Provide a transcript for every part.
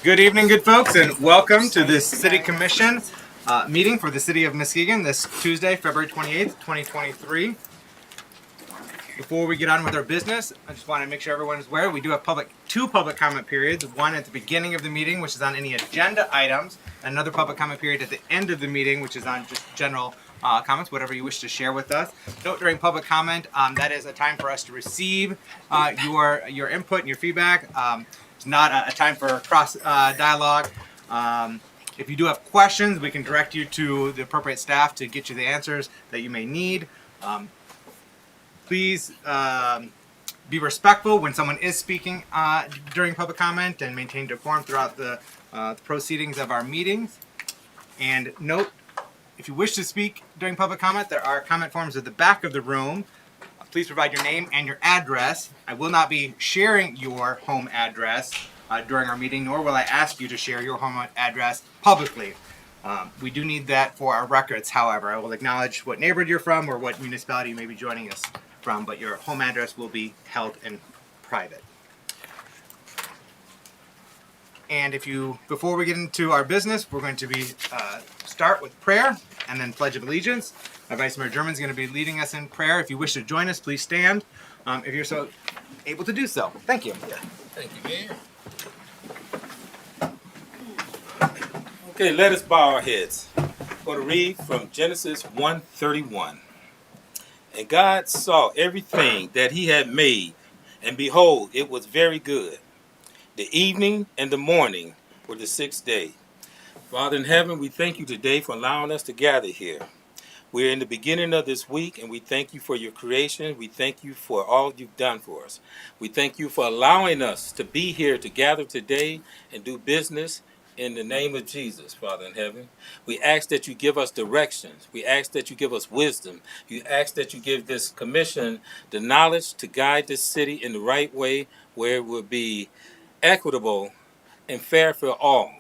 Good evening, good folks, and welcome to this City Commission meeting for the City of Muskegon this Tuesday, February 28th, 2023. Before we get on with our business, I just want to make sure everyone is aware we do have two public comment periods. One at the beginning of the meeting, which is on any agenda items, and another public comment period at the end of the meeting, which is on just general comments, whatever you wish to share with us. Note during public comment, that is a time for us to receive your input and your feedback. It's not a time for cross dialogue. If you do have questions, we can direct you to the appropriate staff to get you the answers that you may need. Please be respectful when someone is speaking during public comment and maintain decorum throughout the proceedings of our meetings. And note, if you wish to speak during public comment, there are comment forms at the back of the room. Please provide your name and your address. I will not be sharing your home address during our meeting, nor will I ask you to share your home address publicly. We do need that for our records, however. I will acknowledge what neighborhood you're from or what municipality you may be joining us from, but your home address will be held in private. And before we get into our business, we're going to start with prayer and then Pledge of Allegiance. Our Vice Mayor German is going to be leading us in prayer. If you wish to join us, please stand if you're so able to do so. Thank you. Yeah. Thank you, Mayor. Okay, let us bow our heads. I'm going to read from Genesis 1:31. And God saw everything that he had made, and behold, it was very good. The evening and the morning were the sixth day. Father in heaven, we thank you today for allowing us to gather here. We're in the beginning of this week, and we thank you for your creation. We thank you for all you've done for us. We thank you for allowing us to be here to gather today and do business in the name of Jesus, Father in heaven. We ask that you give us directions. We ask that you give us wisdom. You ask that you give this commission the knowledge to guide this city in the right way, where it will be equitable and fair for all.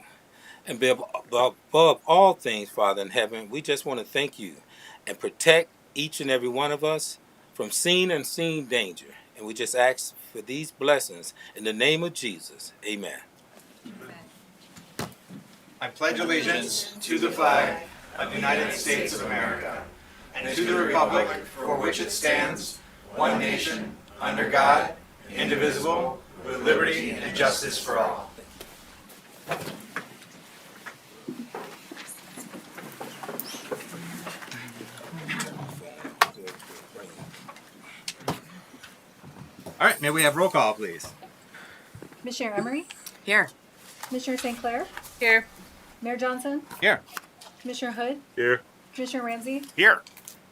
And above all things, Father in heaven, we just want to thank you and protect each and every one of us from seen and unseen danger. And we just ask for these blessings in the name of Jesus. Amen. Amen. I pledge allegiance to the flag of the United States of America and to the republic for which it stands, one nation, under God, indivisible, with liberty and justice for all. All right, may we have roll call, please? Commissioner Emery? Here. Commissioner St. Clair? Here. Mayor Johnson? Here. Commissioner Hood? Here. Commissioner Ramsey? Here.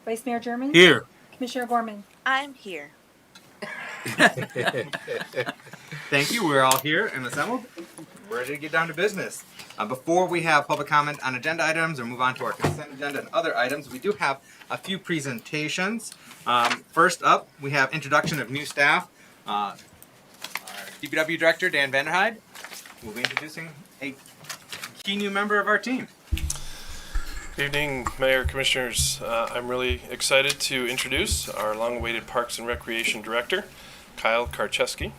Vice Mayor German? Here. Commissioner Gorman? I'm here. Thank you. We're all here and assembled. We're ready to get down to business. Before we have public comment on agenda items or move on to our consent agenda and other items, we do have a few presentations. First up, we have introduction of new staff. Our DPW Director, Dan Vanderheide, will be introducing a key new member of our team. Good evening, Mayor, Commissioners. I'm really excited to introduce our long-awaited Parks and Recreation Director, Kyle Karczewski.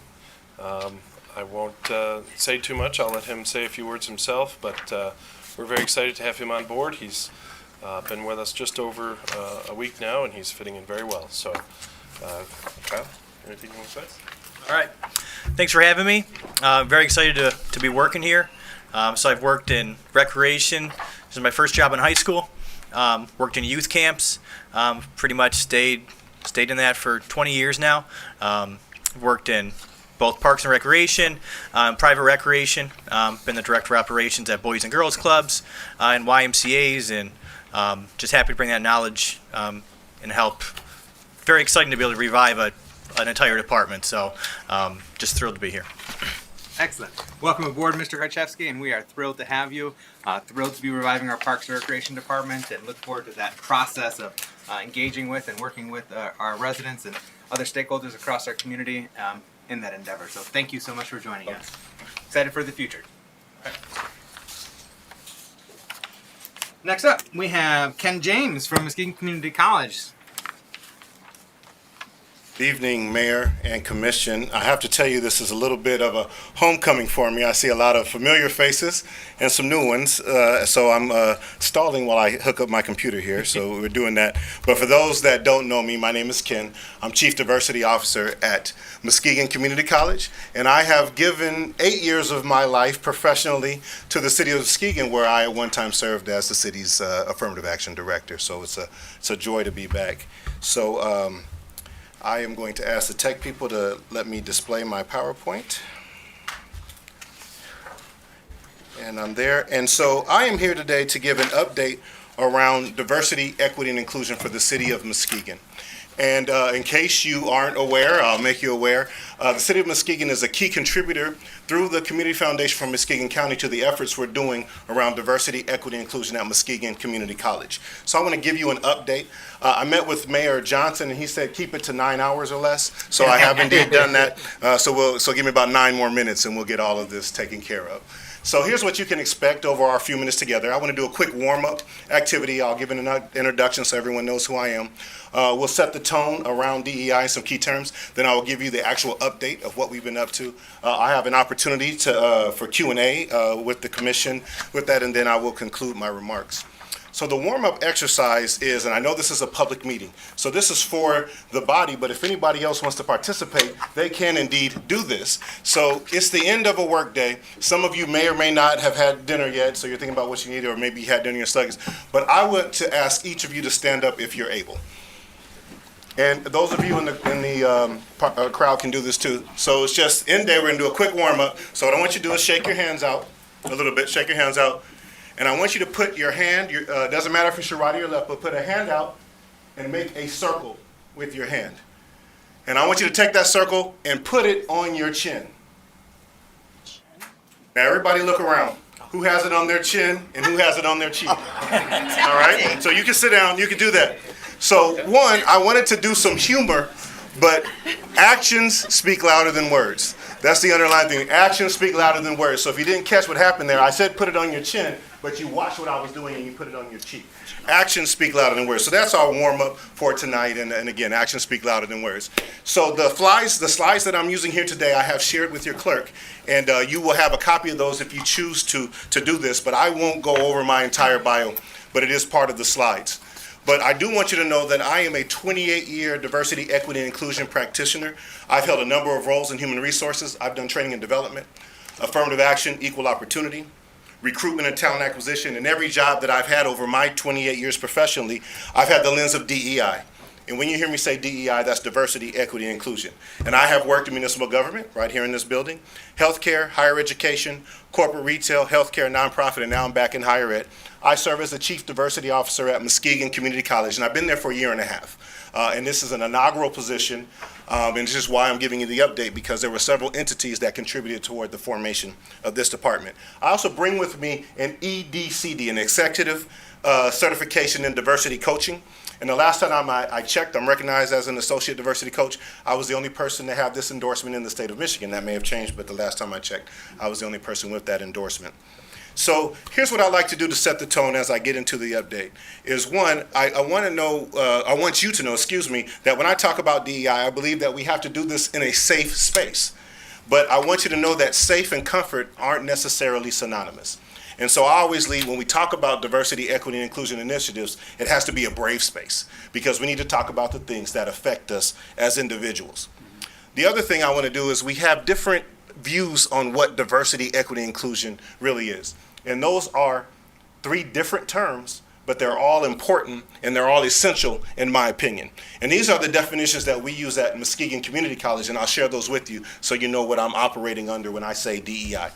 I won't say too much. I'll let him say a few words himself, but we're very excited to have him on board. He's been with us just over a week now, and he's fitting in very well. So, Kyle, anything you want to say? All right. Thanks for having me. Very excited to be working here. So I've worked in recreation. This is my first job in high school. Worked in youth camps. Pretty much stayed in that for 20 years now. Worked in both parks and recreation, private recreation. Been the director of operations at Boys and Girls Clubs and YMCA's, and just happy to bring that knowledge and help. Very exciting to be able to revive an entire department. So just thrilled to be here. Excellent. Welcome aboard, Mr. Karczewski, and we are thrilled to have you. Thrilled to be reviving our Parks and Recreation Department and look forward to that process of engaging with and working with our residents and other stakeholders across our community in that endeavor. So thank you so much for joining us. Excited for the future. Right. Next up, we have Ken James from Muskegon Community College. Good evening, Mayor and Commission. I have to tell you, this is a little bit of a homecoming for me. I see a lot of familiar faces and some new ones, so I'm stalling while I hook up my computer here, so we're doing that. But for those that don't know me, my name is Ken. I'm Chief Diversity Officer at Muskegon Community College, and I have given 8 years of my life professionally to the city of Muskegon, where I at one time served as the city's Affirmative Action Director, so it's a joy to be back. So, I am going to ask the tech people to let me display my PowerPoint. And I'm there. And so I am here today to give an update around diversity, equity, and inclusion for the city of Muskegon. And in case you aren't aware, I'll make you aware, the City of Muskegon is a key contributor through the Community Foundation for Muskegon County to the efforts we're doing around diversity, equity, and inclusion at Muskegon Community College. So I want to give you an update. I met with Mayor Johnson, and he said keep it to 9 hours or less. So I have indeed done that. So give me about 9 more minutes, and we'll get all of this taken care of. So here's what you can expect over our few minutes together. I want to do a quick warm-up activity. I'll give an introduction so everyone knows who I am. We'll set the tone around DEI, some key terms. Then I will give you the actual update of what we've been up to. I have an opportunity for Q&A with the commission with that, and then I will conclude my remarks. So the warm-up exercise is, and I know this is a public meeting, so this is for the body, but if anybody else wants to participate, they can indeed do this. So it's the end of a work day. Some of you may or may not have had dinner yet, so you're thinking about what you need, or maybe you had dinner in your stomachs. But I want to ask each of you to stand up if you're able. And those of you in the crowd can do this too. So it's just end day, we're gonna do a quick warm-up. So what I want you to do is shake your hands out a little bit, shake your hands out. And I want you to put your hand, doesn't matter if it's your right or your left, but put a hand out and make a circle with your hand. And I want you to take that circle and put it on your chin. Now everybody look around. Who has it on their chin and who has it on their cheek? All right? So you can sit down, you can do that. So one, I wanted to do some humor, but actions speak louder than words. That's the underlying thing. Actions speak louder than words. So if you didn't catch what happened there, I said put it on your chin, but you watched what I was doing and you put it on your cheek. Actions speak louder than words. So that's our warm-up for tonight. And again, actions speak louder than words. So the slides that I'm using here today, I have shared with your clerk. And you will have a copy of those if you choose to do this. But I won't go over my entire bio, but it is part of the slides. But I do want you to know that I am a 28-year diversity, equity, and inclusion practitioner. I've held a number of roles in human resources. I've done training and development, affirmative action, equal opportunity, recruitment and talent acquisition. And every job that I've had over my 28 years professionally, I've had the lens of DEI. And when you hear me say DEI, that's diversity, equity, and inclusion. And I have worked in municipal government right here in this building, healthcare, higher education, corporate retail, healthcare, nonprofit, and now I'm back in higher ed. I serve as the Chief Diversity Officer at Muskegon Community College, and I've been there for a year and a half. And this is an inaugural position, and this is why I'm giving you the update, because there were several entities that contributed toward the formation of this department. I also bring with me an EDCD, an Executive Certification in Diversity Coaching. And the last time I checked, I'm recognized as an Associate Diversity Coach. I was the only person to have this endorsement in the state of Michigan. That may have changed, but the last time I checked, I was the only person with that endorsement. So here's what I like to do to set the tone as I get into the update. Is one, I want you to know, that when I talk about DEI, I believe that we have to do this in a safe space. But I want you to know that safe and comfort aren't necessarily synonymous. And so I always lead, when we talk about diversity, equity, and inclusion initiatives, it has to be a brave space, because we need to talk about the things that affect us as individuals. The other thing I want to do is we have different views on what diversity, equity, and inclusion really is. And those are 3 different terms, but they're all important and they're all essential in my opinion. And these are the definitions that we use at Muskegon Community College, and I'll share those with you so you know what I'm operating under when I say DEI.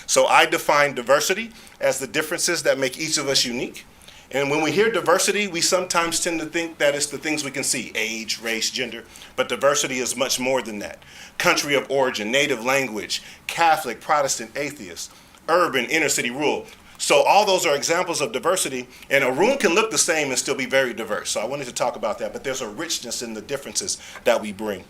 So I define diversity as the differences that make each of us unique. And when we hear diversity, we sometimes tend to think that it's the things we can see, age, race, gender, but diversity is much more than that. Country of origin, native language, Catholic, Protestant, atheist, urban, inner city, rural. So all those are examples of diversity, and a room can look the same and still be very diverse. So I wanted to talk about that, but there's a richness in the differences that we bring.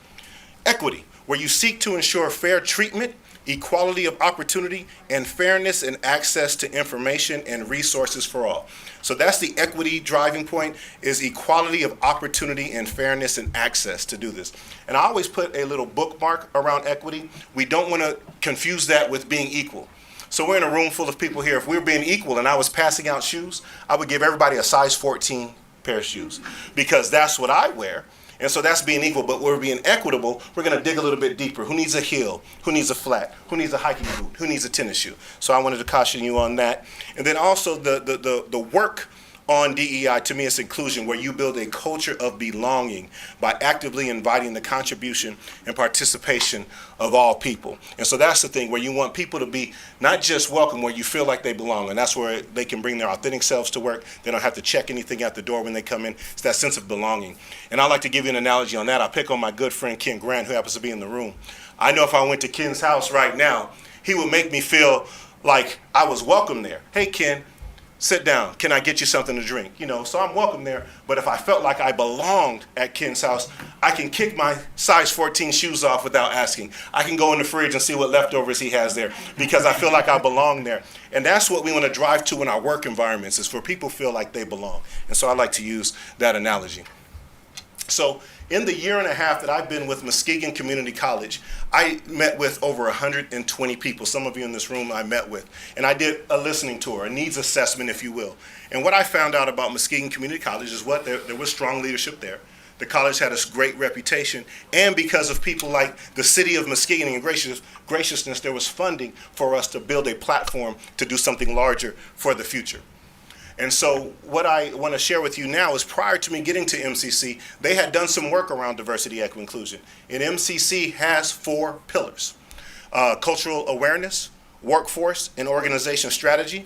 Equity, where you seek to ensure fair treatment, equality of opportunity, and fairness and access to information and resources for all. So that's the equity driving point, is equality of opportunity and fairness and access to do this. And I always put a little bookmark around equity. We don't want to confuse that with being equal. So we're in a room full of people here. If we were being equal and I was passing out shoes, I would give everybody a size 14 pair of shoes because that's what I wear. And so that's being equal, but we're being equitable. We're going to dig a little bit deeper. Who needs a heel? Who needs a flat? Who needs a hiking boot? Who needs a tennis shoe? So I wanted to caution you on that. And then also the work on DEI, to me, is inclusion, where you build a culture of belonging by actively inviting the contribution and participation of all people. And so that's the thing, where you want people to be not just welcome, where you feel like they belong, and that's where they can bring their authentic selves to work. They don't have to check anything at the door when they come in. It's that sense of belonging. And I'd like to give you an analogy on that. I'll pick on my good friend Ken Grant, who happens to be in the room. I know if I went to Ken's house right now, he would make me feel like I was welcome there. Hey, Ken, sit down. Can I get you something to drink? You know, so I'm welcome there. But if I felt like I belonged at Ken's house, I can kick my size 14 shoes off without asking. I can go in the fridge and see what leftovers he has there because I feel like I belong there. And that's what we want to drive to in our work environments, is for people to feel like they belong. And so I like to use that analogy. So in the year and a half that I've been with Muskegon Community College, I met with over 120 people. Some of you in this room I met with. And I did a listening tour, a needs assessment, if you will. And what I found out about Muskegon Community College is there was strong leadership there. The college had a great reputation. And because of people like the city of Muskegon and graciousness, there was funding for us to build a platform to do something larger for the future. And so what I want to share with you now is, prior to me getting to MCC, they had done some work around diversity, equity, inclusion. And MCC has 4 pillars: cultural awareness, workforce and organization strategy,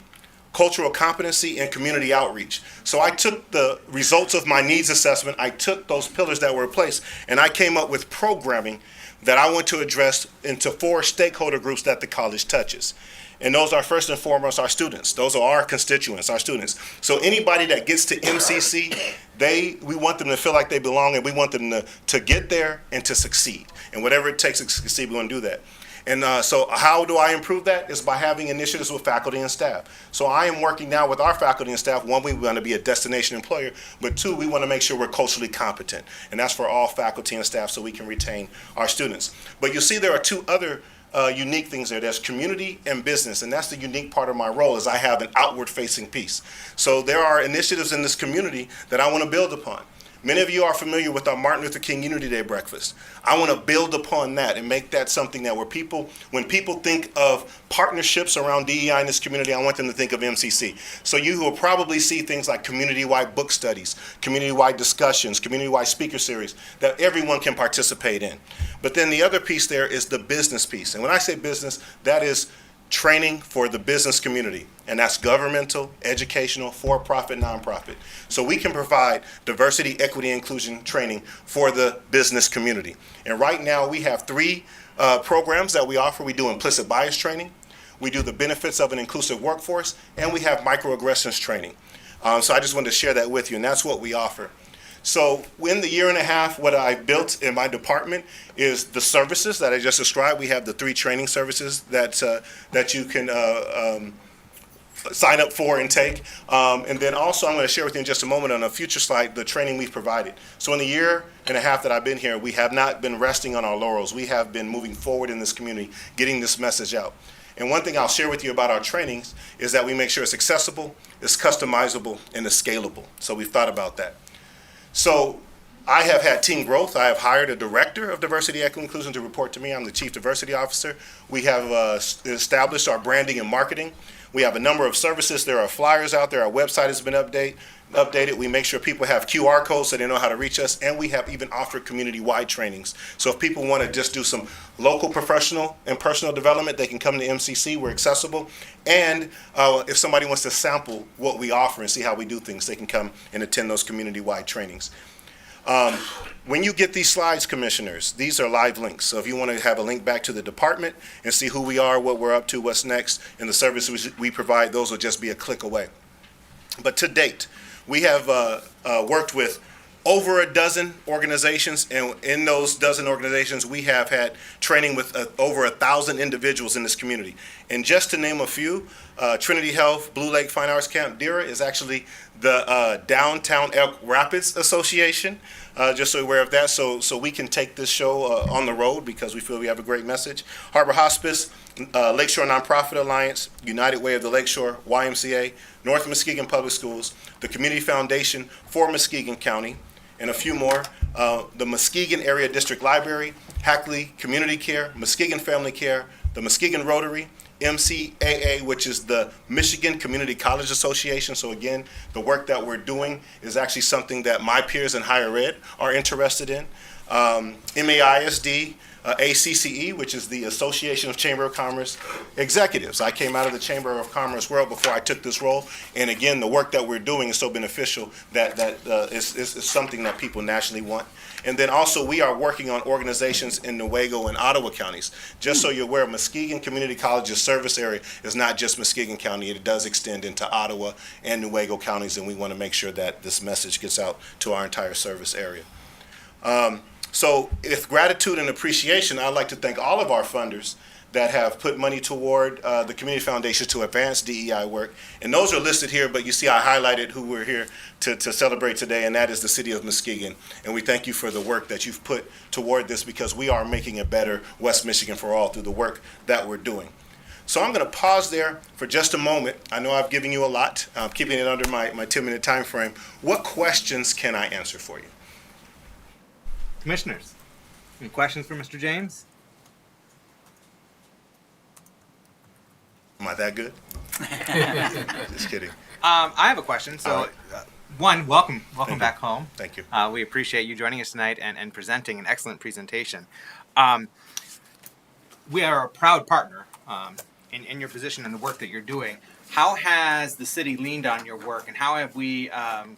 cultural competency, and community outreach. So I took the results of my needs assessment, I took those pillars that were in place, and I came up with programming that I want to address into 4 stakeholder groups that the college touches. And those are, first and foremost, our students. Those are our constituents, our students. So anybody that gets to MCC, we want them to feel like they belong, and we want them to get there and to succeed. And whatever it takes to succeed, we want to do that. And so how do I improve that? Is by having initiatives with faculty and staff. So I am working now with our faculty and staff. 1, we want to be a destination employer, but 2, we want to make sure we're culturally competent. And that's for all faculty and staff, so we can retain our students. But you'll see there are 2 other unique things there. There's community and business, and that's the unique part of my role, is I have an outward-facing piece. So there are initiatives in this community that I want to build upon. Many of you are familiar with our Martin Luther King Unity Day breakfast. I want to build upon that and make that something that when people think of partnerships around DEI in this community, I want them to think of MCC. So you will probably see things like community-wide book studies, community-wide discussions, community-wide speaker series that everyone can participate in. But then the other piece there is the business piece. And when I say business, that is training for the business community, and that's governmental, educational, for-profit, nonprofit. So we can provide diversity, equity, inclusion training for the business community. And right now we have 3 programs that we offer. We do implicit bias training, we do the benefits of an inclusive workforce, and we have microaggressions training. So I just wanted to share that with you, and that's what we offer. So in the year and a half, what I built in my department is the services that I just described. We have the 3 training services that you can sign up for and take. And then also I'm going to share with you in just a moment on a future slide the training we've provided. So in the year and a half that I've been here, we have not been resting on our laurels. We have been moving forward in this community, getting this message out. And one thing I'll share with you about our trainings is that we make sure it's accessible, it's customizable, and it's scalable. So we've thought about that. So I have had team growth. I have hired a director of diversity, equity, and inclusion to report to me. I'm the chief diversity officer. We have established our branding and marketing. We have a number of services. There are flyers out there. Our website has been updated. We make sure people have QR codes so they know how to reach us. And we have even offered community-wide trainings. So if people want to just do some local professional and personal development, they can come to MCC. We're accessible. And if somebody wants to sample what we offer and see how we do things, they can come and attend those community-wide trainings. When you get these slides, commissioners, these are live links. So if you want to have a link back to the department and see who we are, what we're up to, what's next, and the services we provide, those will just be a click away. But to date, we have worked with over a dozen organizations, and in those dozen organizations, we have had training with over 1,000 individuals in this community. And just to name a few, Trinity Health, Blue Lake Fine Arts Camp, DERA is actually the Downtown Elk Rapids Association, just so you're aware of that, so we can take this show on the road because we feel we have a great message. Harbor Hospice, Lakeshore Nonprofit Alliance, United Way of the Lakeshore, YMCA, North Muskegon Public Schools, the Community Foundation for Muskegon County, and a few more. The Muskegon Area District Library, Hackley Community Care, Muskegon Family Care, the Muskegon Rotary, MCAA, which is the Michigan Community College Association. So again, the work that we're doing is actually something that my peers in higher ed are interested in. MAISD, ACCE, which is the Association of Chamber of Commerce Executives. I came out of the Chamber of Commerce world before I took this role, and again, the work that we're doing is so beneficial that is something that people nationally want. And then also, we are working on organizations in Newaygo and Ottawa counties. Just so you're aware, Muskegon Community College's service area is not just Muskegon County. It does extend into Ottawa and Newaygo counties, and we want to make sure that this message gets out to our entire service area. So with gratitude and appreciation, I'd like to thank all of our funders that have put money toward the Community Foundation to advance DEI work. And those are listed here, but you see I highlighted who we're here to celebrate today, and that is the City of Muskegon. And we thank you for the work that you've put toward this, because we are making a better West Michigan for all through the work that we're doing. So I'm going to pause there for just a moment. I know I've given you a lot. I'm keeping it under my 10-minute time frame. What questions can I answer for you? Commissioners, any questions for Mr. James? Am I that good? Just kidding. I have a question. So, one, welcome back home. Thank you. We appreciate you joining us tonight and presenting an excellent presentation. We are a proud partner in your position and the work that you're doing. How has the city leaned on your work, and how have we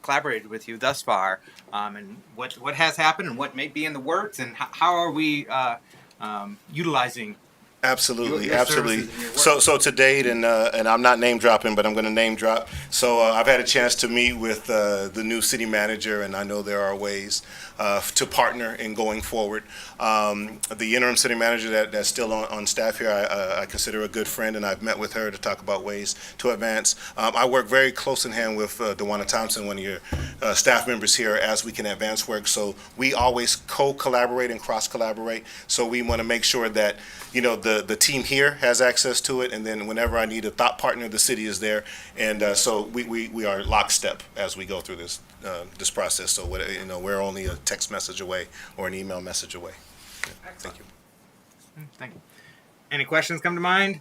collaborated with you thus far? And what has happened, and what may be in the works, and how are we utilizing? Absolutely, your absolutely. services and your work? So to date, and I'm not name dropping, but I'm going to name drop. So I've had a chance to meet with the new city manager, and I know there are ways to partner in going forward. The interim city manager that's still on staff here, I consider a good friend, and I've met with her to talk about ways to advance. I work very close in hand with DeWanna Thompson, one of your staff members here, as we can advance work. So we always co-collaborate and cross-collaborate. So we want to make sure that, you know, the team here has access to it, and then whenever I need a thought partner, the city is there, and so we are lockstep as we go through this process. So we're only a text message away or an email message away. Yeah, thank you. Thank you. Any questions come to mind?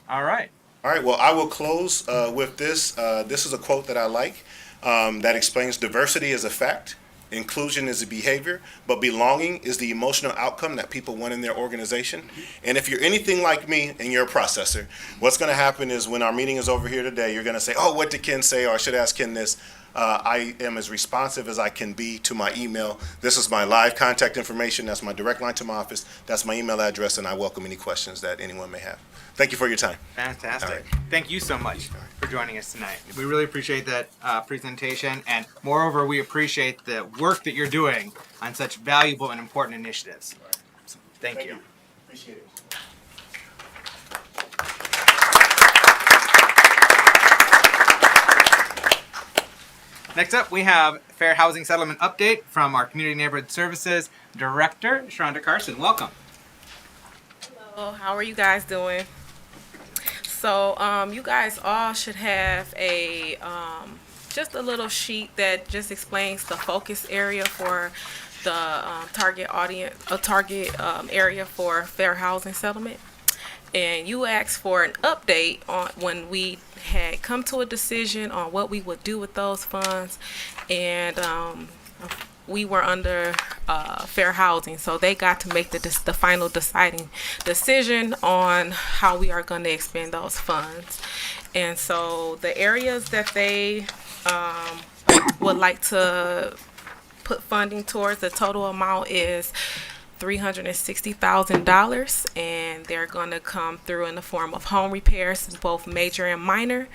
All right. All right. Well, I will close with this. This is a quote that I like that explains diversity is a fact. Inclusion is a behavior, but belonging is the emotional outcome that people want in their organization. And if you're anything like me and you're a processor, what's going to happen is when our meeting is over here today, you're going to say, oh, what did Ken say? Or I should ask Ken this. I am as responsive as I can be to my email. This is my live contact information. That's my direct line to my office. That's my email address, and I welcome any questions that anyone may have. Thank you for your time. Fantastic. All right. Thank you so much for joining us tonight. We really appreciate that presentation, and moreover, we appreciate the work that you're doing on such valuable and important initiatives. So, thank you. Appreciate it. Next up, we have Fair Housing Settlement Update from our Community Neighborhood Services Director, Sharonda Carson. Welcome. Hello, how are you guys doing? So you guys all should have a just a little sheet that just explains the focus area for the target audience, a target area for fair housing settlement. And you asked for an update on when we had come to a decision on what we would do with those funds, and we were under fair housing, so they got to make the final deciding decision on how we are going to expend those funds. And so the areas that they would like to put funding towards, the total amount is $360,000, and they're going to come through in the form of home repairs, both major and minor,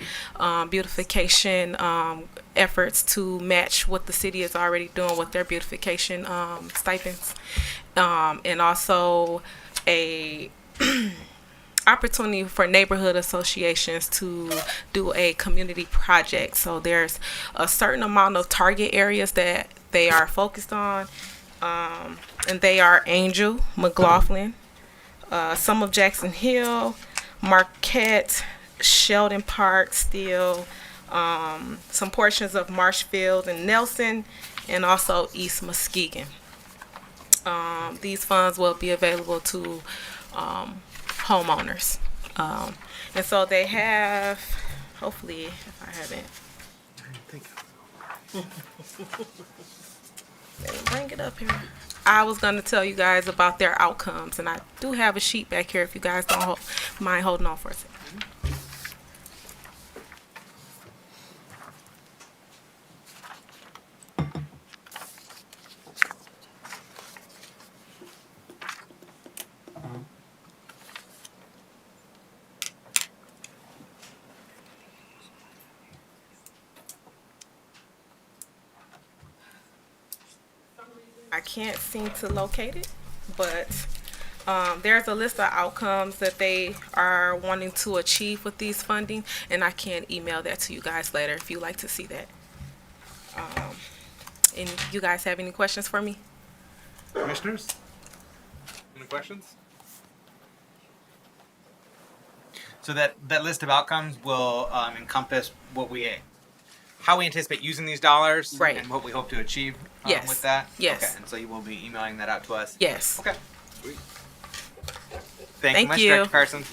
beautification efforts to match what the city is already doing with their beautification stipends, and also a opportunity for neighborhood associations to do a community project. So there's a certain amount of target areas that they are focused on. And they are Angel, McLaughlin, some of Jackson Hill, Marquette, Sheldon Park, Steele, some portions of Marshfield and Nelson, and also East Muskegon. These funds will be available to homeowners. And so they have, hopefully, if I haven't. Bring it up here. I was going to tell you guys about their outcomes, and I do have a sheet back here if you guys don't mind holding on for a second. I can't seem to locate it, but there's a list of outcomes that they are wanting to achieve with these funding, and I can email that to you guys later if you'd like to see that. And you guys have any questions for me? Commissioners? Any questions? So that list of outcomes will encompass how we anticipate using these dollars, Right. and what we hope to achieve Yes. with that. Yes. Okay, and so you will be emailing that out to us. Yes. Okay. Sweet. Thank Thank you, much, you. Director Carson.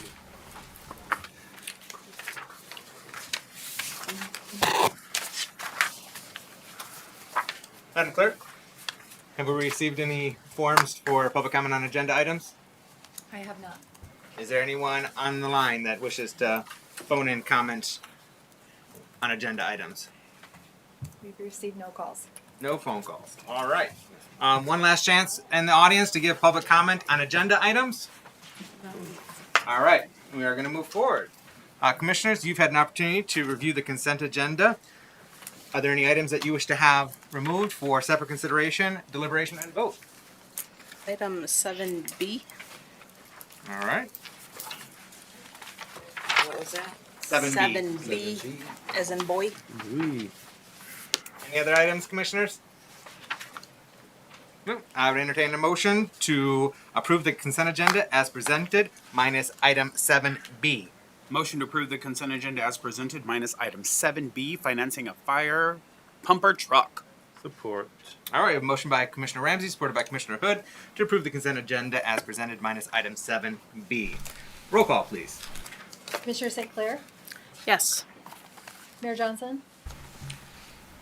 Madam Clerk, have we received any forms for public comment on agenda items? I have not. Is there anyone on the line that wishes to phone in comments on agenda items? We've received no calls. No phone calls. All right. One last chance in the audience to give public comment on agenda items. All right. We are going to move forward. Commissioners, you've had an opportunity to review the consent agenda. Are there any items that you wish to have removed for separate consideration, deliberation, and vote? Item 7B. All right. What was that? 7B. 7B, as in boy. Any other items, Commissioners? No. I would entertain a motion to approve the consent agenda as presented, minus item 7B. Motion to approve the consent agenda as presented minus item 7B, financing a fire pumper truck. Support. All right, we have a motion by Commissioner Ramsey, supported by Commissioner Hood, to approve the consent agenda as presented, minus item 7B. Roll call, please. Commissioner St. Clair, Yes. Mayor Johnson,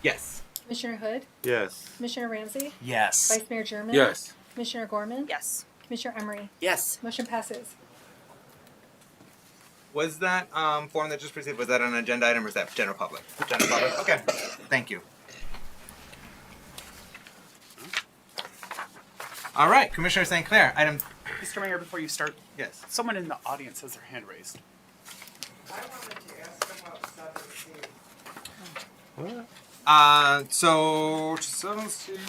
Yes. Commissioner Hood, Yes. Commissioner Ramsey, Yes. Vice Mayor German, Yes. Commissioner Gorman, Yes. Commissioner Emery. Yes. Motion passes. Was that form that just proceeded, was that an agenda item or is that general public? General public, okay. Thank you. All right, Commissioner St. Clair, item, Mr. Mayor, before you start, yes. someone in the audience has their hand raised. So 7C would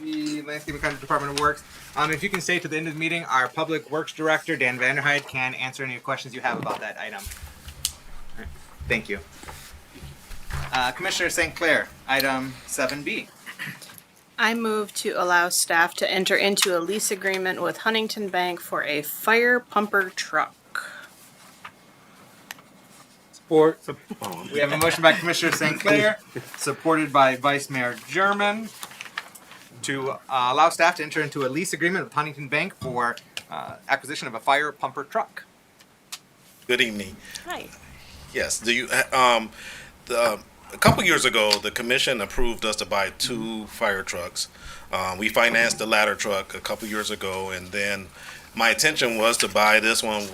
be Landscape and Country Department of Works. If you can stay to the end of the meeting, our Public Works Director, Dan Vanderhyde, can answer any questions you have about that item. All right, thank you. Commissioner St. Clair, item 7B. I move to allow staff to enter into a lease agreement with Huntington Bank for a fire pumper truck. Support. We have a motion by Commissioner St. Clair, supported by Vice Mayor German, to allow staff to enter into a lease agreement with Huntington Bank for acquisition of a fire pumper truck. Good evening. Hi. Yes, do you, a couple years ago, the commission approved us to buy 2 fire trucks. We financed the ladder truck a couple years ago, and then my intention was to buy this one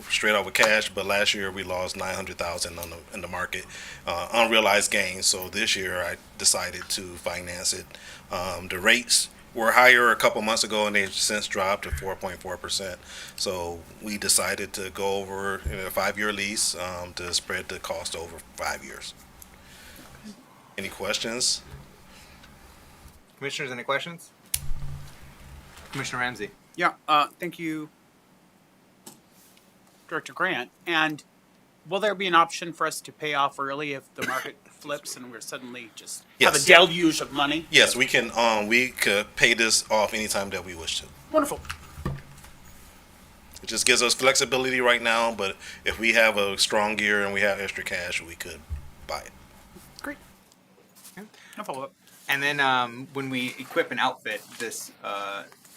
straight out with cash, but last year we lost $900,000 in the market, unrealized gains. So this year I decided to finance it. The rates were higher a couple months ago, and they've since dropped to 4.4%. So we decided to go over a 5-year lease to spread the cost over 5 years. Any questions? Commissioners, any questions? Commissioner Ramsey. Yeah, thank you, Director Grant. And will there be an option for us to pay off early if the market flips and we're suddenly just have Yes. a deluge of money? Yes, we can. We could pay this off anytime that we wish to. Wonderful. It just gives us flexibility right now, but if we have a strong year and we have extra cash, we could buy it. Great. No follow-up. And then when we equip and outfit this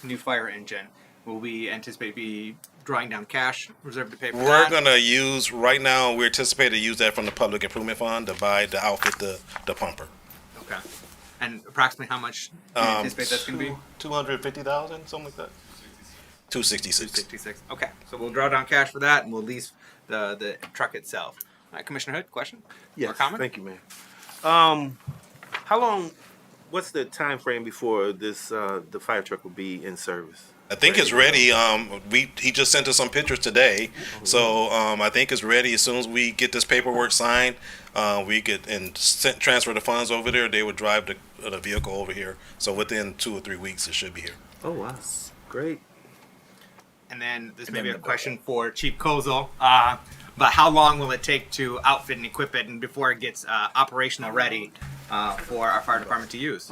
new fire engine, will we anticipate be drawing down cash reserved to pay for We're that? gonna use right now. We anticipate to use that from the public improvement fund to buy the outfit the pumper. Okay. And approximately how much do you anticipate that's going to be? 250,000, something like that. 266. 266. Okay. So we'll draw down cash for that, and we'll lease the truck itself. All right, Commissioner Hood, question? Yes, Or comment? thank you, Mayor. How long? What's the time frame before this the fire truck will be in service? I think it's ready. He just sent us some pictures today, so I think it's ready. As soon as we get this paperwork signed, we get and transfer the funds over there. They would drive the vehicle over here. So within 2 or 3 weeks, it should be here. Oh wow, great. And then this may be a question for Chief Kozel. But how long will it take to outfit and equip it, and before it gets operational ready for our fire department to use?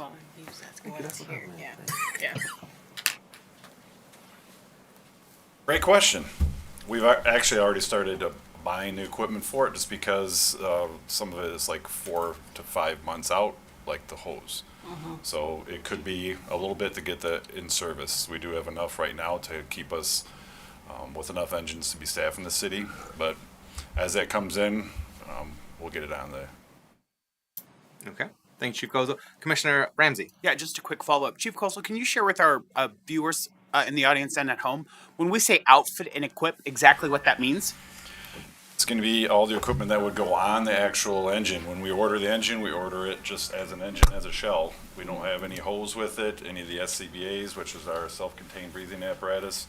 Great question. We've actually already started buying the equipment for it, just because some of it is like 4 to 5 months out, like the hose. So it could be a little bit to get that in service. We do have enough right now to keep us with enough engines to be staffing the city, but as that comes in, we'll get it on there. Okay. Thanks, Chief Kozel. Commissioner Ramsey. Yeah, just a quick follow-up. Chief Coastal, can you share with our viewers in the audience and at home, when we say outfit and equip, exactly what that means? It's going to be all the equipment that would go on the actual engine. When we order the engine, we order it just as an engine, as a shell. We don't have any hose with it, any of the SCBAs, which is our self-contained breathing apparatus,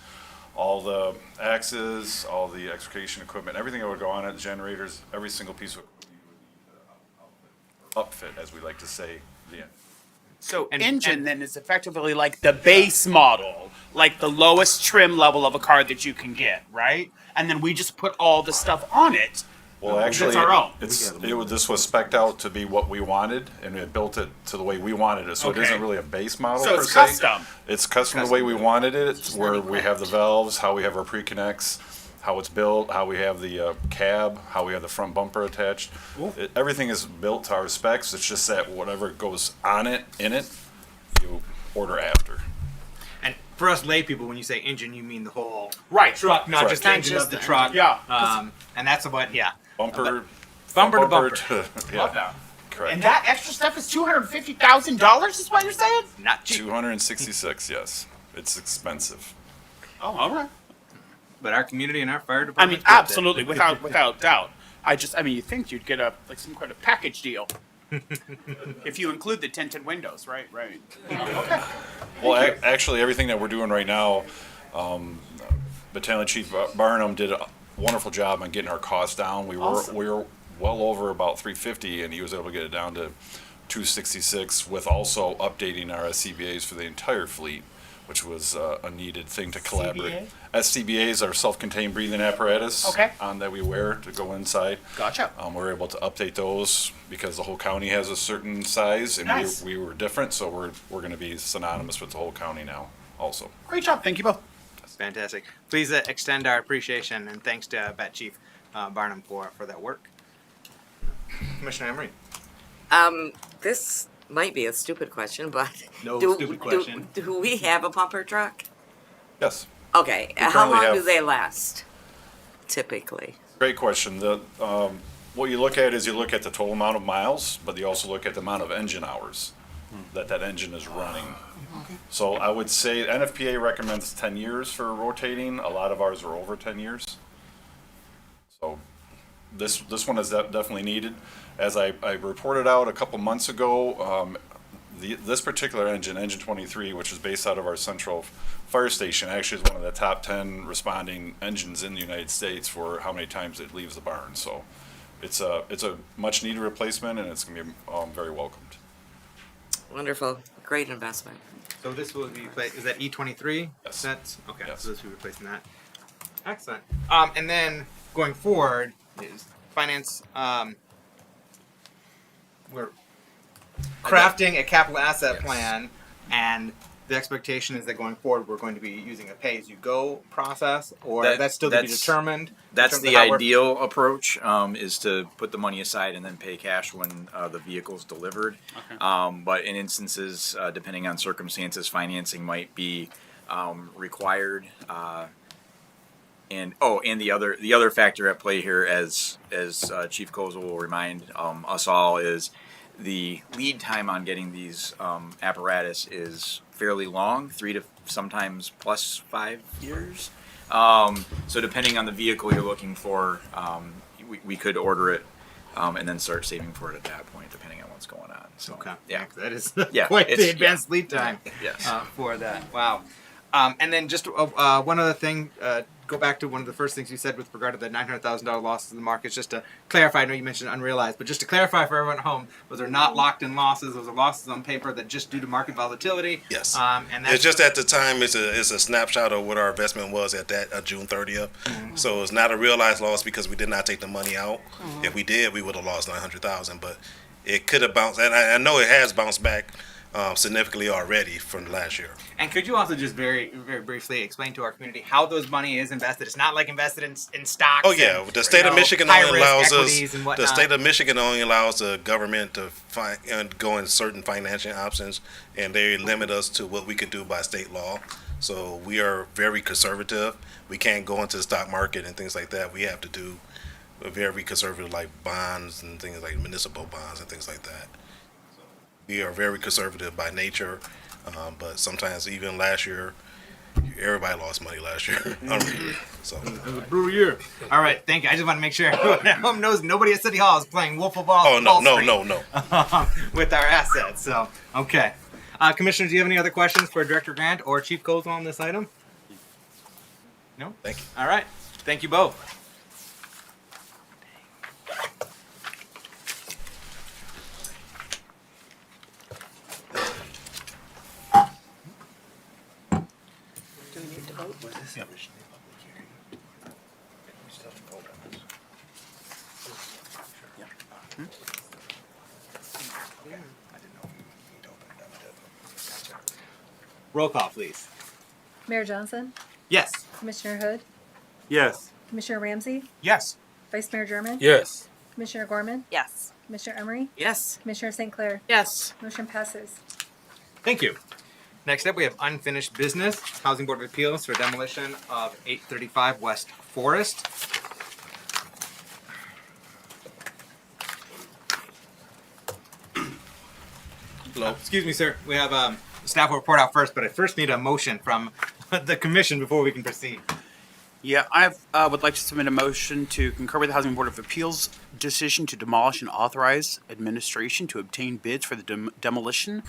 all the axes, all the extrication equipment, everything that would go on it, generators, every single piece of upfit, as we like to say, the end. So engine then is effectively like the base model, like the lowest trim level of a car that you can get, right? And then we just put all the stuff on it. Well, actually, that's our own. This was spec'd out to be what we wanted, and we built it to the way we wanted it. So Okay. it isn't really a base model So per it's se. custom. It's custom the way we wanted it, where we have the valves, how we have our pre-connects, how it's built, how we have the cab, how we have the front bumper attached. Everything is built to our specs. It's just that whatever goes on it, in it, you order after. And for us lay people, when you say engine, you mean the whole Right. truck, not Correct. just the engine of the truck. Yeah. And that's what, Bumper Bumper to bumper. yeah, Love that. correct. And that extra stuff is $250,000 is what you're saying? Not cheap. 266, yes. It's expensive. Oh, all right. But our community and our fire I department. mean, absolutely, without doubt. You think you'd get some kind of package deal. If you include the tinted windows, right? Okay. Well, actually, everything that we're doing right now, Battalion Chief Barnum did a wonderful job on getting our costs down. We were well over about 350, and he was able to get it down to 266, with also updating our SCBAs for the entire fleet, which was a needed thing to collaborate. SCBAs are self-contained breathing apparatus that we wear to go inside. Gotcha. We're able to update those because the whole county has a certain size, and Nice. we were different, so we're going to be synonymous with the whole county now also. Great job. Thank you both. Fantastic. Please extend our appreciation and thanks to Bat Chief Barnum for that work. Commissioner Emery. This might be a stupid question, but No do, stupid question. Do we have a pumper truck? Yes. Okay, how currently long have- do they last, typically? Great question. What you look at is you look at the total amount of miles, but you also look at the amount of engine hours that engine is running. So I would say NFPA recommends 10 years for rotating. A lot of ours are over 10 years. So this one is definitely needed. As I reported out a couple months ago, this particular engine 23, which is based out of our central fire station, actually is one of the top 10 responding engines in the United States for how many times it leaves the barn. So it's a much needed replacement, and it's going to be very welcomed. Wonderful. Great investment. So this will be is that E23? Yes. That's okay. Yes. So this will be replacing that. Excellent. And then going forward is finance. We're crafting a capital asset plan, and the expectation is that going forward we're going to be using a pay-as-you-go process, or that's still to be determined. That's the ideal approach, is to put the money aside and then pay cash when the vehicle's delivered. Okay. But in instances, depending on circumstances, financing might be required. And the other factor at play here, as Chief Kozel will remind us all, is the lead time on getting these apparatus is fairly long, 3 to sometimes plus 5 years. So depending on the vehicle you're looking for, we could order it and then start saving for it at that point, depending on what's going on. So Okay. yeah, That is Yeah, quite the it's- advanced lead time. Yes. For that. Wow. And then just one other thing. Go back to one of the first things you said with regard to the $900,000 losses in the markets. Just to clarify, I know you mentioned unrealized, but just to clarify for everyone at home, those are not locked-in losses. Those are losses on paper that just due to market volatility. Yes. And that's It's just at the time, it's a snapshot of what our investment was at that June 30th. So it's not a realized loss because we did not take the money out. If we did, we would have lost $900,000. But it could have bounced, and I know it has bounced back significantly already from last year. And could you also just very, very briefly explain to our community how those money is invested? It's not like invested in stocks. Oh yeah, and, the state of Michigan high only risk allows equities us. and The whatnot. state of Michigan only allows the government to go in certain financial options, and they limit us to what we could do by state law. So we are very conservative. We can't go into the stock market and things like that. We have to do very conservative, like bonds and things like municipal bonds and things like that. We are very conservative by nature, but sometimes even last year, everybody lost money last year. So it was a brutal year. All right, thank you. I just want to make sure everyone at home knows nobody at City Hall is playing Wolf of Wall no. with our assets. So okay, commissioners, do you have any other questions for Director Grant or Chief Kozel on this item? No. Thank you. All right, thank you both. Roll call, please. Mayor Johnson, Yes. Commissioner Hood, Yes. Commissioner Ramsey, Yes. Vice Mayor German, Yes. Commissioner Gorman, Yes. Commissioner Emery, Yes. Commissioner St. Clair. Yes. Motion passes. Thank you. Next up, we have unfinished business. Housing Board of Appeals for demolition of 835 West Forest. Hello. Excuse me, sir. We have staff will report out first, but I first need a motion from the commission before we can proceed. Yeah, I would like to submit a motion to concur with the Housing Board of Appeals decision to demolish and authorize administration to obtain bids for the demolition,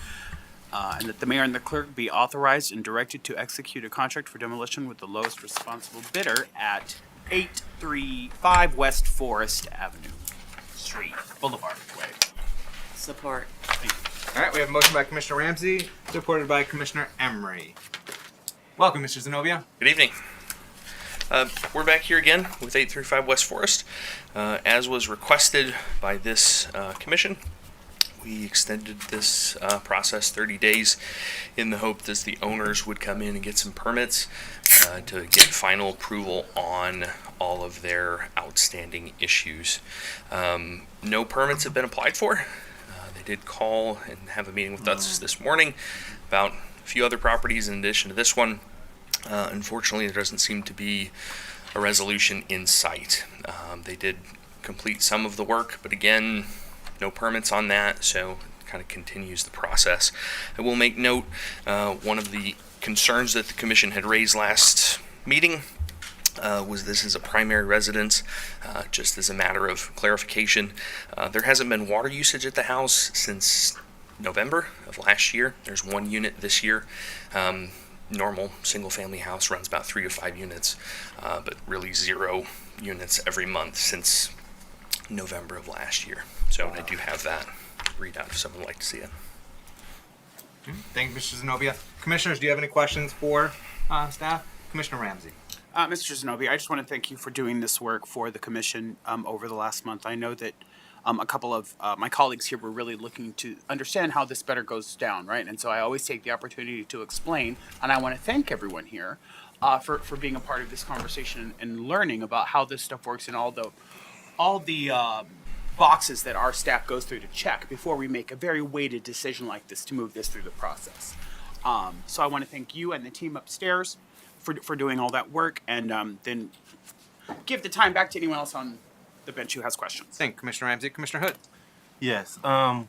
and that the mayor and the clerk be authorized and directed to execute a contract for demolition with the lowest responsible bidder at 835 West Forest Avenue Street, Boulevard Way. Support. All right, we have a motion by Commissioner Ramsey, supported by Commissioner Emery. Welcome, Mr. Zenobia. Good evening. We're back here again with 835 West Forest. As was requested by this commission, we extended this process 30 days in the hope that the owners would come in and get some permits to get final approval on all of their outstanding issues. No permits have been applied for. They did call and have a meeting with us this morning about a few other properties in addition to this one. Unfortunately, there doesn't seem to be a resolution in sight. They did complete some of the work, but again, no permits on that, so it kind of continues the process. I will make note, one of the concerns that the commission had raised last meeting was this is a primary residence. Just as a matter of clarification, there hasn't been water usage at the house since November of last year. There's 1 unit this year. Normal single-family house runs about 3 to 5 units, but really 0 units every month since November of last year. So I do have that readout if someone would like to see it. Thank you, Mr. Zenobia. Commissioners, do you have any questions for staff? Commissioner Ramsey. Mr. Zenobia, I just want to thank you for doing this work for the commission over the last month. I know that a couple of my colleagues here were really looking to understand how this better goes down, right? And so I always take the opportunity to explain, and I want to thank everyone here for being a part of this conversation and learning about how this stuff works and all the boxes that our staff goes through to check before we make a very weighted decision like this to move this through the process. So I want to thank you and the team upstairs for doing all that work, and then give the time back to anyone else on the bench who has questions. Thank you, Commissioner Ramsey. Commissioner Hood. Yes. I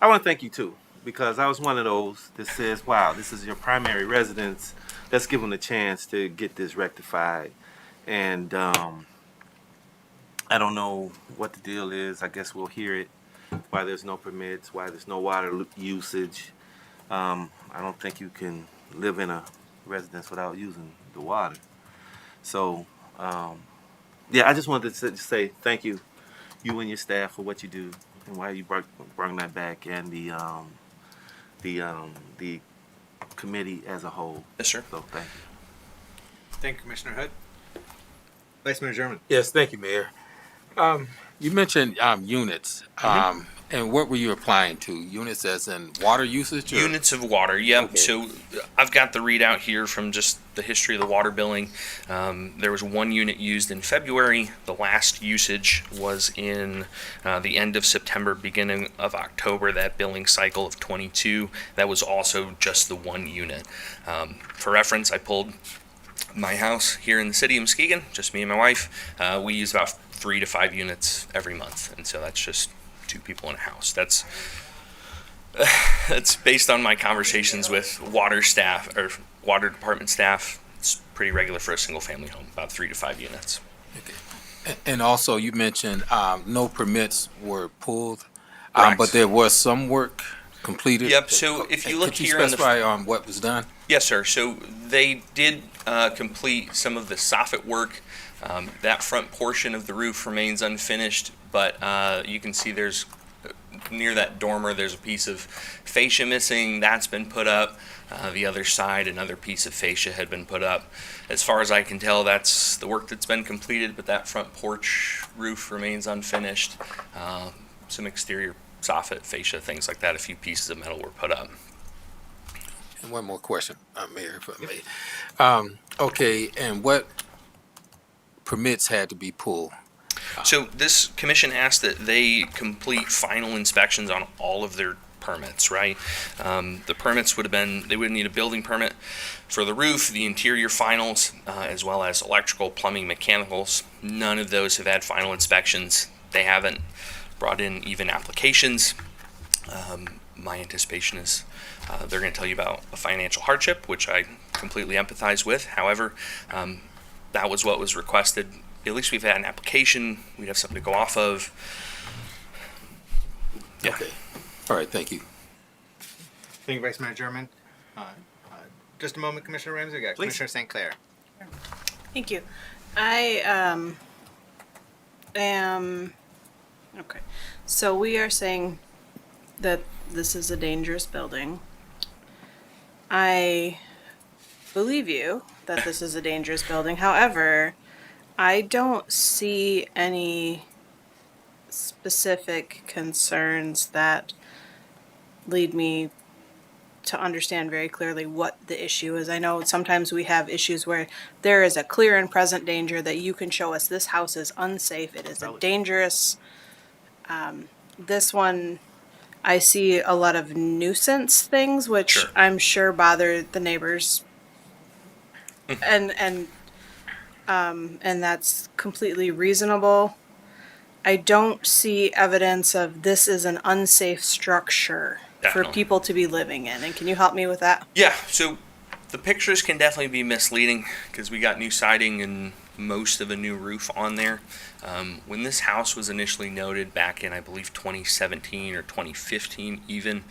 want to thank you too, because I was one of those that says, wow, this is your primary residence. Let's give them the chance to get this rectified. And I don't know what the deal is. I guess we'll hear it, why there's no permits, why there's no water usage. I don't think you can live in a residence without using the water. So, yeah, I just wanted to say thank you, you and your staff, for what you do and why you brought that back, and the committee as a whole. Yes, sir. So thank you. Thank you, Commissioner Hood. Vice Mayor German. Yes, thank you, Mayor. You mentioned units, and what were you applying to? Units as in water usage? Or? Units of water, yep. Okay. So I've got the readout here from just the history of the water billing. There was 1 unit used in February. The last usage was in the end of September, beginning of October, that billing cycle of 22. That was also just the 1 unit. For reference, I pulled my house here in the city of Muskegon, just me and my wife. We use about 3 to 5 units every month, and so that's just 2 people in a house. That's based on my conversations with water staff or water department staff. It's pretty regular for a single family home, about 3 to 5 units. Okay. And also, you mentioned no permits were pulled, Correct. but there was some work completed. Yep. So if you look Could you here on the specify on what was done? Yes, sir. So they did complete some of the soffit work. That front portion of the roof remains unfinished, but you can see there's near that dormer, there's a piece of fascia missing. That's been put up. The other side, another piece of fascia had been put up. As far as I can tell, that's the work that's been completed, but that front porch roof remains unfinished. Some exterior soffit, fascia, things like that. A few pieces of metal were put up. And one more question, Mayor, if I may. Okay, and what permits had to be pulled? So this commission asked that they complete final inspections on all of their permits, right? The permits would have been, they would need a building permit for the roof, the interior finals, as well as electrical, plumbing, mechanicals. None of those have had final inspections. They haven't brought in even applications. My anticipation is they're going to tell you about a financial hardship, which I completely empathize with. However, that was what was requested. At least we've had an application. We'd have something to go off of. Yeah. Okay. All right, thank you. Thank you, Vice Mayor German. Just a moment, Commissioner Ramsey. We got Commissioner St. Clair. Thank you. I am okay. So we are saying that this is a dangerous building. I believe you that this is a dangerous building. However, I don't see any specific concerns that lead me to understand very clearly what the issue is. I know sometimes we have issues where there is a clear and present danger that you can show us this house is unsafe, it is a dangerous. This one, I see a lot of nuisance things, which Sure. I'm sure bother the neighbors. and that's completely reasonable. I don't see evidence of this is an unsafe structure for Definitely. people to be living in. And can you help me with that? Yeah, so The pictures can definitely be misleading because we got new siding and most of a new roof on there. When this house was initially noted back in, I believe, 2017 or 2015 even,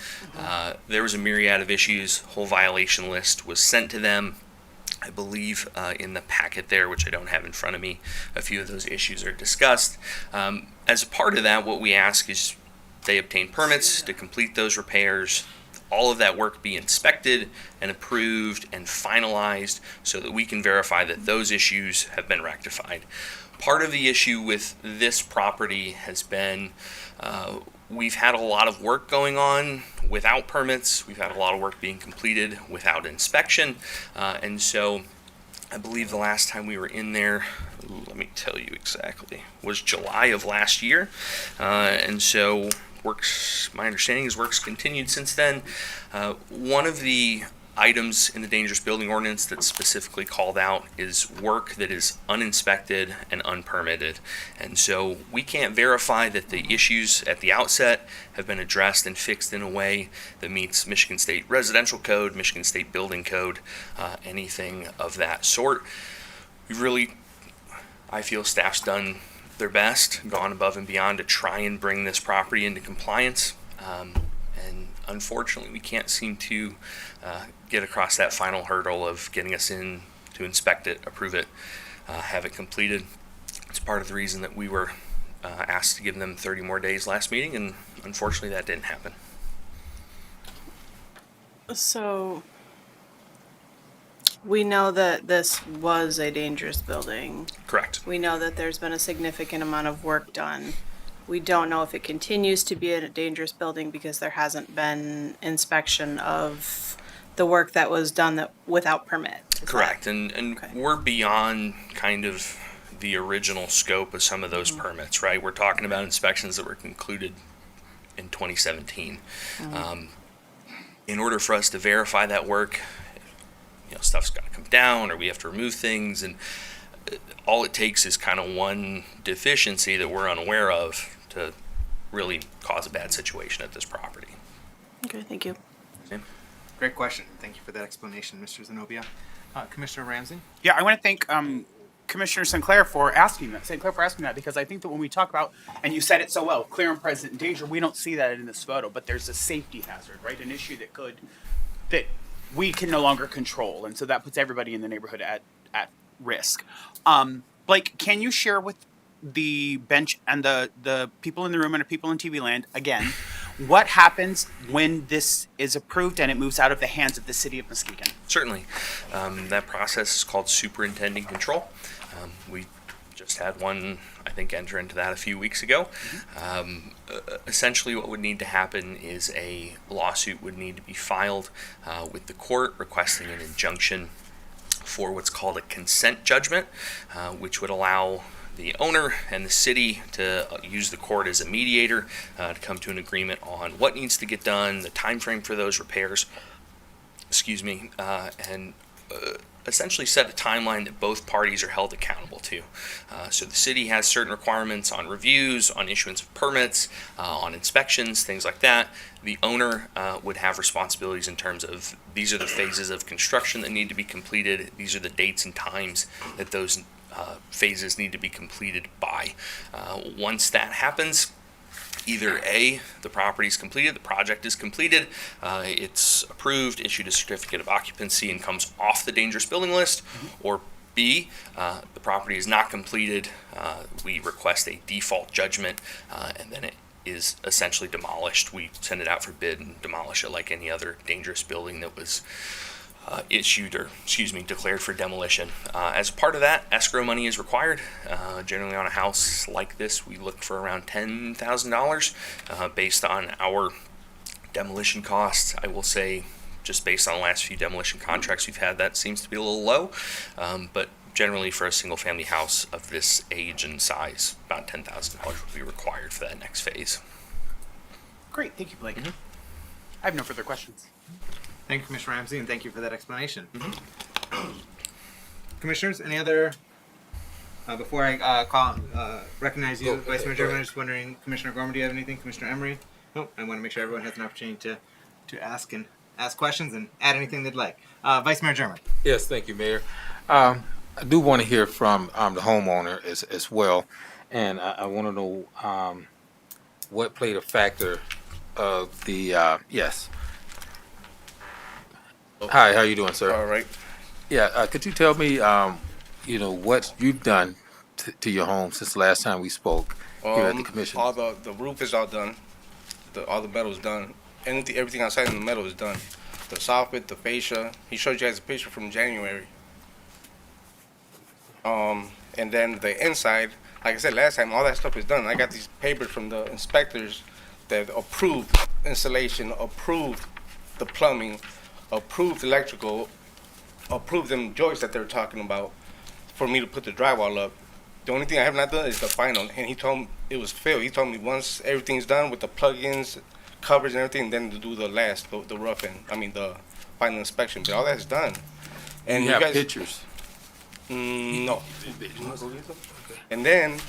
there was a myriad of issues. Whole violation list was sent to them. I believe in the packet there, which I don't have in front of me, a few of those issues are discussed. As a part of that, what we ask is they obtain permits to complete those repairs, all of that work be inspected and approved and finalized so that we can verify that those issues have been rectified. Part of the issue with this property has been we've had a lot of work going on without permits. We've had a lot of work being completed without inspection. And so I believe the last time we were in there, let me tell you exactly, was July of last year. And so my understanding is work's continued since then. One of the items in the dangerous building ordinance that's specifically called out is work that is uninspected and unpermitted. And so we can't verify that the issues at the outset have been addressed and fixed in a way that meets Michigan State Residential Code, Michigan State Building Code, anything of that sort. I feel staff's done their best, gone above and beyond to try and bring this property into compliance. And unfortunately, we can't seem to get across that final hurdle of getting us in to inspect it, approve it, have it completed. It's part of the reason that we were asked to give them 30 more days last meeting, and unfortunately that didn't happen. So we know that this was a dangerous building. Correct. We know that there's been a significant amount of work done. We don't know if it continues to be a dangerous building because there hasn't been inspection of the work that was done without permit. Correct. And we're beyond kind of the original scope of some of those permits, right? We're talking about inspections that were concluded in 2017. In order for us to verify that work, stuff's got to come down or we have to remove things, and all it takes is kind of one deficiency that we're unaware of to really cause a bad situation at this property. Okay, thank you. Great question. Thank you for that explanation, Mr. Zenobia. Commissioner Ramsey? Yeah, I want to thank Commissioner Sinclair for asking that, because I think that when we talk about, and you said it so well, clear and present danger, we don't see that in this photo, but there's a safety hazard, right? An issue that we can no longer control, and so that puts everybody in the neighborhood at risk. Blake, can you share with the bench and the people in the room and the people in TV land, again, what happens when this is approved and it moves out of the hands of the city of Muskegon? Certainly. That process is called superintending control. We just had one, I think, enter into that a few weeks ago. Essentially what would need to happen is a lawsuit would need to be filed with the court requesting an injunction for what's called a consent judgment, which would allow the owner and the city to use the court as a mediator to come to an agreement on what needs to get done, the time frame for those repairs, and essentially set a timeline that both parties are held accountable to. So the city has certain requirements on reviews, on issuance of permits, on inspections, things like that. The owner would have responsibilities in terms of these are the phases of construction that need to be completed, these are the dates and times that those phases need to be completed by. Once that happens, either A, the property is completed, the project is completed, it's approved, issued a certificate of occupancy and comes off the dangerous building list, or B, the property is not completed, we request a default judgment, and then it is essentially demolished. We send it out for bid and demolish it like any other dangerous building that was declared for demolition. As part of that, escrow money is required. Generally on a house like this, we look for around $10,000 based on our demolition costs. I will say, just based on the last few demolition contracts we've had, that seems to be a little low. But generally for a single family house of this age and size, about $10,000 would be required for that next phase. Great, thank you, Blake. I have no further questions. Thank you, Commissioner Ramsey, and thank you for that explanation. Commissioners, any other? Before I recognize you, Vice Mayor German, I'm just wondering, Commissioner Gorman, do you have anything? Commissioner Emery? Nope. I want to make sure everyone has an opportunity to ask and ask questions and add anything they'd like. Vice Mayor German. Yes, thank you, Mayor. I do want to hear from the homeowner as well, and I want to know what played a factor of the yes. Hi, how you doing, sir? All right. Yeah, could you tell me, what you've done to your home since the last time we spoke here at the commission? All the roof is all done. All the metal is done. Everything outside in the metal is done. The soffit, the fascia. He showed you guys a picture from January. And then the inside, like I said last time, all that stuff is done. I got these papers from the inspectors that approved installation, approved the plumbing, approved electrical, approved them joists that they were talking about for me to put the drywall up. The only thing I have not done is the final, and he told me it was failed. He told me once everything's done with the plugins, covers and everything, then to do the roughing. I mean the final inspection. But all that's done. And you have pictures? No. And then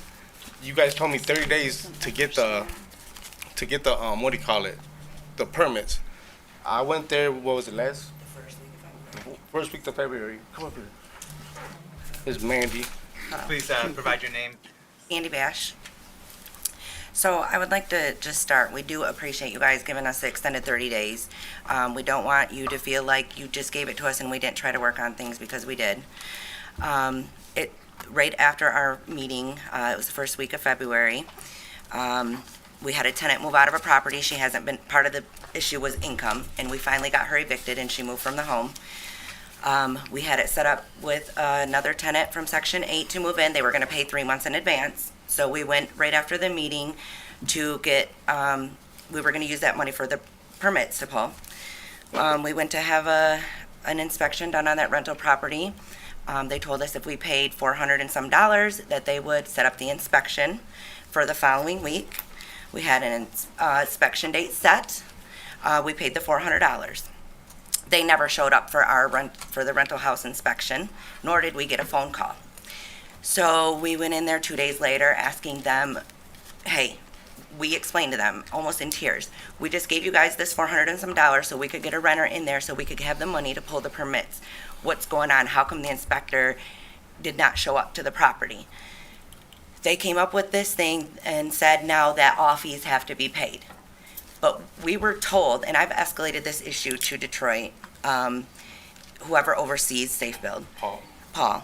you guys told me 30 days to get the what do you call it? The permits. I went there. What was it last? First week of February. Come up here. It's Mandy. Please provide your name. Andy Bash. So I would like to just start. We do appreciate you guys giving us the extended 30 days. We don't want you to feel like you just gave it to us and we didn't try to work on things, because we did. Right after our meeting, it was the first week of February, we had a tenant move out of a property. She hasn't been, part of the issue was income, and we finally got her evicted and she moved from the home. We had it set up with another tenant from Section 8 to move in. They were going to pay 3 months in advance. So we went right after the meeting to get, we were going to use that money for the permits to pull. We went to have an inspection done on that rental property. They told us if we paid $400 and some that they would set up the inspection for the following week. We had an inspection date set. We paid the $400. They never showed up for the rental house inspection, nor did we get a phone call. So we went in there 2 days later asking them, hey, we explained to them almost in tears, we just gave you guys this $400 and some so we could get a renter in there so we could have the money to pull the permits. What's going on? How come the inspector did not show up to the property? They came up with this thing and said now that all fees have to be paid. But we were told, and I've escalated this issue to Detroit, whoever oversees Safe Build. Paul.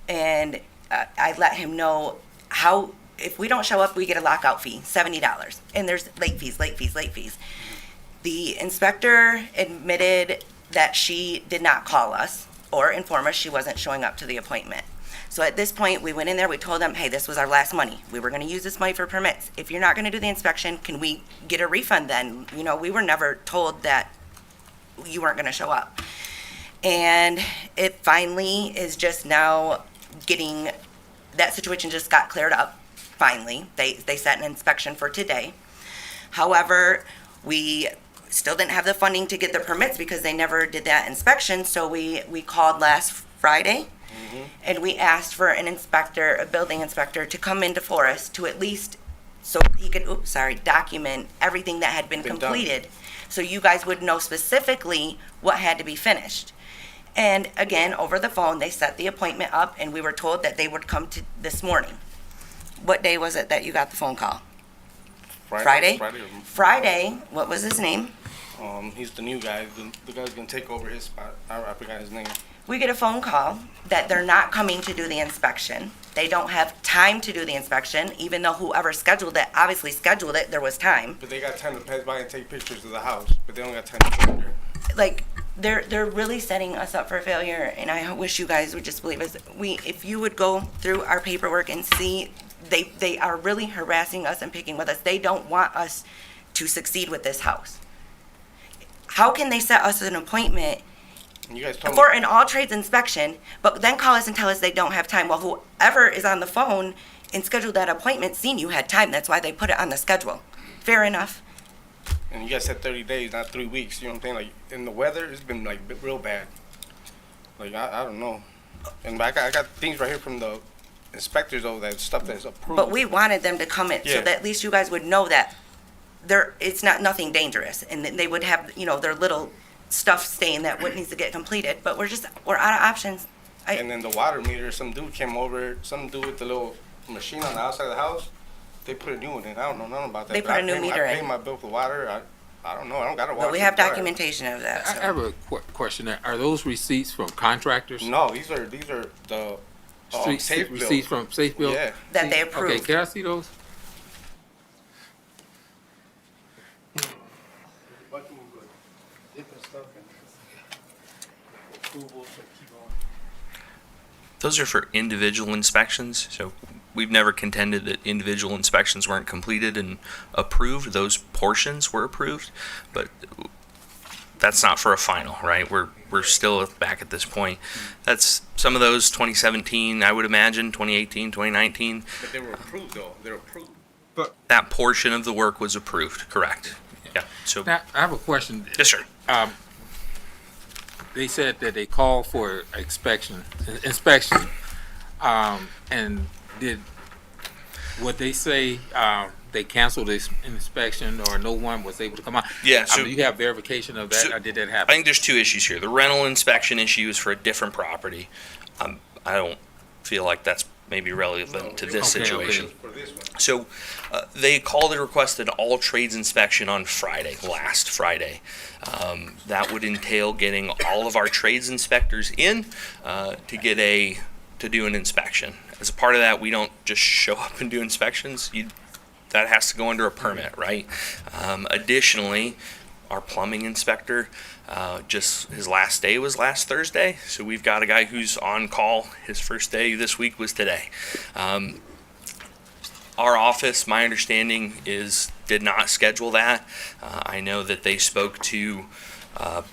And I let him know how, if we don't show up, we get a lockout fee, $70. And there's late fees. The inspector admitted that she did not call us or inform us she wasn't showing up to the appointment. So at this point, we went in there, we told them, hey, this was our last money. We were going to use this money for permits. If you're not going to do the inspection, can we get a refund then? You know, we were never told that you weren't going to show up. And it finally is just now getting, that situation just got cleared up, finally. They set an inspection for today. However, we still didn't have the funding to get the permits because they never did that inspection, so we called last Friday. And we asked for an inspector, a building inspector, to come into Forest to at least, so he could, document everything that had been completed. So you guys would know specifically what had to be finished. And again, over the phone, they set the appointment up and we were told that they would come to this morning. What day was it that you got the phone call? Friday? Friday, what was his name? He's the new guy. The guy's gonna take over his spot. I forgot his name. We get a phone call that they're not coming to do the inspection. They don't have time to do the inspection, even though whoever scheduled it, obviously scheduled it, there was time. But they got time to pass by and take pictures of the house, but they don't got time to go there. Like, they're really setting us up for failure, and I wish you guys would just believe us. If you would go through our paperwork and see, they are really harassing us and picking with us. They don't want us to succeed with this house. How can they set us an appointment you guys told for me. an all trades inspection, but then call us and tell us they don't have time? Well, whoever is on the phone and scheduled that appointment seen you had time. That's why they put it on the schedule. Fair enough. And you guys said 30 days, not 3 weeks. You know what I'm saying? Like, in the weather, it's been like real bad. Like, I don't know. And I got things right here from the inspectors, though, that stuff that's approved. But we wanted them to come in so that at least you guys would know that it's not nothing dangerous, and they would have, their little stuff staying that what needs to get completed, but we're out of options. And then the water meter, some dude came over, something to do with the little machine on the outside of the house. They put a new one in. I don't know nothing about that. They but put a new meter I pay in. my bill for water. I don't know. I don't got to water. But we have documentation of that. I So. have a question there. Are those receipts from contractors? No, these are the safe bills. Receipts from Safe Bill? Yeah. That they Okay, approved. can I see those? Those are for individual inspections, so we've never contended that individual inspections weren't completed and approved. Those portions were approved, but that's not for a final, right? We're still back at this point. That's some of those 2017, I would imagine, 2018, 2019. But they were approved, though. They're approved. That portion of the work was approved, correct? Yeah, so. Now, I have a question. Yes, sir. They said that they called for inspection, and would they say they canceled this inspection or no one was able to come out? Yeah, I so- mean, you have verification of that, or did that happen? I think there's two issues here. The rental inspection issue is for a different property. I don't feel like that's maybe relevant to this Okay, situation. So they called and requested an all trades inspection on Friday, last Friday. That would entail getting all of our trades inspectors in to do an inspection. As a part of that, we don't just show up and do inspections. That has to go under a permit, right? Additionally, our plumbing inspector, just his last day was last Thursday, so we've got a guy who's on call. His first day this week was today. Our office, my understanding is, did not schedule that. I know that they spoke to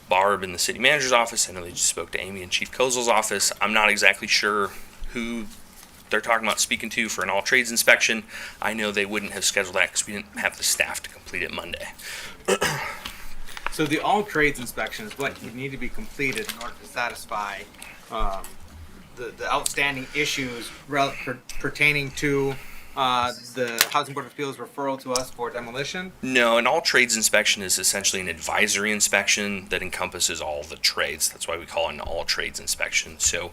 Barb in the city manager's office. I know they just spoke to Amy in Chief Kozel's office. I'm not exactly sure who they're talking about speaking to for an all trades inspection. I know they wouldn't have scheduled that because we didn't have the staff to complete it Monday. So the all trades inspection is what would need to be completed in order to satisfy the outstanding issues pertaining to the Housing Board of Appeals referral to us for demolition? No, an all trades inspection is essentially an advisory inspection that encompasses all the trades. That's why we call it an all trades inspection. So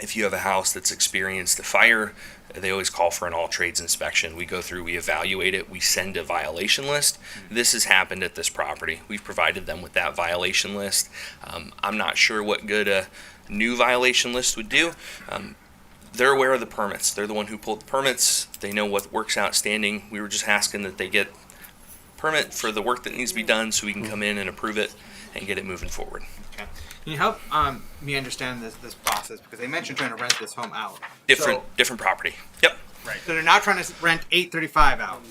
if you have a house that's experienced a fire, they always call for an all trades inspection. We go through, we evaluate it, we send a violation list. This has happened at this property. We've provided them with that violation list. I'm not sure what good a new violation list would do. They're aware of the permits. They're the one who pulled the permits. They know what work's outstanding. We were just asking that they get permit for the work that needs to be done so we can come in and approve it and get it moving forward. Okay. Can you help me understand this process? Because they mentioned trying to rent this home out. Different property. Yep. Right. So they're not trying to rent 835 out.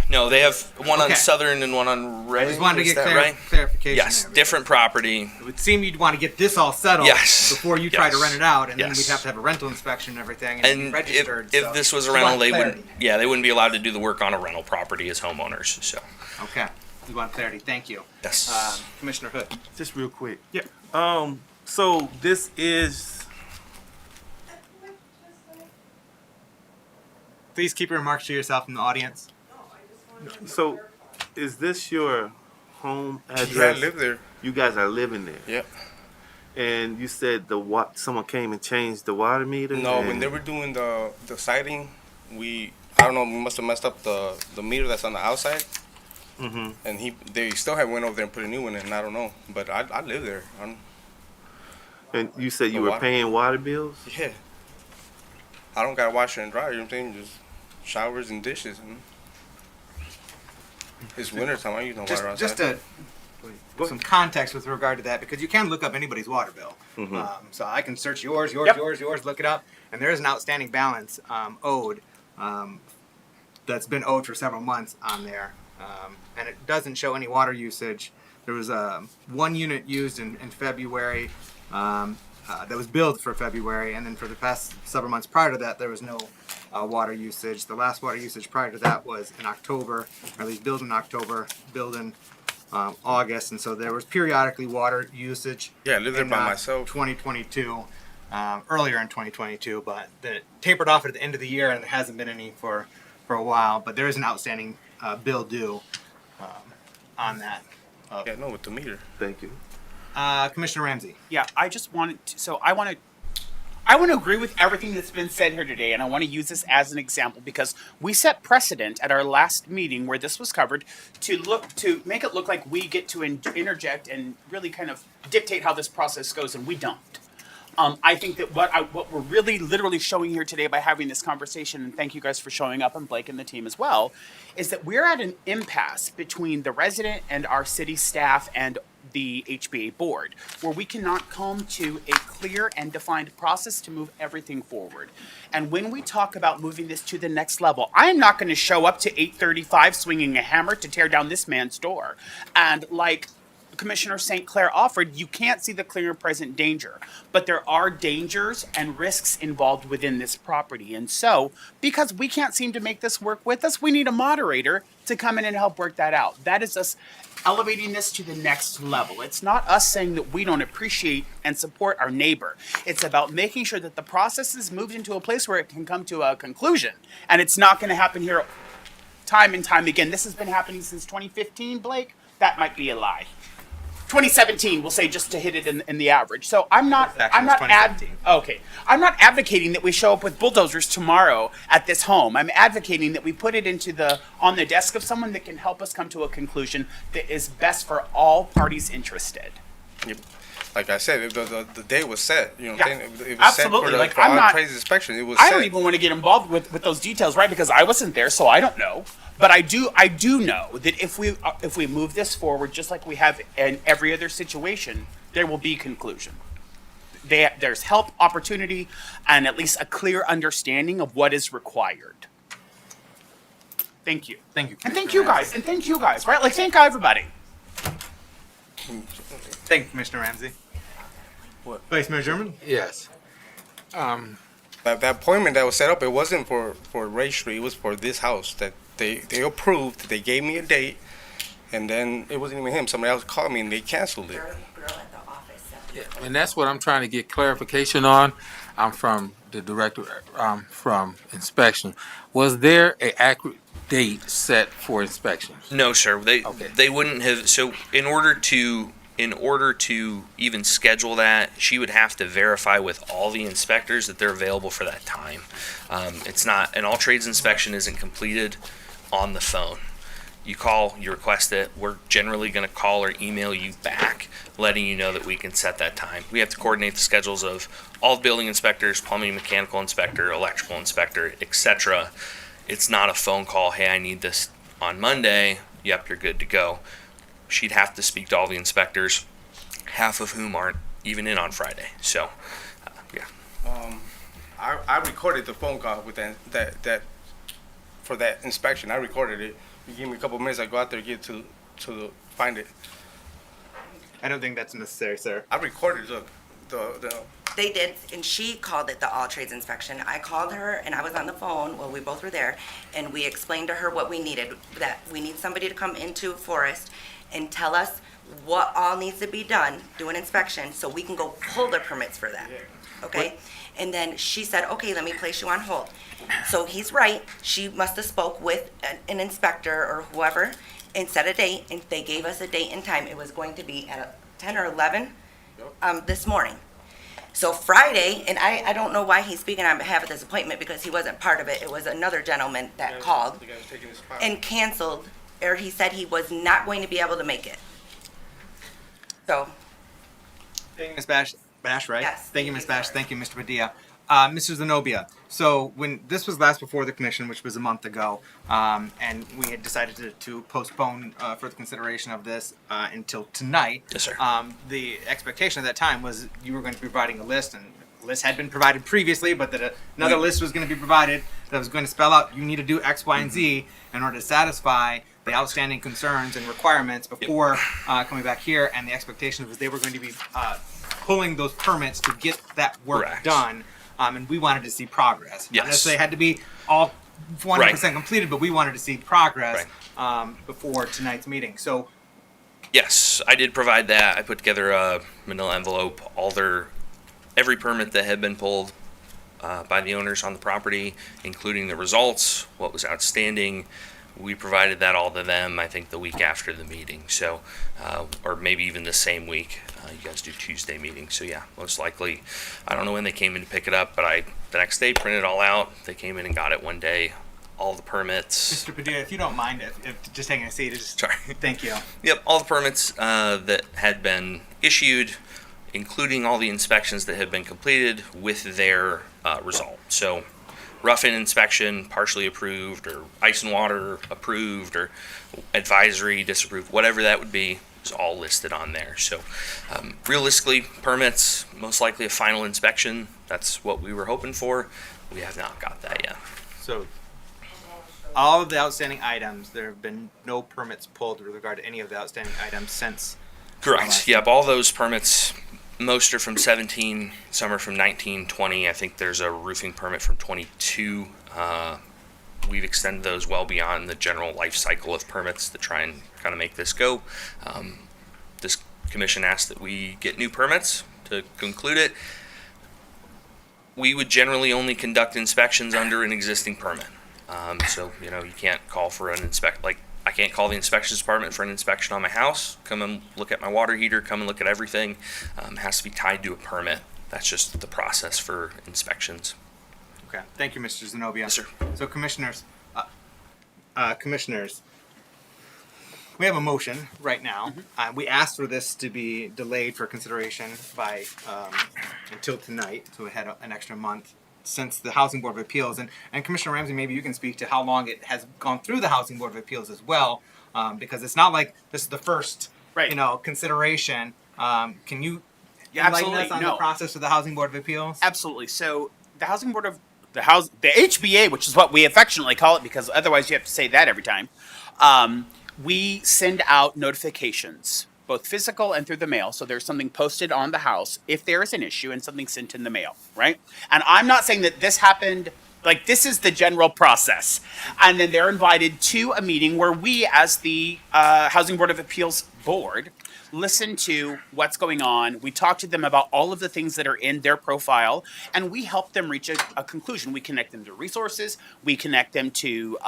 No, they have one on Okay. Southern and one on Ray. I just wanted to Is get that right? clarification. Yes, there. different property. It would seem you'd want to get this all settled before you try to Yes. rent it out, and then Yes. we'd have to have a rental inspection and everything, and, be And registered. if so this was a we want rental, they clarity. wouldn't. Yeah, they wouldn't be allowed to do the work on a rental property as homeowners. So. Okay. We want clarity. Thank you. Yes. Commissioner Hood. Just real quick. Yep. So this is. Please keep your remarks to yourself in the audience. So, is this your home address? Yeah, I live there. You guys are living there. Yep. And you said someone came and changed the water meter. No, and when they were doing the siding, I don't know, we must have messed up the meter that's on the outside. Mm-hmm. And they still had went over there and put a new one in. I don't know, but I live there. And you said you The were water- paying water bills. Yeah. I don't gotta wash and dry. You know what I'm saying? Just showers and dishes. It's winter time. I use no water outside. Just some context with regard to that, because you can look up anybody's water bill. Mhm. So I can search yours, Yep. yours, look it up, and there is an outstanding balance owed that's been owed for several months on there, and it doesn't show any water usage. There was one unit used in February that was billed for February, and then for the past several months prior to that, there was no water usage. The last water usage prior to that was in October, or at least billed in October, billed in August, and so there was periodically water usage. Yeah, I live there in, by myself. 2022, earlier in 2022, but it tapered off at the end of the year, and there hasn't been any for a while. But there is an outstanding bill due on that Yeah, no, with the meter. Thank you. Commissioner Ramsey. Yeah, I just wanted to, so I want to agree with everything that's been said here today, and I want to use this as an example because we set precedent at our last meeting where this was covered to make it look like we get to interject and really kind of dictate how this process goes, and we don't. I think that what we're really literally showing here today by having this conversation, and thank you guys for showing up, and Blake and the team as well, is that we're at an impasse between the resident and our city staff and the HBA board, where we cannot come to a clear and defined process to move everything forward. And when we talk about moving this to the next level, I am not going to show up to 8:35 swinging a hammer to tear down this man's door. And like Commissioner St. Clair offered, you can't see the clear and present danger, but there are dangers and risks involved within this property. And so, because we can't seem to make this work with us, we need a moderator to come in and help work that out. That is us elevating this to the next level. It's not us saying that we don't appreciate and support our neighbor. It's about making sure that the process is moved into a place where it can come to a conclusion. And it's not going to happen here time and time again. This has been happening since 2015, Blake. That might be a lie. 2017, we'll say, just to hit it in the average. So I'm not advocating that we show up with bulldozers tomorrow at this home. I'm advocating that we put it on the desk of someone that can help us come to a conclusion that is best for all parties interested. Yep. Like I said, the day was set. You know, Yeah, it was absolutely. set for the on-trades inspection. It was I set. don't even want to get involved with those details, right? Because I wasn't there, so I don't know. But I do know that if we move this forward, just like we have in every other situation, there will be conclusion. There's help, opportunity, and at least a clear understanding of what is required. Thank you. Thank you. And thank you guys. And thank you guys, right? Like, thank everybody. Thank you, Commissioner Ramsey. What? Vice Mayor German? Yes. That appointment that was set up, it wasn't for Ray Street. It was for this house that they approved. They gave me a date, and then it wasn't even him. Somebody else called me, and they canceled it. Yeah, and that's what I'm trying to get clarification on. I'm from the director, from inspection. Was there an accurate date set for inspection? No, sir. They wouldn't have. So in order to even schedule that, she would have to verify with all the inspectors that they're available for that time. It's not an all trades inspection isn't completed on the phone. You call, you request it. We're generally going to call or email you back, letting you know that we can set that time. We have to coordinate the schedules of all the building inspectors, plumbing, mechanical inspector, electrical inspector, etc. It's not a phone call. Hey, I need this on Monday. Yep, you're good to go. She'd have to speak to all the inspectors, half of whom aren't even in on Friday. So, yeah. I recorded the phone call with that for that inspection. I recorded it. You give me a couple minutes. I go out there and get to find it. I don't think that's necessary, sir. I recorded the. They did, and she called it the all trades inspection. I called her, and I was on the phone. Well, we both were there, and we explained to her what we needed. That we need somebody to come into Forest and tell us what all needs to be done, do an inspection, so we can go pull the permits for that. Okay? And then she said, okay, let me place you on hold. So he's right. She must have spoke with an inspector or whoever and set a date, and they gave us a date and time. It was going to be at 10 or 11 this morning. So Friday, and I don't know why he's speaking on behalf of this appointment because he wasn't part of it. It was another gentleman that called and canceled, or he said he was not going to be able to make it. So. Thank you, Ms. Bash, right? Yes. Thank you, Ms. Bash. Thank you, Mr. Padilla. Mr. Zenobia, so when this was last before the commission, which was a month ago, and we had decided to postpone further consideration of this until tonight. Yes, sir. The expectation at that time was you were going to be providing a list, and a list had been provided previously, but that another list was going to be provided that was going to spell out you need to do X, Y, and Z in order to satisfy the outstanding concerns and requirements before coming back here, and the expectation was they were going to be pulling those permits to get that work done. And we wanted to see progress. Yes. Not necessarily had to be all 100% completed, but we wanted to see progress before tonight's meeting. So, yes, I did provide that. I put together a manila envelope, every permit that had been pulled by the owners on the property, including the results, what was outstanding, We provided that all to them, I think, the week after the meeting. So, or maybe even the same week. You guys do Tuesday meetings. So, yeah, most likely. I don't know when they came in to pick it up, but the next day printed it all out. They came in and got it one day. All the permits. Mr. Padilla, if you don't mind, if just taking a seat, just sorry. Thank you. Yep, all the permits that had been issued, including all the inspections that had been completed with their result. So, rough-in inspection, partially approved, or ice and water approved, or advisory disapproved, whatever that would be, is all listed on there. So, realistically, permits, most likely a final inspection. That's what we were hoping for. We have not got that yet. So, all of the outstanding items, there have been no permits pulled with regard to any of the outstanding items since. Correct. Yep, all those permits. Most are from 17, some are from 19, 20. I think there's a roofing permit from 22. We've extended those well beyond the general life cycle of permits to try and kind of make this go. This commission asked that we get new permits to conclude it. We would generally only conduct inspections under an existing permit. So, you can't call for an I can't call the inspections department for an inspection on my house, come and look at my water heater, come and look at everything. It has to be tied to a permit. That's just the process for inspections. Okay, thank you, Mr. Zenobia. Yes, sir. So, commissioners, we have a motion right now. We asked for this to be delayed for consideration by until tonight, so we had an extra month since the Housing Board of Appeals. And Commissioner Ramsey, maybe you can speak to how long it has gone through the Housing Board of Appeals as well, because it's not like this is the first, consideration. Can you enlighten us on the process of the Housing Board of Appeals? Absolutely. So the Housing Board of the HBA, which is what we affectionately call it, because otherwise you have to say that every time. We send out notifications, both physical and through the mail. So there's something posted on the house if there is an issue and something sent in the mail, right? And I'm not saying that this happened, this is the general process. And then they're invited to a meeting where we, as the Housing Board of Appeals board, listen to what's going on. We talk to them about all of the things that are in their profile, and we help them reach a conclusion. We connect them to resources. We connect them to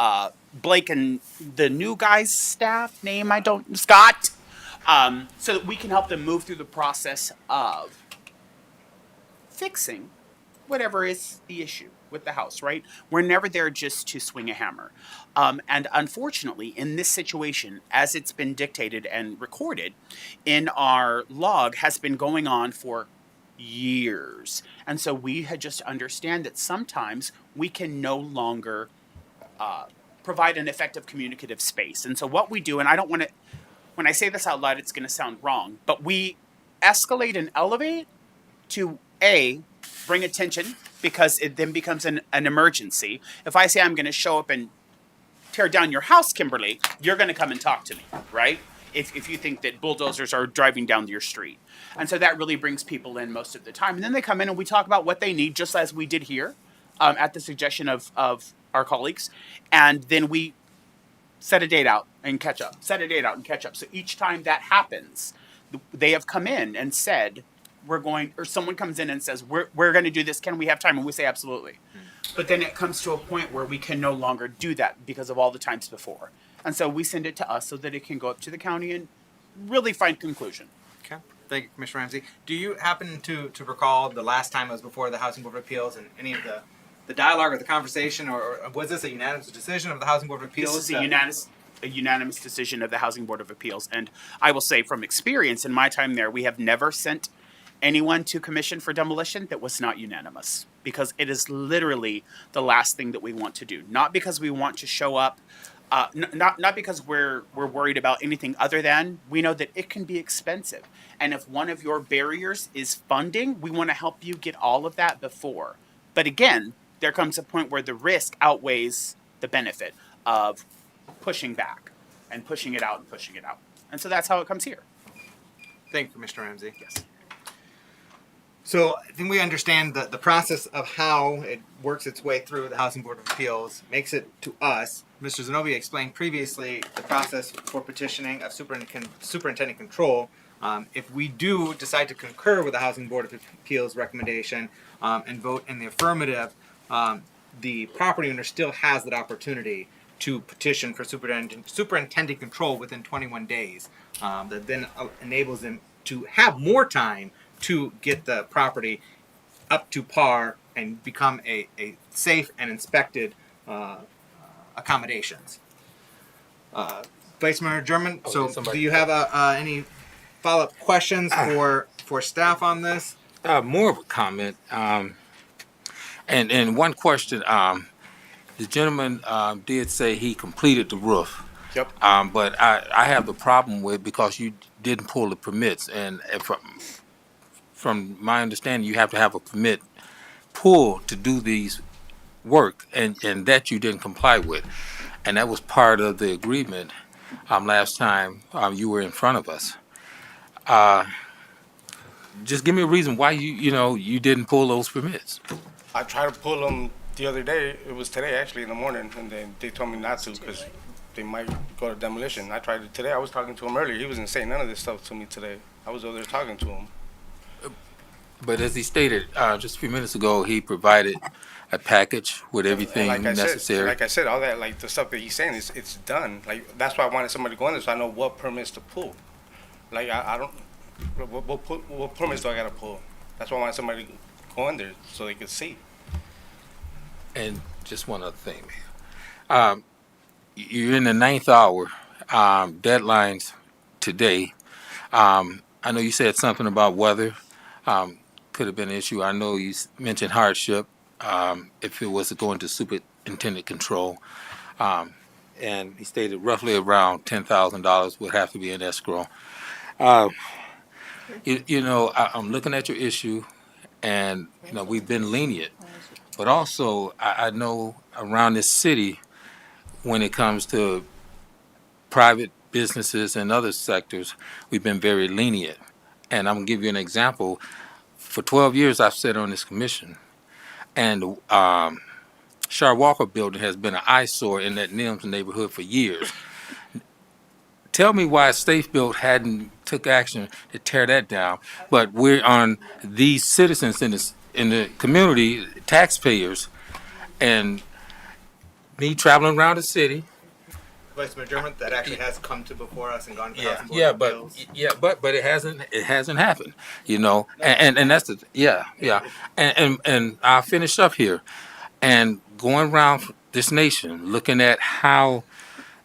Blake and the new guy's staff name, Scott, so that we can help them move through the process of fixing whatever is the issue with the house, right? We're never there just to swing a hammer. And unfortunately, in this situation, as it's been dictated and recorded in our log, has been going on for years. And so we had just understand that sometimes we can no longer provide an effective communicative space. And so what we do, and I don't want to, when I say this out loud, it's going to sound wrong, but we escalate and elevate to bring attention, because it then becomes an emergency. If I say I'm going to show up and tear down your house, Kimberly, you're going to come and talk to me, right? If you think that bulldozers are driving down your street. And so that really brings people in most of the time. And then they come in and we talk about what they need, just as we did here, at the suggestion of our colleagues. And then we set a date out and catch up, set a date out and catch up. So each time that happens, they have come in and said, someone comes in and says, we're going to do this. Can we have time? And we say, absolutely. But then it comes to a point where we can no longer do that because of all the times before. And so we send it to us so that it can go up to the county and really find conclusion. Okay. Thank you, Commissioner Ramsey. Do you happen to recall the last time it was before the Housing Board of Appeals and any of the dialogue or the conversation, or was this a unanimous decision of the Housing Board of Appeals? This is a unanimous decision of the Housing Board of Appeals. And I will say from experience in my time there, we have never sent anyone to commission for demolition that was not unanimous, because it is literally the last thing that we want to do. Not because we want to show up, not because we're worried about anything other than we know that it can be expensive. And if one of your barriers is funding, we want to help you get all of that before. But again, there comes a point where the risk outweighs the benefit of pushing back and pushing it out and pushing it out. And so that's how it comes here. Thank you, Commissioner Ramsey. Yes. So I think we understand the process of how it works its way through the Housing Board of Appeals, makes it to us. Mr. Zenobia explained previously the process for petitioning of superintendent control. If we do decide to concur with the Housing Board of Appeals recommendation and vote in the affirmative, the property owner still has that opportunity to petition for superintendent control within 21 days. That then enables them to have more time to get the property up to par and become a safe and inspected accommodations. Vice Mayor German, so do you have any follow-up questions for staff on this? More of a comment, and one question. The gentleman did say he completed the roof. Yep. But I have the problem with, because you didn't pull the permits, and from my understanding, you have to have a permit pulled to do these work, and that you didn't comply with, and that was part of the agreement last time you were in front of us. Just give me a reason why you didn't pull those permits. I tried to pull them the other day. It was today, actually, in the morning, and then they told me not to because they might go to demolition. I tried it today. I was talking to him earlier. He wasn't saying none of this stuff to me today. I was over there talking to him. But as he stated just a few minutes ago, he provided a package with everything necessary. Like I said, all that, like the stuff that he's saying, it's done. Like, that's why I wanted somebody to go in there so I know what permits to pull. Like, I don't, what permits do I gotta pull? That's why I wanted somebody to go in there so they could see. And just one other thing, man. You're in the 9th hour, deadlines today. I know you said something about weather. Could have been an issue. I know you mentioned hardship. If it was going to superintendent control, and he stated roughly around $10,000 would have to be in escrow. I'm looking at your issue, and we've been lenient, but also I know around this city, when it comes to private businesses and other sectors, we've been very lenient. And I'm gonna give you an example. For 12 years, I've sat on this commission, and the Char Walker building has been an eyesore in that NIMS neighborhood for years. Tell me why Safe Built hadn't took action to tear that down, but we're on these citizens in the community, taxpayers, and me traveling around the city. Vice Mayor German, that actually has come to before us and gone to Housing Board Yeah, of Appeals. but it hasn't happened, and that's and I'll finish up here, and going around this nation looking at how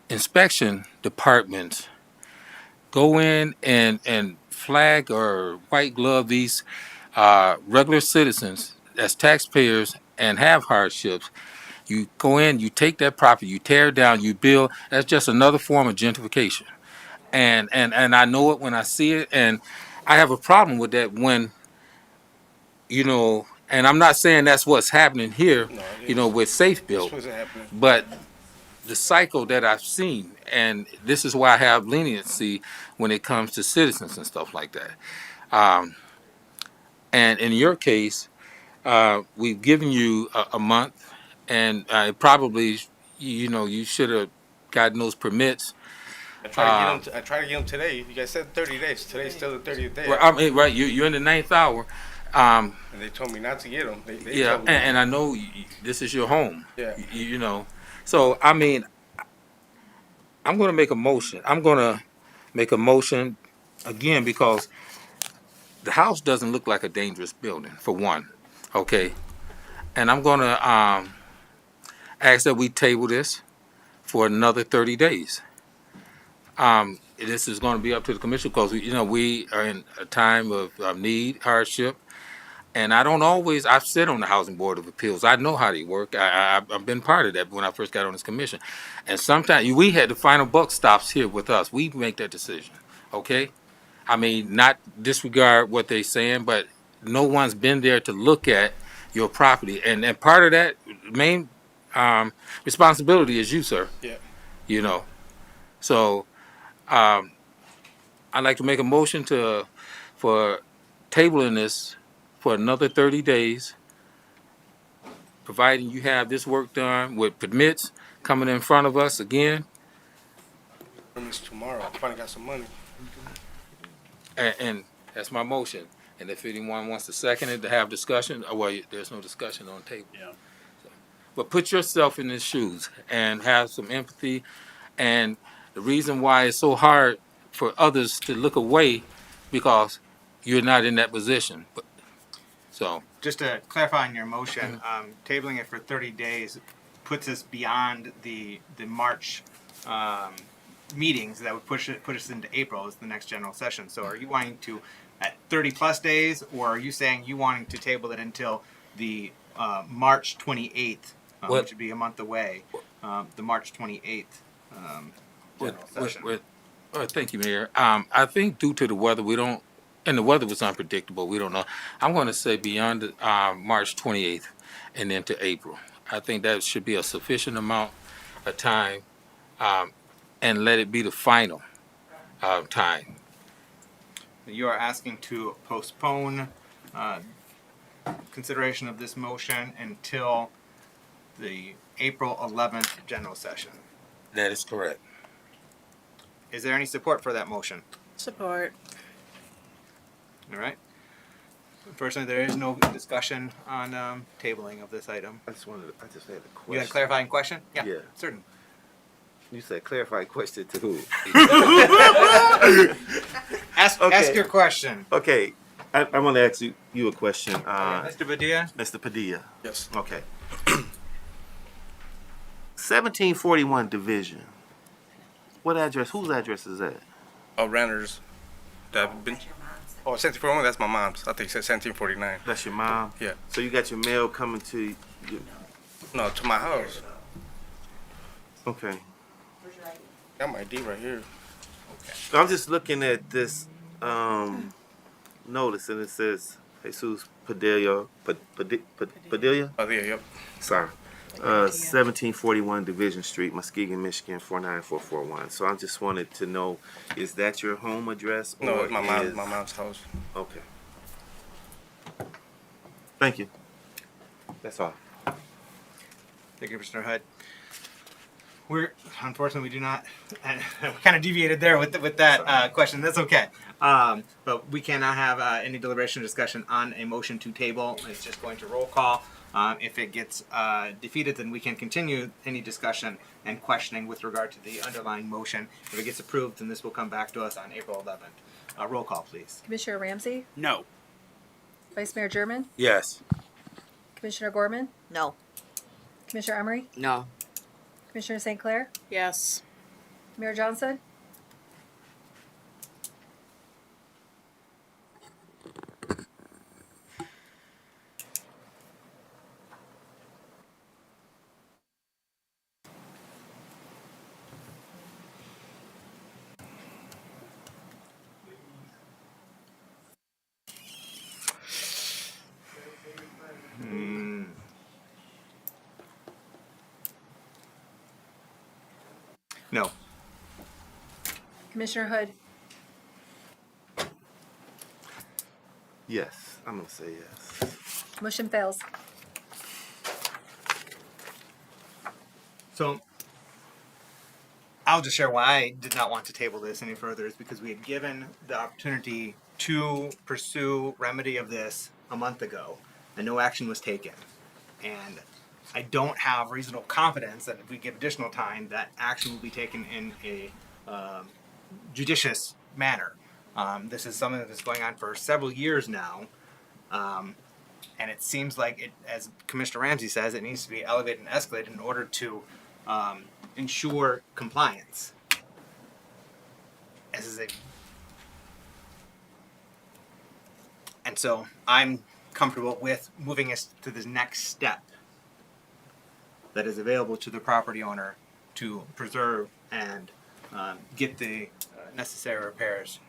inspection departments go in and flag or white glove these regular citizens as taxpayers and have hardships. You go in, you take that property, you tear it down, you build. That's just another form of gentrification. And I know it when I see it, and I have a problem with that when, and I'm not saying that's what's happening here, with Safe Built, but the cycle that I've seen, and this is why I have leniency when it comes to citizens and stuff like that. And in your case, we've given you a month. And probably, you should have gotten those permits. I tried to get them today. You guys said 30 days. Today's still the 30th day. Right. You're in the 9th hour. And they told me not to get them. They told me. And I know this is your home. Yeah. So, I'm going to make a motion. I'm going to make a motion again because the house doesn't look like a dangerous building, for one. Okay. And I'm going to ask that we table this for another 30 days. This is going to be up to the commission because we are in a time of need, hardship, and I've sat on the Housing Board of Appeals. I know how they work. I've been part of that when I first got on this commission, and sometimes we had the final buck stops here with us. We make that decision, okay? I mean, not disregard what they're saying, but no one's been there to look at your property, and part of that main responsibility is you, sir. Yeah. So I'd like to make a motion for tabling this for another 30 days, providing you have this work done with permits coming in front of us again. Permits tomorrow. I finally got some money. And that's my motion. And if anyone wants to second it to have discussion, there's no discussion on the table. Yeah. but put yourself in his shoes and have some empathy. And the reason why it's so hard for others to look away because you're not in that position. But so Just to clarify on your motion, tabling it for 30 days puts us beyond the March meetings that would put us into April as the next general session. So are you wanting to at 30 plus days, or are you saying you wanting to table it until the March 28th, which would be a month away, the March 28th general session? Thank you, Mayor. I think due to the weather, we don't, and the weather was unpredictable. We don't know. I'm going to say beyond March 28th and into April. I think that should be a sufficient amount of time, and let it be the final time. You are asking to postpone consideration of this motion until the April 11th general session. That is correct. Is there any support for that motion? Support. All right. Unfortunately, there is no discussion on tabling of this item. I just had a question. You had a clarifying question? Yeah. Certain. You said clarify question to who? Ask your question. Okay. I'm going to ask you a question. Mr. Padilla? Mr. Padilla. Yes. Okay. 1741 Division. What address? Whose address is that? Renters. Oh, 1741, that's my mom's. I think it said 1749. That's your mom? Yeah. So you got your mail coming to you? No, to my house. Okay. Got my ID right here. So I'm just looking at this notice, and it says Jesus Padilla. Padilla? Oh, yeah, yep. Sorry. 1741 Division Street, Muskegon, Michigan, 49441. So I just wanted to know, is that your home address? No, or it's my mom's house. Okay. Thank you. That's all. Thank you, Mr. Hood. Unfortunately, we do not, and we kind of deviated there with that question. That's okay. But we cannot have any deliberation or discussion on a motion to table. It's just going to roll call. If it gets defeated, then we can continue any discussion and questioning with regard to the underlying motion. If it gets approved, then this will come back to us on April 11th. Roll call, please. Commissioner Ramsey? No. Vice Mayor German? Yes. Commissioner Gorman? No. Commissioner Emery? No. Commissioner St. Clair? Yes. Mayor Johnson? No. Commissioner Hood? Yes. I'm going to say yes. Motion fails. So I'll just share why I did not want to table this any further is because we had given the opportunity to pursue remedy of this a month ago and no action was taken. And I don't have reasonable confidence that if we give additional time, that action will be taken in a judicious manner. This is something that's going on for several years now. And it seems like it, as Commissioner Ramsey says, it needs to be elevated and escalated in order to ensure compliance. And so I'm comfortable with moving us to the next step that is available to the property owner to preserve and get the necessary repairs.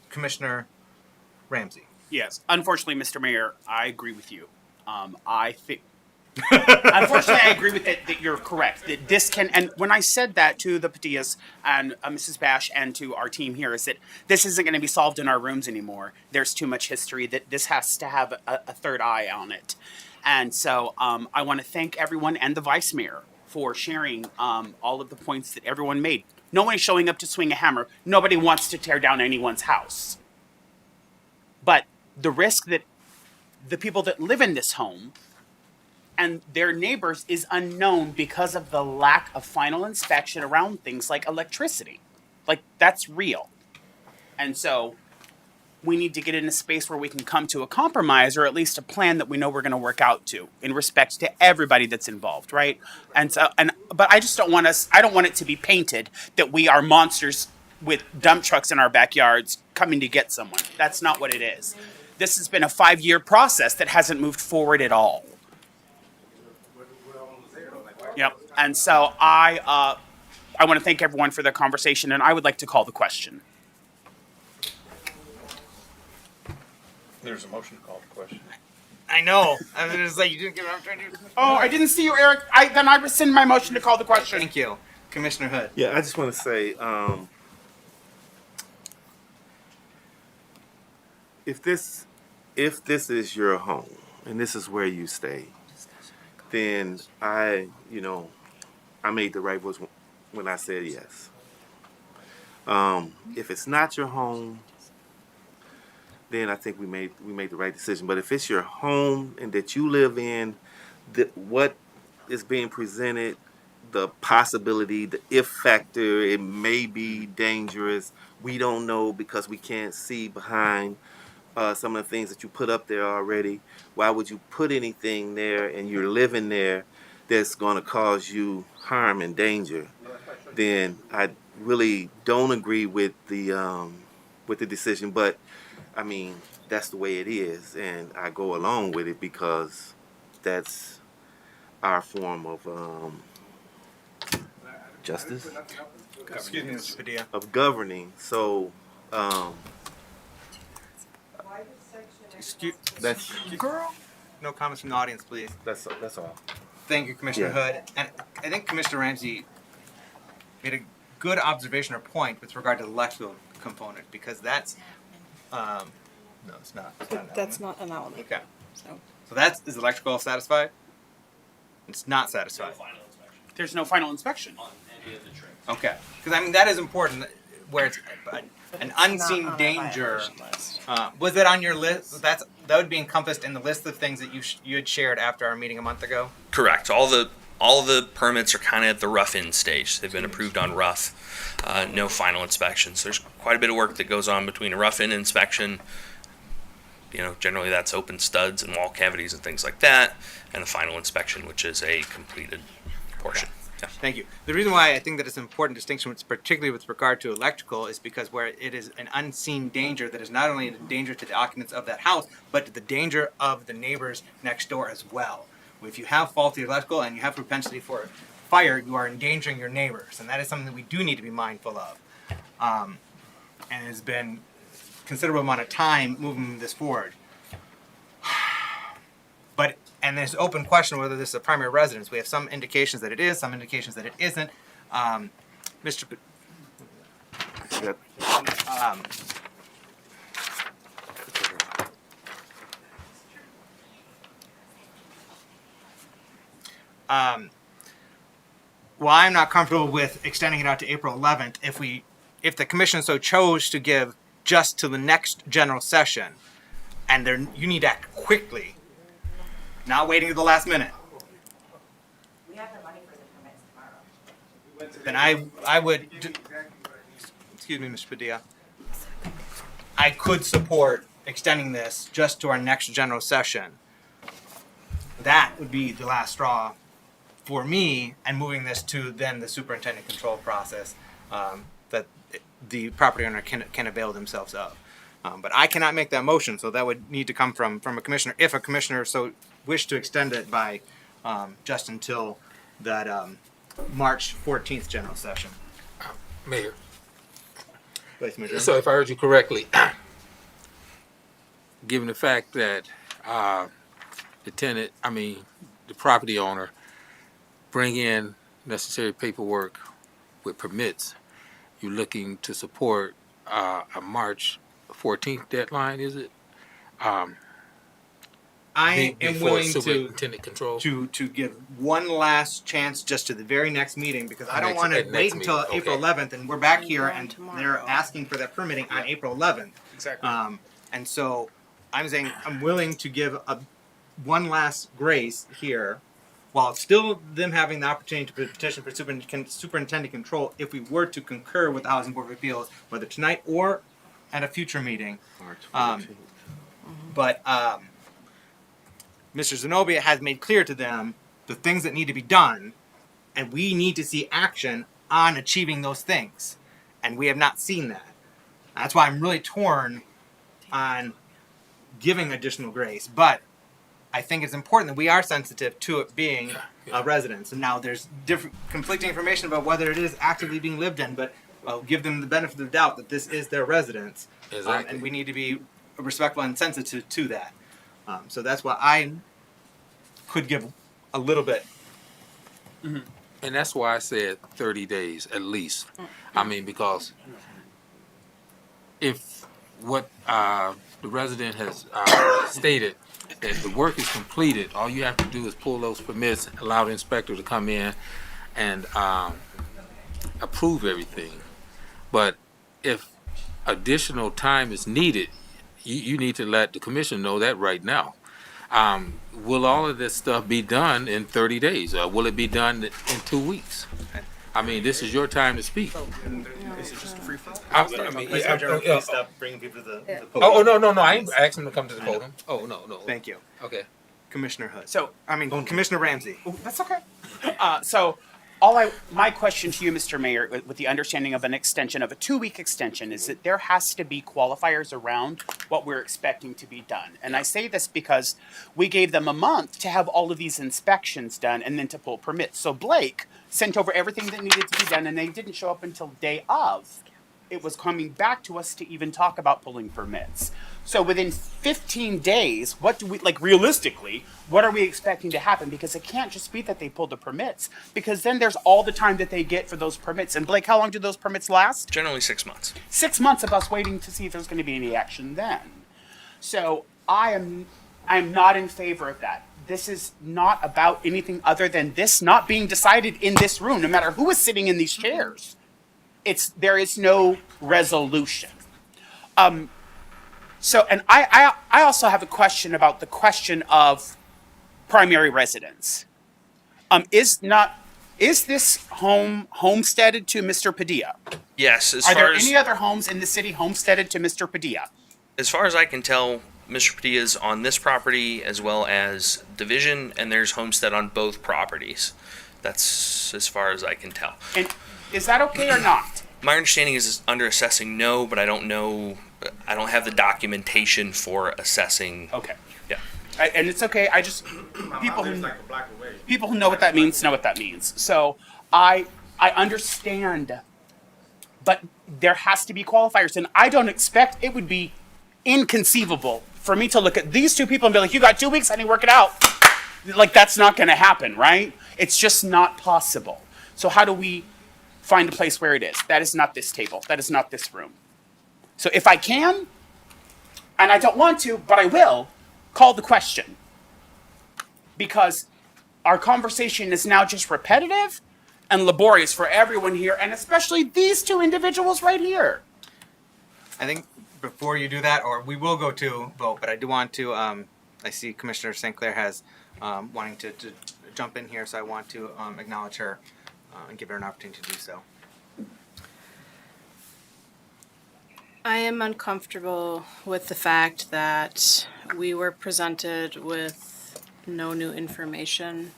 Commissioner Ramsey. Yes. Unfortunately, Mr. Mayor, I agree with you. I think. Unfortunately, I agree with that you're correct. That this can, and when I said that to the Padillas and Mrs. Bash and to our team here, is that this isn't going to be solved in our rooms anymore. There's too much history that this has to have a third eye on it. And so I want to thank everyone and the Vice Mayor for sharing all of the points that everyone made. No one is showing up to swing a hammer. Nobody wants to tear down anyone's house. But the risk that the people that live in this home and their neighbors is unknown because of the lack of final inspection around things like electricity. Like, that's real. And so we need to get in a space where we can come to a compromise, or at least a plan that we know we're going to work out to, in respect to everybody that's involved, right? And so, but I just don't want I don't want it to be painted that we are monsters with dump trucks in our backyards coming to get someone. That's not what it is. This has been a 5-year process that hasn't moved forward at all. Yep. And so I want to thank everyone for their conversation, and I would like to call the question. There's a motion to call the question. I know. I was just like, you didn't get what I'm trying to do. Oh, I didn't see you, Eric. Then I rescind my motion to call the question. Thank you. Commissioner Hood. Yeah, I just want to say, if this is your home and this is where you stay, then I made the right voice when I said yes. If it's not your home, then I think we made the right decision. But if it's your home and that you live in, what is being presented, the possibility, the if factor, it may be dangerous. We don't know because we can't see behind some of the things that you put up there already. Why would you put anything there and you're living there that's going to cause you harm and danger? Then I really don't agree with the decision. But I mean, that's the way it is, and I go along with it because that's our form of justice. Excuse me, Mr. Padilla. Of governing. So that's girl. No comments from the audience, please. That's all. Thank you, Commissioner Hood. And I think Commissioner Ramsey made a good observation or point with regard to the electrical component, because that's no, it's not. That's not an element. Okay. So is electrical satisfied? It's not satisfied. There's no final inspection. Okay. Because I mean that is important, where it's an unseen danger. Was it on your list? That would be encompassed in the list of things that you had shared after our meeting a month ago. Correct. All the permits are kind of at the rough in stage. They've been approved on rough. No final inspections. There's quite a bit of work that goes on between a rough in inspection. Generally that's open studs and wall cavities and things like that, and the final inspection, which is a completed portion. Yeah. Thank you. The reason why I think that it's an important distinction, particularly with regard to electrical, is because where it is an unseen danger that is not only a danger to the occupants of that house, but to the danger of the neighbors next door as well. If you have faulty electrical and you have propensity for fire, you are endangering your neighbors, and that is something that we do need to be mindful of. And it has been a considerable amount of time moving this forward. And there's open question whether this is a primary residence. We have some indications that it is, some indications that it isn't. Mr. Well, I'm not comfortable with extending it out to April 11th. If the commission so chose to give just to the next general session, and you need to act quickly, not waiting to the last minute. We have the money for the permits tomorrow. Then I would, excuse me, Mr. Padilla, I could support extending this just to our next general session. That would be the last straw for me, and moving this to then the superintendent control process that the property owner can avail themselves of. But I cannot make that motion, so that would need to come from a commissioner, if a commissioner so wished to extend it by just until that March 14th general session. Mayor. Vice Mayor. So if I heard you correctly, given the fact that the property owner bring in necessary paperwork with permits, you're looking to support a March 14th deadline, is it? I am willing superintendent control to give one last chance just to the very next meeting, because I don't want to wait until April 11th and we're back here and they're asking for that permitting on April 11th. Exactly. And so I'm saying I'm willing to give one last grace here, while still them having the opportunity to petition for superintendent control if we were to concur with the Housing Board of Appeals, whether tonight or at a future meeting. But Mr. Zenobia has made clear to them the things that need to be done, and we need to see action on achieving those things. And we have not seen that. That's why I'm really torn on giving additional grace. But I think it's important that we are sensitive to it being a residence. And now there's different conflicting information about whether it is actively being lived in, but I'll give them the benefit of the doubt that this is their residence. Exactly. And we need to be respectful and sensitive to that. So that's why I could give a little bit. Mm-hmm. And that's why I said 30 days at least. I mean, because if what the resident has stated, that the work is completed, all you have to do is pull those permits, allow the inspector to come in and approve everything. But if additional time is needed, you need to let the commission know that right now. Will all of this stuff be done in 30 days? Or will it be done in 2 weeks? I mean, this is your time to speak. Is it just a free flow? Stop bringing people to the podium. No. I ain't asking them to come to the podium. Oh, no. Thank you. Okay. Commissioner Hood. So, Commissioner Ramsey. That's okay. My question to you, Mr. Mayor, with the understanding of an extension of a 2-week extension, is that there has to be qualifiers around what we're expecting to be done. And I say this because we gave them a month to have all of these inspections done and then to pull permits. So Blake sent over everything that needed to be done, and they didn't show up until day of. It was coming back to us to even talk about pulling permits. So within 15 days, what do we, realistically, what are we expecting to happen? Because it can't just be that they pulled the permits, because then there's all the time that they get for those permits. And Blake, how long do those permits last? Generally 6 months. 6 months of us waiting to see if there's going to be any action then. So I'm not in favor of that. This is not about anything other than this not being decided in this room, no matter who is sitting in these chairs. There is no resolution. So, and I also have a question about the question of primary residence. Is this home homesteaded to Mr. Padilla? Yes. Are there any other homes in the city homesteaded to Mr. Padilla? As far as I can tell, Mr. Padilla's on this property as well as Division, and there's homestead on both properties. That's as far as I can tell. And is that okay or not? My understanding is under assessing no, but I don't know. I don't have the documentation for assessing. Okay. Yeah. And it's okay. I just people who know what that means know what that means. So I understand, but there has to be qualifiers, and I don't expect it would be inconceivable for me to look at these two people and be like, "You got 2 weeks, I need to work it out." That's not going to happen, right? It's just not possible. So how do we find a place where it is? That is not this table. That is not this room. So if I can, and I don't want to, but I will, call the question. Because our conversation is now just repetitive and laborious for everyone here, and especially these two individuals right here. I think before you do that, or we will go to vote, but I do want to, I see Commissioner St. Clair has wanting to jump in here, so I want to acknowledge her and give her an opportunity to do so. I am uncomfortable with the fact that we were presented with no new information.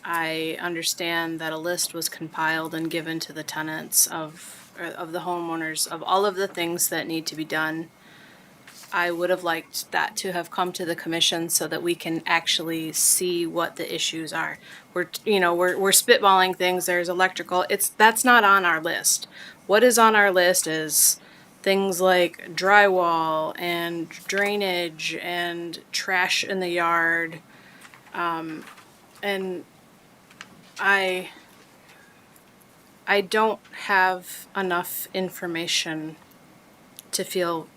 I understand that a list was compiled and given to the tenants of the homeowners of all of the things that need to be done. I would have liked that to have come to the commission so that we can actually see what the issues are. We're spitballing things. There's electrical. That's not on our list. What is on our list is things like drywall and drainage and trash in the yard. And I don't have enough information to feel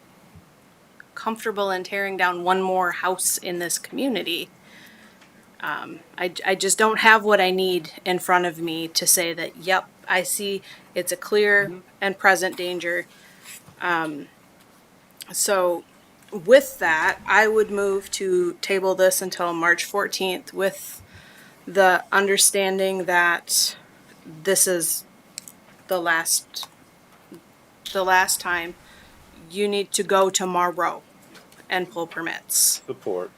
comfortable in tearing down one more house in this community. I just don't have what I need in front of me to say that, yep, I see it's a clear and present danger. So with that, I would move to table this until March 14th with the understanding that this is the last time you need to go tomorrow and pull permits. Support.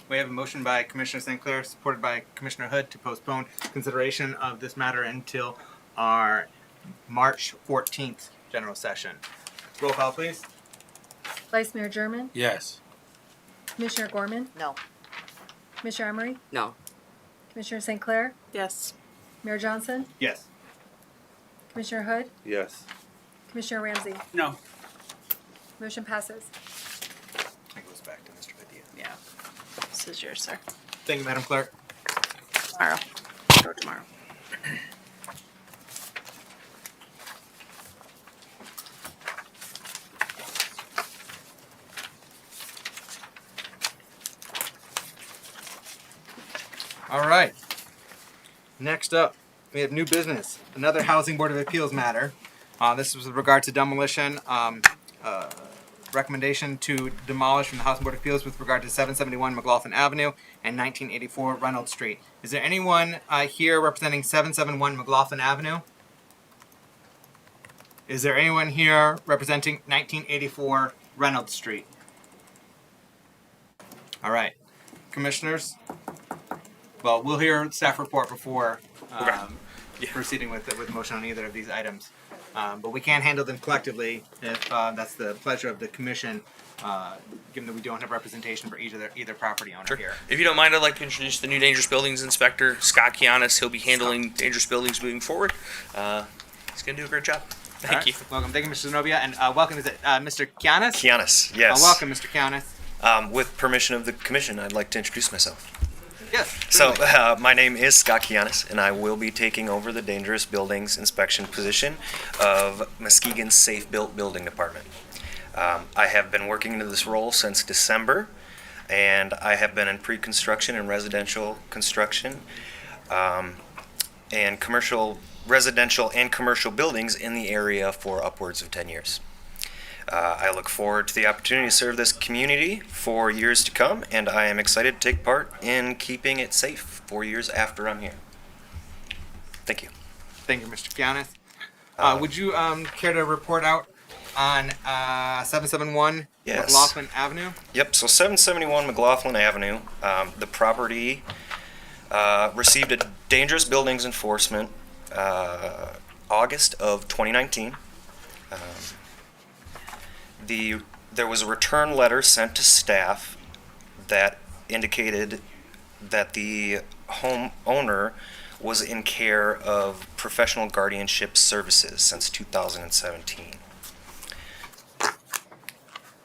We have a motion by Commissioner St. Clair, supported by Commissioner Hood, to postpone consideration of this matter until our March 14th general session. Roll call, please. Vice Mayor German, Yes. Commissioner Gorman, No. Commissioner Emery, No. Commissioner St. Clair, Yes. Mayor Johnson, Yes. Commissioner Hood, Yes. Commissioner Ramsey. No. Motion passes. That goes back to Mr. Padilla. Yeah. This is yours, sir. Thank you, Madam Clerk. Tomorrow. Go tomorrow. All right. Next up, we have new business. Another Housing Board of Appeals matter. This was with regard to demolition. Recommendation to demolish from the Housing Board of Appeals with regard to 771 McLaughlin Avenue and 1984 Reynolds Street. Is there anyone here representing 771 McLaughlin Avenue? Is there anyone here representing 1984 Reynolds Street? All right. Commissioners? Well, we'll hear staff report before proceeding with the motion on either of these items. But we can handle them collectively if that's the pleasure of the commission, given that we don't have representation for either property owner here. If you don't mind, I'd like to introduce the new Dangerous Buildings Inspector, Scott Kianis. He'll be handling dangerous buildings moving forward. He's going to do a great job. Thank you. Welcome. Thank you, Mr. Zenobia. And welcome, is it Mr. Kianis? Kianis, yes. Welcome, Mr. Kianis. With permission of the commission, I'd like to introduce myself. Yes. So, my name is Scott Kianis, and I will be taking over the Dangerous Buildings Inspection position of Muskegon's Safe Built Building Department. I have been working into this role since December, and I have been in pre-construction and residential construction, and residential and commercial buildings in the area for upwards of 10 years. I look forward to the opportunity to serve this community for years to come, and I am excited to take part in keeping it safe 4 years after I'm here. Thank you. Thank you, Mr. Kianis. Would you care to report out on 771 Yes. McLaughlin Avenue? Yep, so 771 McLaughlin Avenue, the property received a dangerous buildings enforcement August of 2019. There was a return letter sent to staff that indicated that the homeowner was in care of professional guardianship services since 2017.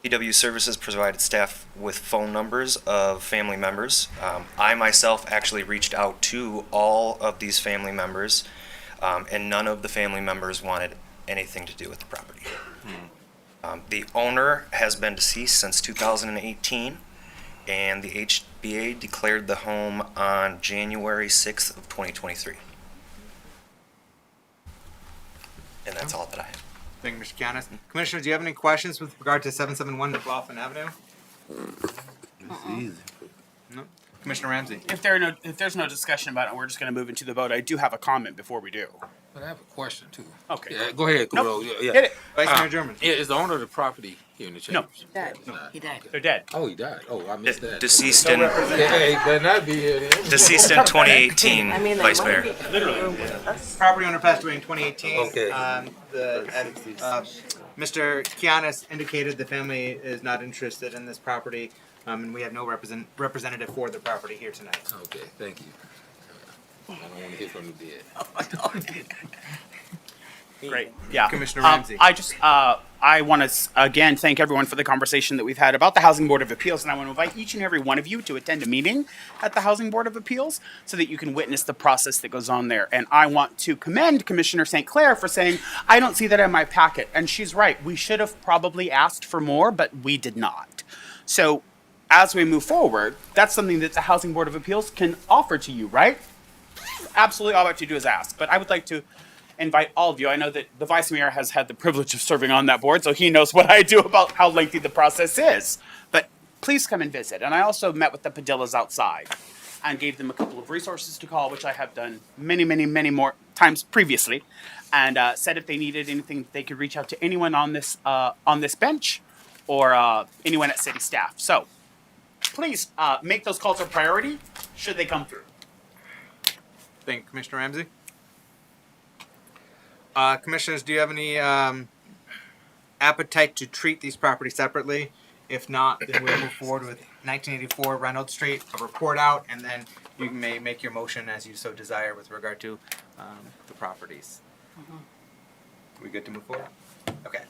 DW Services provided staff with phone numbers of family members. I myself actually reached out to all of these family members, and none of the family members wanted anything to do with the property. The owner has been deceased since 2018, and the HBA declared the home on January 6th of 2023. And that's all that I have. Thank you, Mr. Kianis. Commissioners, do you have any questions with regard to 771 McLaughlin Avenue? It's easy. No. Commissioner Ramsey. If there's no discussion about it, we're just going to move into the vote. I do have a comment before we do. But I have a question too. Okay. Yeah, go ahead, Kuro. Nope. Yeah. Hit it. Vice Mayor German. Yeah, is the owner of the property here in the No. chambers? Dead. He died. They're dead. Oh, he died. Oh, I missed that. Deceased in Hey, better not be here then. deceased in 2018, Vice Mayor. Property owner passed away in 2018. Okay. Mr. Kianis indicated the family is not interested in this property, and we have no representative for the property here tonight. Okay, thank you. I don't want to hear from the dead. Great. Yeah. Commissioner Ramsey. I want to again thank everyone for the conversation that we've had about the Housing Board of Appeals, and I want to invite each and every one of you to attend a meeting at the Housing Board of Appeals so that you can witness the process that goes on there. And I want to commend Commissioner St. Clair for saying, I don't see that in my packet. And she's right. We should have probably asked for more, but we did not. So as we move forward, that's something that the Housing Board of Appeals can offer to you, right? Absolutely all I have to do is ask. But I would like to invite all of you. I know that the vice mayor has had the privilege of serving on that board, so he knows what I do about how lengthy the process is. But please come and visit. And I also met with the Padillas outside and gave them a couple of resources to call, which I have done many, many, many more times previously, and said if they needed anything, they could reach out to anyone on this bench or anyone at city staff. So please make those calls a priority should they come through. Thank you, Commissioner Ramsey. Commissioners, do you have any appetite to treat these properties separately? If not, then we'll move forward with 1984 Reynolds Street, a report out, and then you may make your motion as you so desire with regard to the properties. We good to move forward? Okay.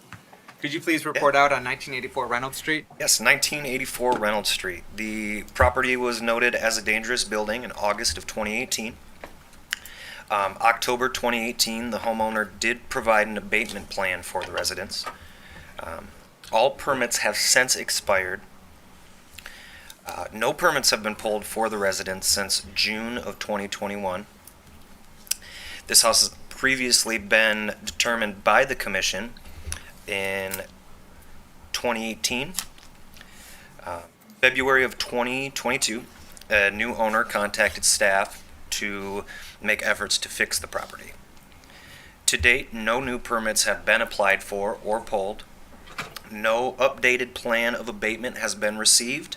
Could you please report out on 1984 Reynolds Street? Yes, 1984 Reynolds Street. The property was noted as a dangerous building in August of 2018. October 2018, the homeowner did provide an abatement plan for the residents. All permits have since expired. No permits have been pulled for the residents since June of 2021. This house has previously been determined by the commission in 2018. February of 2022, a new owner contacted staff to make efforts to fix the property. To date, no new permits have been applied for or pulled. No updated plan of abatement has been received,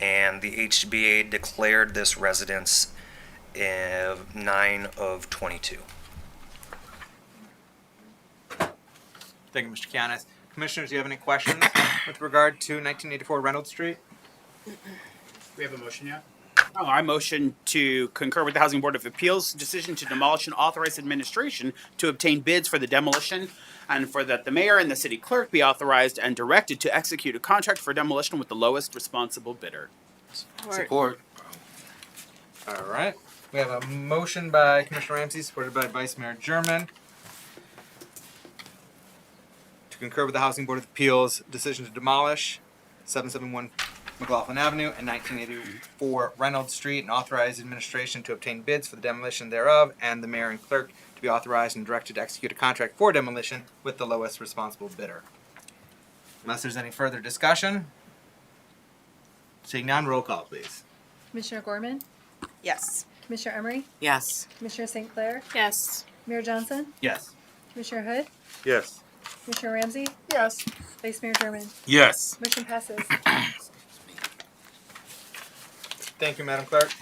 and the HBA declared this residence 9 of 22. Thank you, Mr. Kianis. Commissioners, do you have any questions with regard to 1984 Reynolds Street? We have a motion yet? Oh, I motion to concur with the Housing Board of Appeals' decision to demolish and authorize administration to obtain bids for the demolition, and for that the mayor and the city clerk be authorized and directed to execute a contract for demolition with the lowest responsible bidder. Support. All right. We have a motion by Commissioner Ramsey, supported by Vice Mayor German, to concur with the Housing Board of Appeals' decision to demolish 771 McLaughlin Avenue and 1984 Reynolds Street and authorize administration to obtain bids for the demolition thereof, and the mayor and clerk to be authorized and directed to execute a contract for demolition with the lowest responsible bidder. Unless there's any further discussion, seeing none, roll call, please. Commissioner Gorman? Yes. Commissioner Emery? Yes. Commissioner St. Clair? Yes. Mayor Johnson? Yes. Commissioner Hood? Yes. Commissioner Ramsey? Yes. Vice Mayor German? Yes. Motion passes. Thank you, Madam Clerk.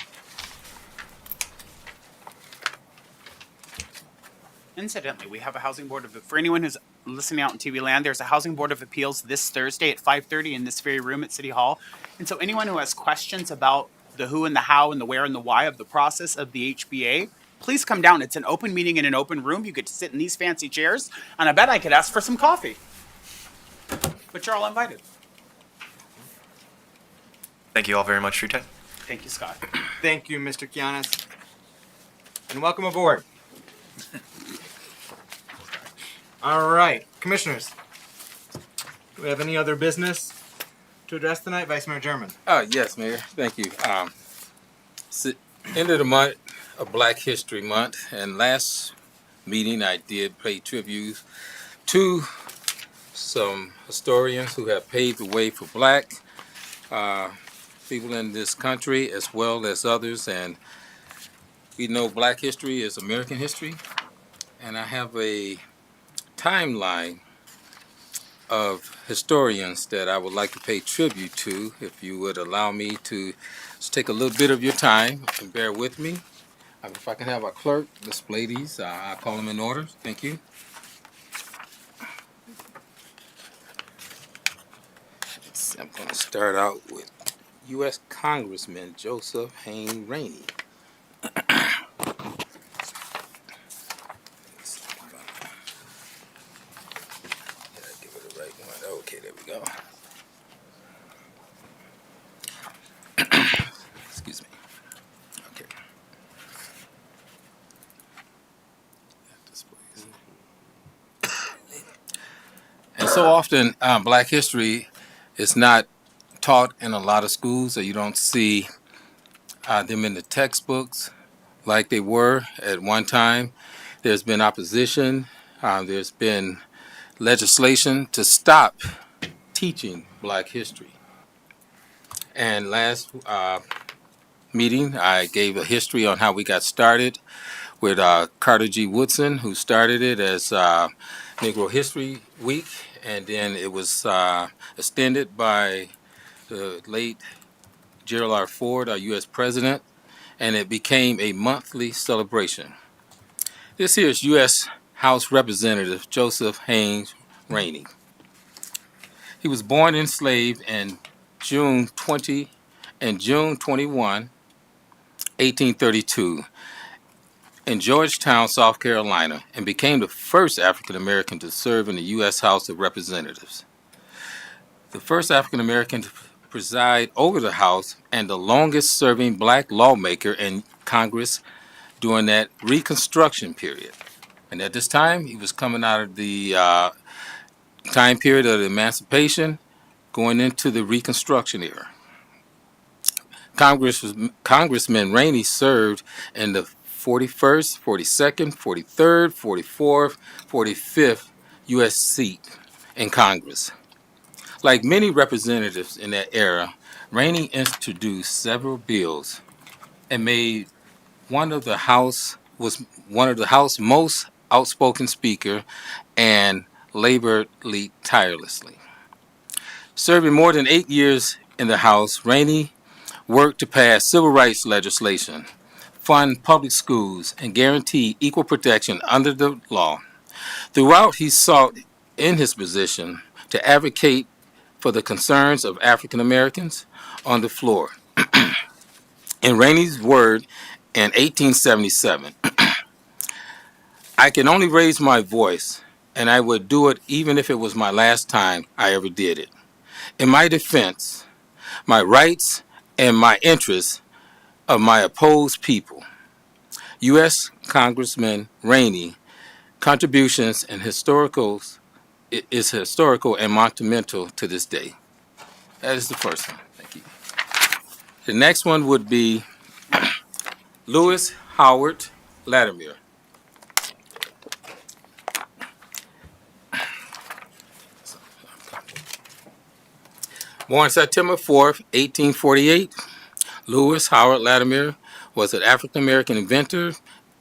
Incidentally, we have a Housing Board of, for anyone who's listening out in TV land, there's a Housing Board of Appeals this Thursday at 5:30 in this very room at City Hall. And so anyone who has questions about the who and the how and the where and the why of the process of the HBA, please come down. It's an open meeting in an open room. You get to sit in these fancy chairs, and I bet I could ask for some coffee. But you're all invited. Thank you all very much for your time. Thank you, Scott. Thank you, Mr. Kianis. And welcome aboard. All right, Commissioners, do we have any other business to address tonight? Vice Mayor German. Yes, Mayor. Thank you. End of the month of Black History Month, and last meeting I did pay tribute to some historians who have paved the way for black people in this country as well as others, and we know black history is American history, and I have a timeline of historians that I would like to pay tribute to. If you would allow me to just take a little bit of your time and bear with me. If I can have our clerk display these, I'll call them in order. Thank you. I'm going to start out with U.S. Congressman Joseph Hayne Rainey. Okay, there we go. Excuse me. Okay. And so often, black history is not taught in a lot of schools, or you don't see them in the textbooks like they were at one time. There's been opposition. There's been legislation to stop teaching Black history. And last meeting, I gave a history on how we got started with Carter G. Woodson, who started it as Negro History Week, and then it was extended by the late Gerald R. Ford, our U.S. President, and it became a monthly celebration. This here is U.S. House Representative Joseph Haynes Rainey. He was born enslaved in June 21, 1832, in Georgetown, South Carolina, and became the first African American to serve in the U.S. House of Representatives. The first African American to preside over the House and the longest serving Black lawmaker in Congress during that Reconstruction period. And at this time, he was coming out of the time period of the Emancipation, going into the Reconstruction era. Congressman Rainey served in the 41st, 42nd, 43rd, 44th, 45th U.S. seat in Congress. Like many representatives in that era, Rainey introduced several bills and made one of the House most outspoken speaker and labored tirelessly. Serving more than 8 years in the House, Rainey worked to pass civil rights legislation, fund public schools, and guarantee equal protection under the law. Throughout, he sought in his position to advocate for the concerns of African Americans on the floor. In Rainey's word in 1877, I can only raise my voice, and I would do it even if it was my last time I ever did it. In my defense, my rights and my interests of my opposed people. U.S. Congressman Rainey contributions and is historical and monumental to this day. That is the first one. Thank you. The next one would be Lewis Howard Latimer. Born September 4th, 1848, Lewis Howard Latimer was an African-American inventor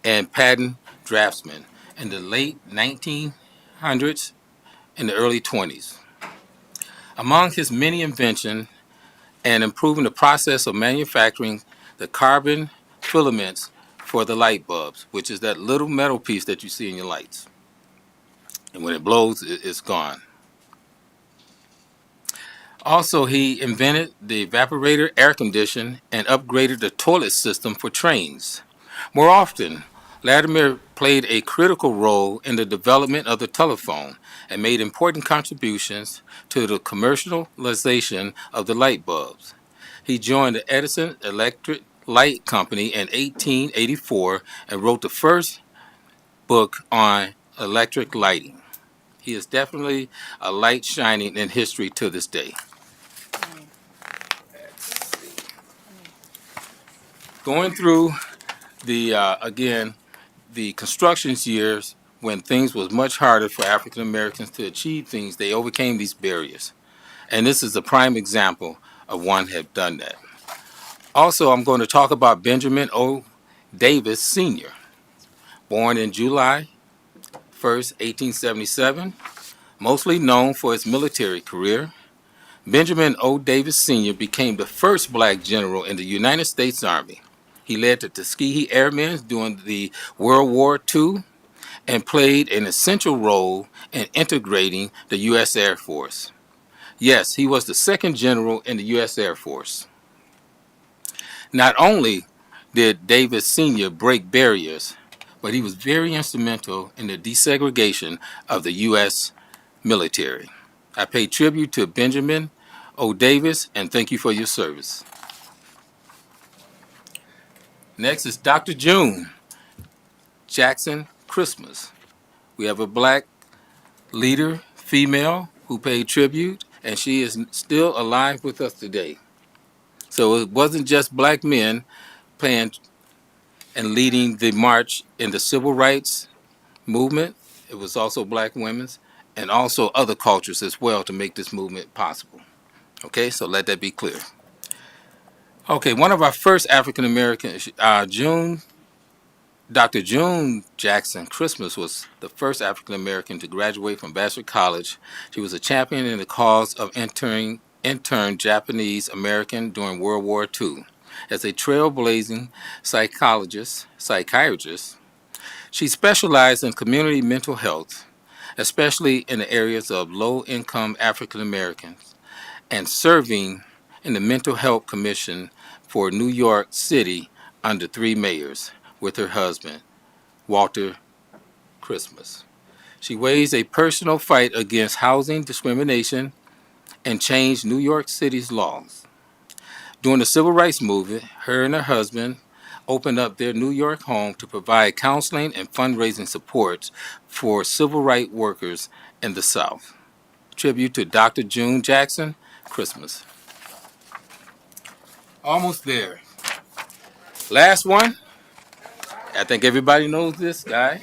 and patent draftsman in the late 1900s and the early 20s. Among his many inventions and improving the process of manufacturing the carbon filaments for the light bulbs, which is that little metal piece that you see in your lights. And when it blows, it's gone. Also, he invented the evaporator air conditioner and upgraded the toilet system for trains. More often, Latimer played a critical role in the development of the telephone and made important contributions to the commercialization of the light bulbs. He joined the Edison Electric Light Company in 1884 and wrote the first book on electric lighting. He is definitely a light shining in history to this day. Going through the construction years when things was much harder for African Americans to achieve things, they overcame these barriers. And this is a prime example of one have done that. Also, I'm going to talk about Benjamin O. Davis Sr., born in July 1st, 1877, mostly known for his military career. Benjamin O. Davis Sr. became the first Black general in the United States Army. He led the Tuskegee Airmen during the World War II and played an essential role in integrating the U.S. Air Force. Yes, he was the second general in the U.S. Air Force. Not only did Davis Sr. break barriers, but he was very instrumental in the desegregation of the U.S. military. I pay tribute to Benjamin O. Davis and thank you for your service. Next is Dr. June Jackson Christmas. We have a Black leader, female, who paid tribute, and she is still alive with us today. So it wasn't just Black men playing and leading the march in the civil rights movement. It was also black women's and also other cultures as well to make this movement possible. Okay, so let that be clear. Okay, one of our first African Americans, Dr. June Jackson Christmas was the first African American to graduate from Vassar College. She was a champion in the cause of interned Japanese American during World War II. As a trailblazing psychiatrist, she specialized in community mental health, especially in the areas of low-income African Americans, and serving in the Mental Health Commission for New York City under 3 mayors with her husband, Walter Christmas. She waged a personal fight against housing discrimination and changed New York City's laws. During the Civil Rights Movement, her and her husband opened up their New York home to provide counseling and fundraising support for civil rights workers in the South. Tribute to Dr. June Jackson Christmas. Almost there. Last one. I think everybody knows this guy.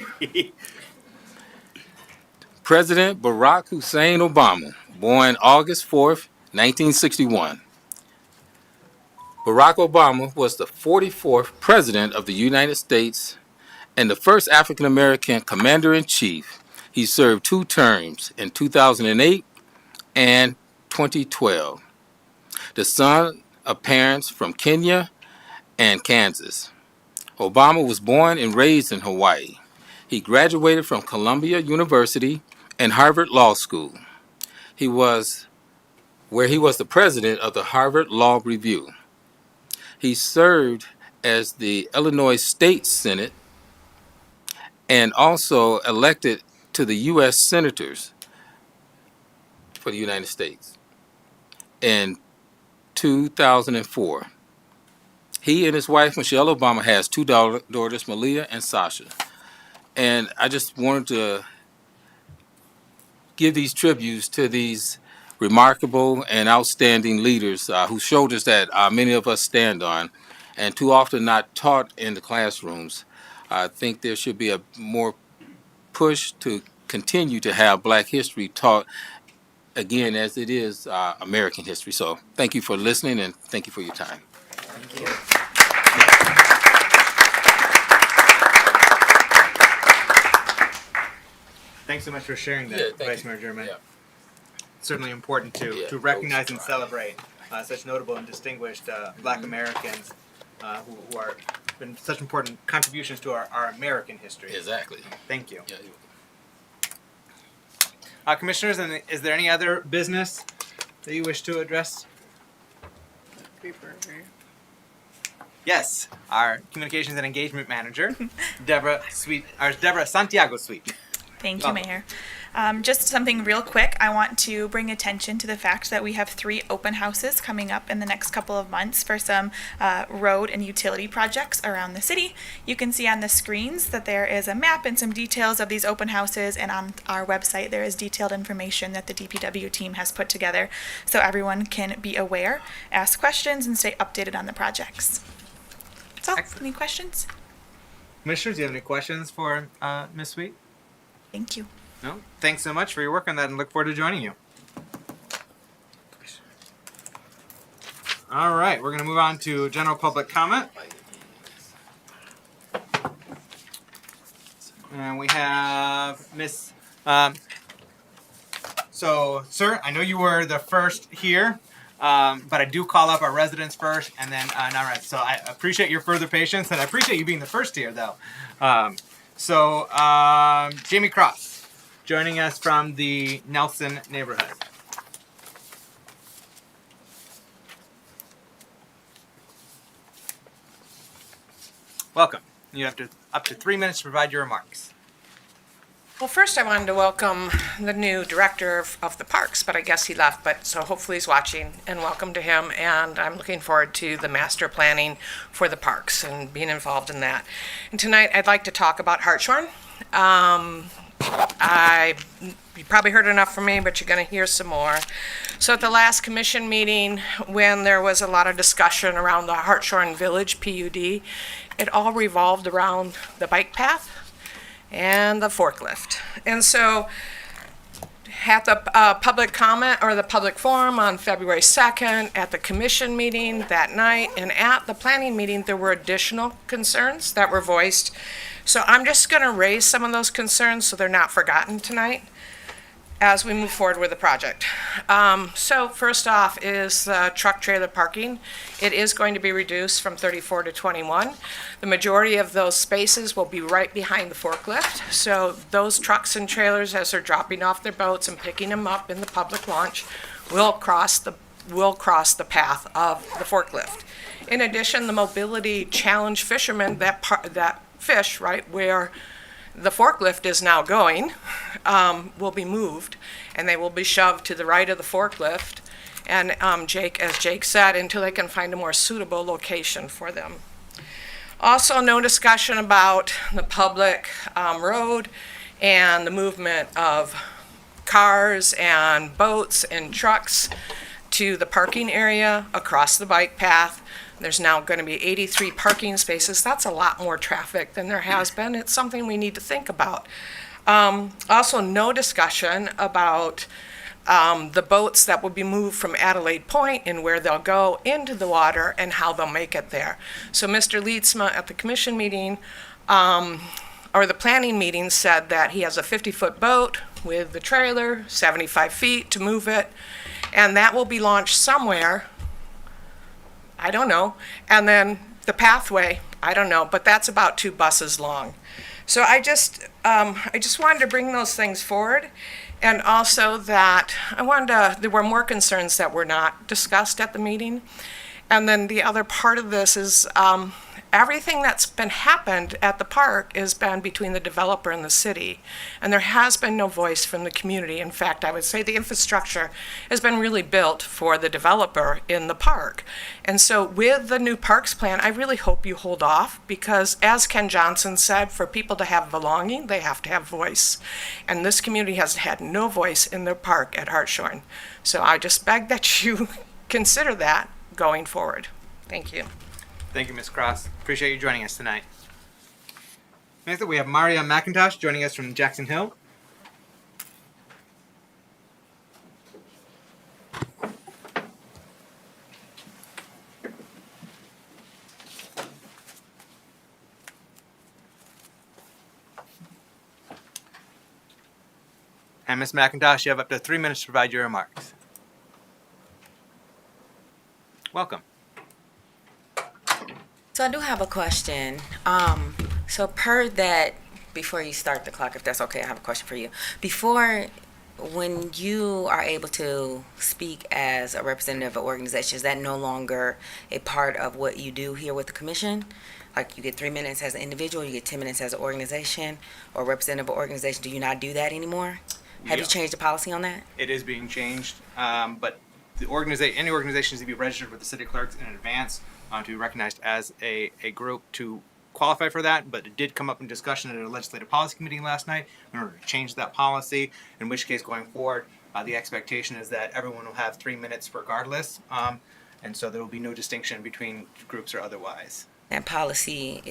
President Barack Hussein Obama, born August 4th, 1961. Barack Obama was the 44th President of the United States and the first African American Commander-in-Chief. He served 2 terms in 2008 and 2012. The son of parents from Kenya and Kansas. Obama was born and raised in Hawaii. He graduated from Columbia University and Harvard Law School. He was the president of the Harvard Law Review. He served as the Illinois State Senate and also elected to the U.S. Senators for the United States in 2004. He and his wife, Michelle Obama, has 2 daughters, Malia and Sasha. And I just wanted to give these tributes to these remarkable and outstanding leaders whose shoulders that many of us stand on, and too often not taught in the classrooms. I think there should be a more push to continue to have Black history taught again as it is American history. So thank you for listening and thank you for your time. Thank you. Thanks so much for sharing that, Vice Mayor German. Yeah. Certainly important to recognize and celebrate such notable and distinguished Black Americans who are been such important contributions to our American history. Exactly. Thank you. Yeah. Commissioners, is there any other business that you wish to address? Yes, our Communications and Engagement Manager, Deborah Santiago Sweet. Thank you, Mayor. Just something real quick. I want to bring attention to the fact that we have 3 open houses coming up in the next couple of months for some road and utility projects around the city. You can see on the screens that there is a map and some details of these open houses, and on our website there is detailed information that the DPW team has put together so everyone can be aware, ask questions, and stay updated on the projects. So, any questions? Commissioners, do you have any questions for Ms. Sweet? Thank you. No? Thanks so much for your work on that and look forward to joining you. All right, we're going to move on to general public comment. And we have Miss... so, sir, I know you were the first here, but I do call up our residents first and then non-residents. So I appreciate your further patience, and I appreciate you being the first here, though. Jamie Cross, joining us from the Nelson neighborhood. Welcome. You have up to 3 minutes to provide your remarks. Well, first I wanted to welcome the new director of the parks, but I guess he left, but so hopefully he's watching, and welcome to him, and I'm looking forward to the master planning for the parks and being involved in that. And tonight I'd like to talk about Hartshorn. You probably heard enough from me, but you're going to hear some more. So at the last commission meeting, when there was a lot of discussion around the Hartshorn Village PUD, it all revolved around the bike path. and the forklift. And so at the public comment or the public forum on February 2nd, at the commission meeting that night, and at the planning meeting, there were additional concerns that were voiced. So I'm just going to raise some of those concerns so they're not forgotten tonight as we move forward with the project. So first off is truck trailer parking. It is going to be reduced from 34 to 21. The majority of those spaces will be right behind the forklift. So those trucks and trailers, as they're dropping off their boats and picking them up in the public launch, will cross the path of the forklift. In addition, the mobility challenge fishermen that fish right where the forklift is now going will be moved, and they will be shoved to the right of the forklift, and as Jake said, until they can find a more suitable location for them. Also, no discussion about the public road and the movement of cars and boats and trucks to the parking area across the bike path. There's now going to be 83 parking spaces. That's a lot more traffic than there has been. It's something we need to think about. Also, no discussion about the boats that will be moved from Adelaide Point and where they'll go into the water and how they'll make it there. So Mr. Leedsma at the commission meeting, or the planning meeting, said that he has a 50-foot boat with the trailer, 75 feet to move it, and that will be launched somewhere. I don't know. And then the pathway, I don't know, but that's about 2 buses long. So I just wanted to bring those things forward. And also that there were more concerns that were not discussed at the meeting. And then the other part of this is everything that's been happened at the park has been between the developer and the city. And there has been no voice from the community. In fact, I would say the infrastructure has been really built for the developer in the park. And so with the new parks plan, I really hope you hold off, because as Ken Johnson said, for people to have belonging, they have to have voice. And this community has had no voice in their park at Hartshorn. So I just beg that you consider that going forward. Thank you. Thank you, Ms. Cross. Appreciate you joining us tonight. Next up, we have Maria McIntosh joining us from Jackson Hill. And Ms. McIntosh, you have up to 3 minutes to provide your remarks. Welcome. So I do have a question. So per that, before you start the clock, if that's okay, I have a question for you. When you are able to speak as a representative of organizations, is that no longer a part of what you do here with the commission? Like you get 3 minutes as an individual, you get 10 minutes as an organization or representative of an organization. Do you not do that anymore? Have you changed the policy on that? It is being changed, but any organizations to be registered with the city clerks in advance to be recognized as a group to qualify for that. But it did come up in discussion at a legislative policy committee last night in order to change that policy, in which case going forward, the expectation is that everyone will have 3 minutes regardless. And so there will be no distinction between groups or otherwise. That policy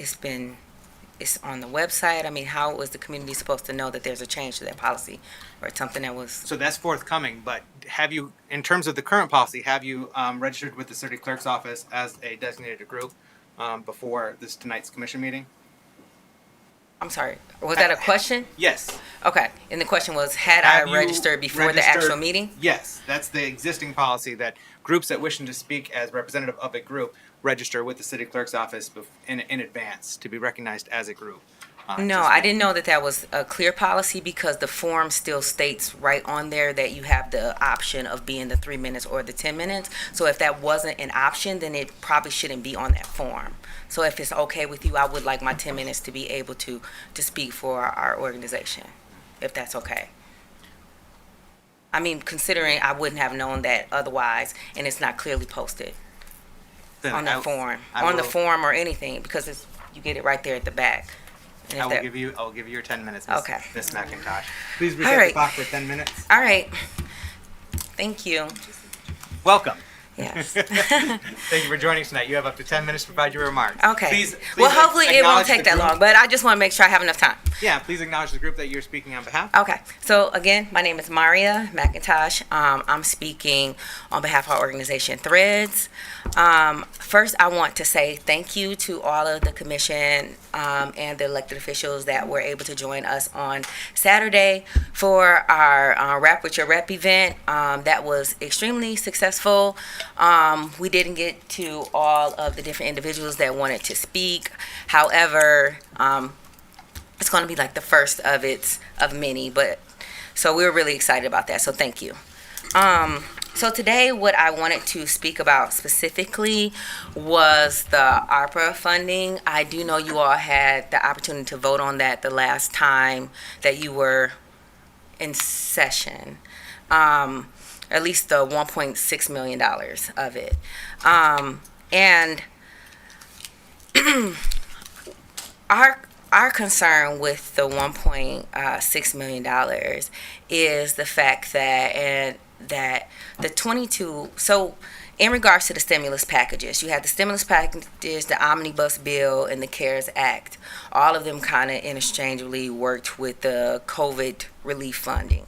it's on the website. I mean, how was the community supposed to know that there's a change to that policy or something that was? So that's forthcoming, but have you, in terms of the current policy, have you registered with the city clerk's office as a designated group before tonight's commission meeting? I'm sorry, was that a question? Yes. Okay, and the question was, I registered before the actual meeting? Yes, that's the existing policy, that groups that wishing to speak as representative of a group register with the city clerk's office in advance to be recognized as a group. No, I didn't know that was a clear policy, because the form still states right on there that you have the option of being the 3 minutes or the 10 minutes. So if that wasn't an option, then it probably shouldn't be on that form. So if it's okay with you, I would like my 10 minutes to be able to speak for our organization, if that's okay. I mean, considering I wouldn't have known that otherwise, and it's not clearly posted on the form or anything, because you get it right there at the back. I will give you your 10 minutes, Ms. McIntosh. Please All reset right. the clock for 10 minutes. All right. Thank you. Welcome. Yes. Thank you for joining us tonight. You have up to 10 minutes to provide your remarks. Okay. Please Well, hopefully it won't acknowledge take the that group. long, but I just want to make sure I have enough time. Yeah, please acknowledge the group that you're speaking on behalf. Okay, so again, my name is Maria McIntosh. I'm speaking on behalf of our organization Threads. First, I want to say thank you to all of the commission and the elected officials that were able to join us on Saturday for our Rap with Your Rep event. That was extremely successful. We didn't get to all of the different individuals that wanted to speak. However, it's going to be like the first of many, but so we were really excited about that. So thank you. So today, what I wanted to speak about specifically was the ARPA funding. I do know you all had the opportunity to vote on that the last time that you were in session. At least the $1.6 million of it. And our concern with the $1.6 million is the fact that the 22, so in regards to the stimulus packages, you had the stimulus packages, the omnibus bill, and the CARES Act. All of them kind of interchangeably worked with the COVID relief funding.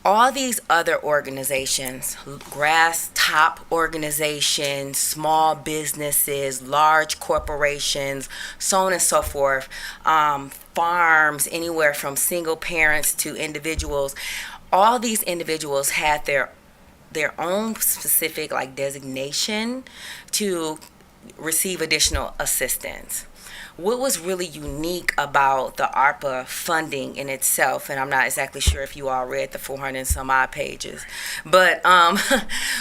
All these other organizations, grass top organizations, small businesses, large corporations, so on and so forth, farms, anywhere from single parents to individuals, all these individuals had their own specific like designation to receive additional assistance. What was really unique about the ARPA funding in itself, and I'm not exactly sure if you all read the 400 and some odd pages, but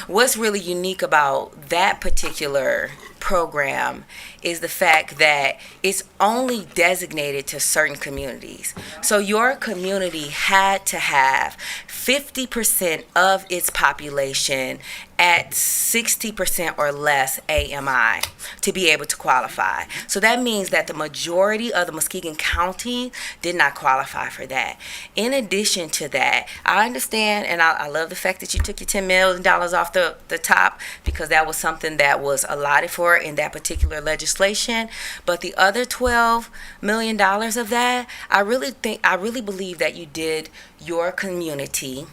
what's really unique about that particular program is the fact that it's only designated to certain communities. So your community had to have 50% of its population at 60% or less AMI to be able to qualify. So that means that the majority of the Muskegon County did not qualify for that. In addition to that, I understand, and I love the fact that you took your $10 million off the top, because that was something that was allotted for in that particular legislation. But the other $12 million of that, I really believe that you did your community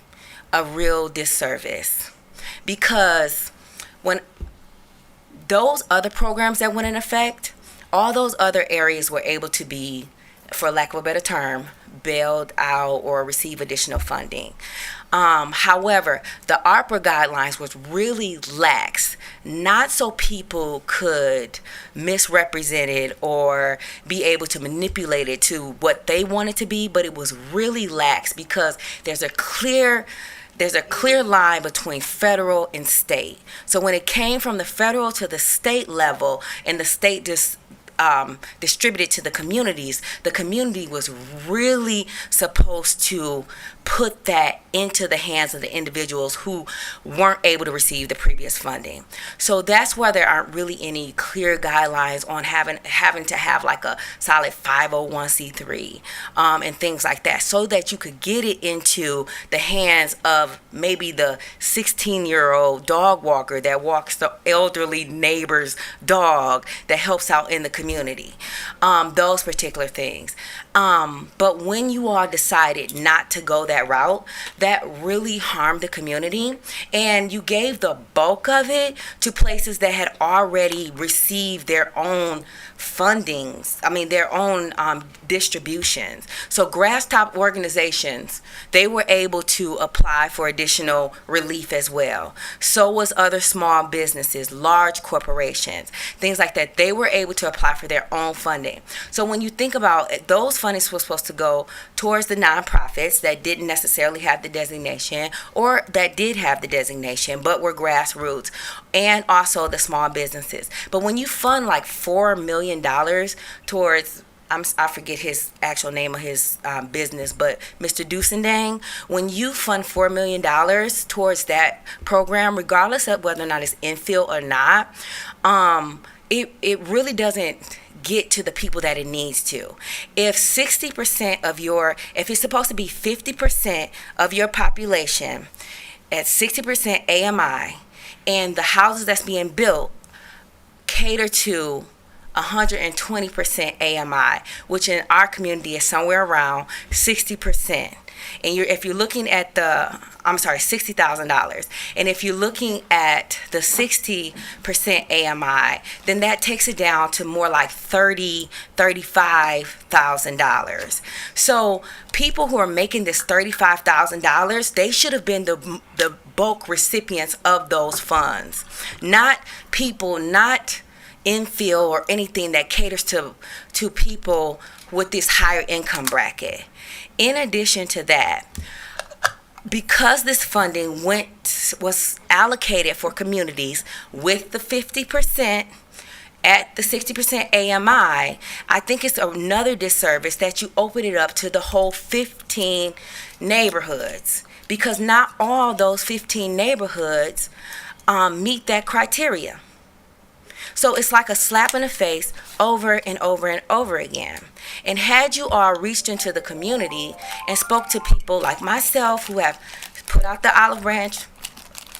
a real disservice. Because when those other programs that went in effect, all those other areas were able to be, for lack of a better term, bailed out or receive additional funding. However, the ARPA guidelines was really lax, not so people could misrepresent it or be able to manipulate it to what they wanted to be, but it was really lax because there's a clear line between federal and state. So when it came from the federal to the state level and the state distributed to the community was really supposed to put that into the hands of the individuals who weren't able to receive the previous funding. So that's why there aren't really any clear guidelines on having to have like a solid 501c3 and things like that, so that you could get it into the hands of maybe the 16-year-old dog walker that walks the elderly neighbor's dog that helps out in the community. Those particular things. But when you all decided not to go that route, that really harmed the community, and you gave the bulk of it to places that had already received their own fundings, their own distributions. So grass top organizations, they were able to apply for additional relief as well. So was other small businesses, large corporations, things like that. They were able to apply for their own funding. So when you think about it, those fundings were supposed to go towards the nonprofits that didn't necessarily have the designation, or that did have the designation but were grassroots, and also the small businesses. But when you fund like $4 million towards, I forget his actual name of his business, but Mr. Dusendang, when you fund $4 million towards that program, regardless of whether or not it's infill or not, it really doesn't get to the people that it needs to. If 60% of if it's supposed to be 50% of your population at 60% AMI, and the houses that's being built cater to 120% AMI, which in our community is somewhere around 60%. And if you're looking at $60,000. And if you're looking at the 60% AMI, then that takes it down to more like $35,000. So people who are making this $35,000, they should have been the bulk recipients of those funds, not people, not infill or anything that caters to people with this higher income bracket. In addition to that, because this funding was allocated for communities with the 50% at the 60% AMI, I think it's another disservice that you open it up to the whole 15 neighborhoods, because not all those 15 neighborhoods meet that criteria. So it's like a slap in the face over and over and over again. And had you all reached into the community and spoke to people like myself who have put out the olive branch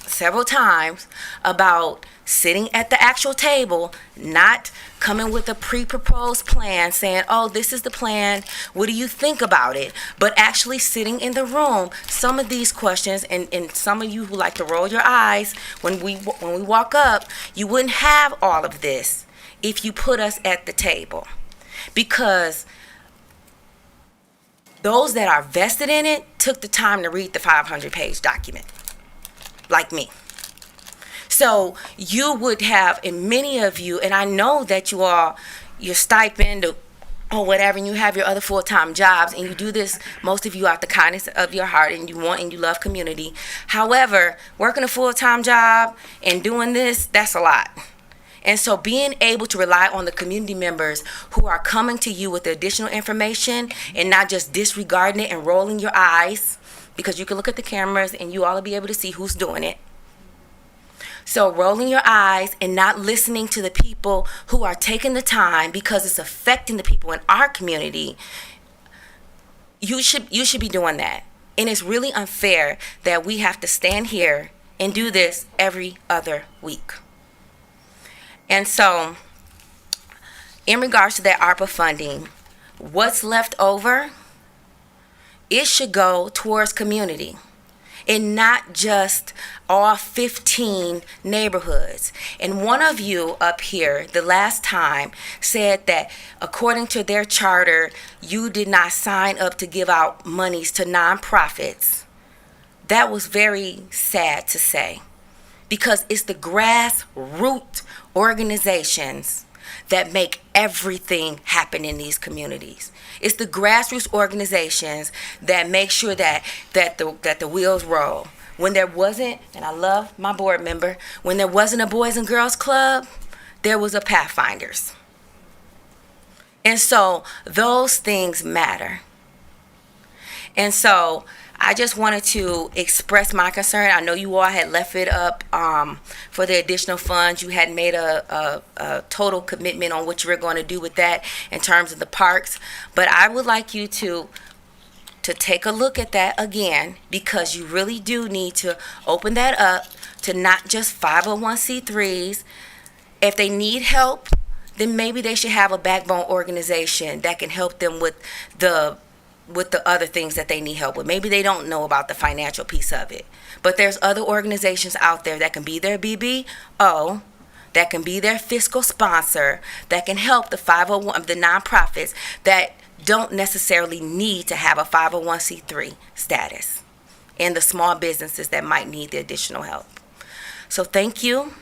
several times about sitting at the actual table, not coming with a pre-proposed plan saying, oh, this is the plan, what do you think about it? But actually sitting in the room, some of these questions, and some of you who like to roll your eyes when we walk up, you wouldn't have all of this if you put us at the table. Because those that are vested in it took the time to read the 500-page document, like me. So you would have, and many of you, and I know that you all, your stipend or whatever, and you have your other full-time jobs, and you do this, most of you out the kindness of your heart, and you want and you love community. However, working a full-time job and doing this, that's a lot. And so being able to rely on the community members who are coming to you with the additional information and not just disregarding it and rolling your eyes, because you can look at the cameras and you all will be able to see who's doing it. So rolling your eyes and not listening to the people who are taking the time because it's affecting the people in our community, you should be doing that. And it's really unfair that we have to stand here and do this every other week. And so in regards to that ARPA funding, what's left over, it should go towards community. And not just all 15 neighborhoods. And one of you up here the last time said that according to their charter, you did not sign up to give out monies to nonprofits. That was very sad to say, because it's the grassroots organizations that make everything happen in these communities. It's the grassroots organizations that make sure that the wheels roll. When there wasn't, and I love my board member, when there wasn't a Boys and Girls Club, there was a Pathfinders. And so those things matter. And so I just wanted to express my concern. I know you all had left it up for the additional funds. You had made a total commitment on what you were going to do with that in terms of the parks. But I would like you to take a look at that again, because you really do need to open that up to not just 501c3s. If they need help, then maybe they should have a backbone organization that can help them with the other things that they need help with. Maybe they don't know about the financial piece of it. But there's other organizations out there that can be their BBO, that can be their fiscal sponsor, that can help the 501, the nonprofits that don't necessarily need to have a 501c3 status, and the small businesses that might need the additional help. So thank you,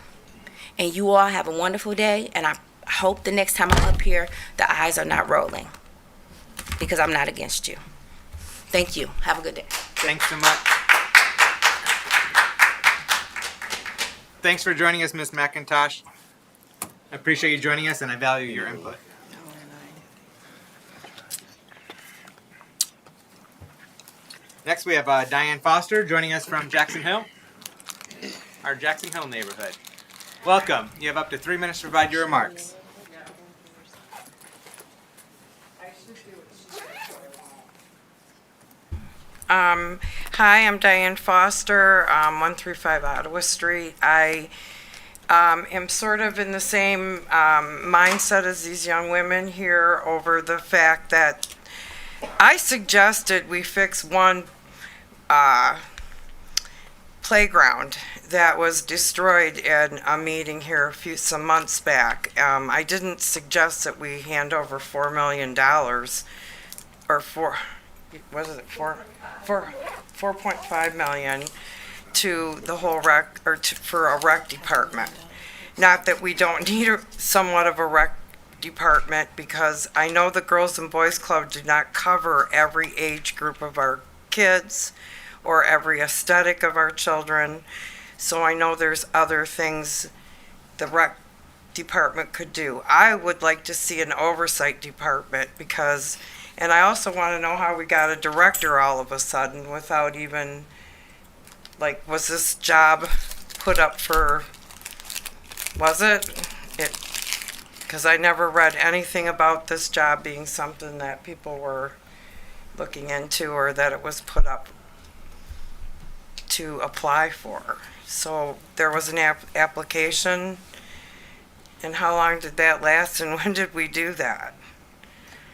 and you all have a wonderful day, and I hope the next time I'm up here, the eyes are not rolling, because I'm not against you. Thank you. Have a good day. Thanks so much. Thanks for joining us, Ms. McIntosh. I appreciate you joining us, and I value your input. Next, we have Diane Foster joining us from Jackson Hill, our Jackson Hill neighborhood. Welcome. You have up to 3 minutes to provide your remarks. Hi, I'm Diane Foster, 135 Ottawa Street. I am sort of in the same mindset as these young women here over the fact that I suggested we fix one playground that was destroyed in a meeting here some months back. I didn't suggest that we hand over $4 million or $4.5 million to the whole rec, or for a rec department. Not that we don't need somewhat of a rec department, because I know the Girls and Boys Club did not cover every age group of our kids or every aesthetic of our children. So I know there's other things the rec department could do. I would like to see an oversight department, because, and I also want to know how we got a director all of a sudden without even, like, was this job put up for, was it? Because I never read anything about this job being something that people were looking into, or that it was put up to apply for. So there was an application, and how long did that last, and when did we do that?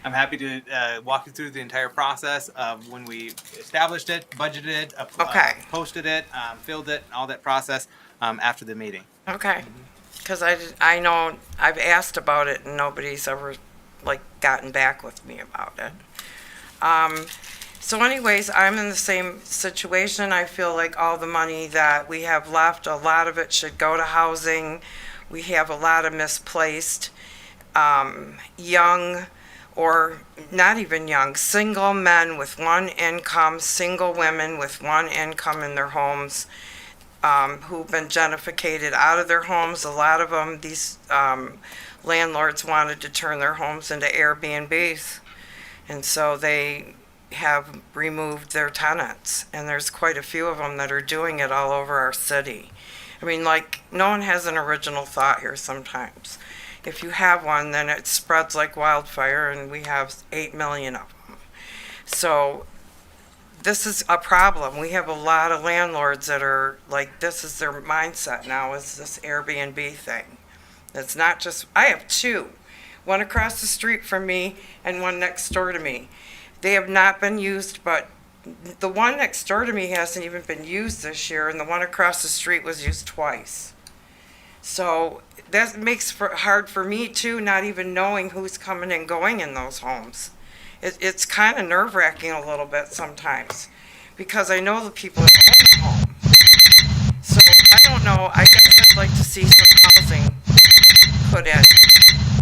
I'm happy to walk you through the entire process of when we established it, budgeted, posted it, filled it, all that process after the meeting. Okay, because I know I've asked about it and nobody's ever gotten back with me about it. So anyways, I'm in the same situation. I feel like all the money that we have left, a lot of it should go to housing. We have a lot of misplaced young, or not even young, single men with one income, single women with one income in their homes, who've been gentrificated out of their homes. A lot of them, these landlords wanted to turn their homes into Airbnbs, and so they have removed their tenants, and there's quite a few of them that are doing it all over our city. I mean, no one has an original thought here sometimes. If you have one, then it spreads like wildfire, and we have 8 million of them. So this is a problem. We have a lot of landlords that are this is their mindset now, is this Airbnb thing. It's not just, I have two, one across the street from me and one next door to me. They have not been used, but the one next door to me hasn't even been used this year, and the one across the street was used twice. So that makes it hard for me too, not even knowing who's coming and going in those homes. It's kind of nerve-wracking a little bit sometimes, because I know the people that own the home. So I don't know, I guess I'd like to see some housing put in.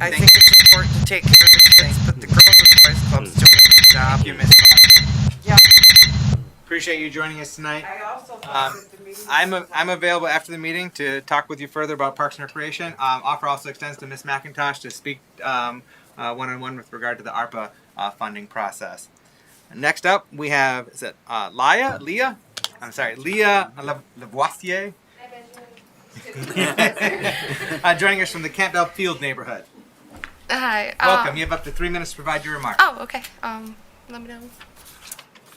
I think it's important to take care of the kids, but the Girls and Boys Club's doing a good job. Thank you, Ms. Foster. Yeah. Appreciate you joining us tonight. I'm available after the meeting to talk with you further about Parks and Recreation. Offer also extends to Ms. McIntosh to speak one-on-one with regard to the ARPA funding process. Next up, we have, is it Leah Lavoisier. Joining us from the Campbell Field neighborhood. Hi. Welcome. You have up to 3 minutes to provide your remarks. Oh, okay. Let me know.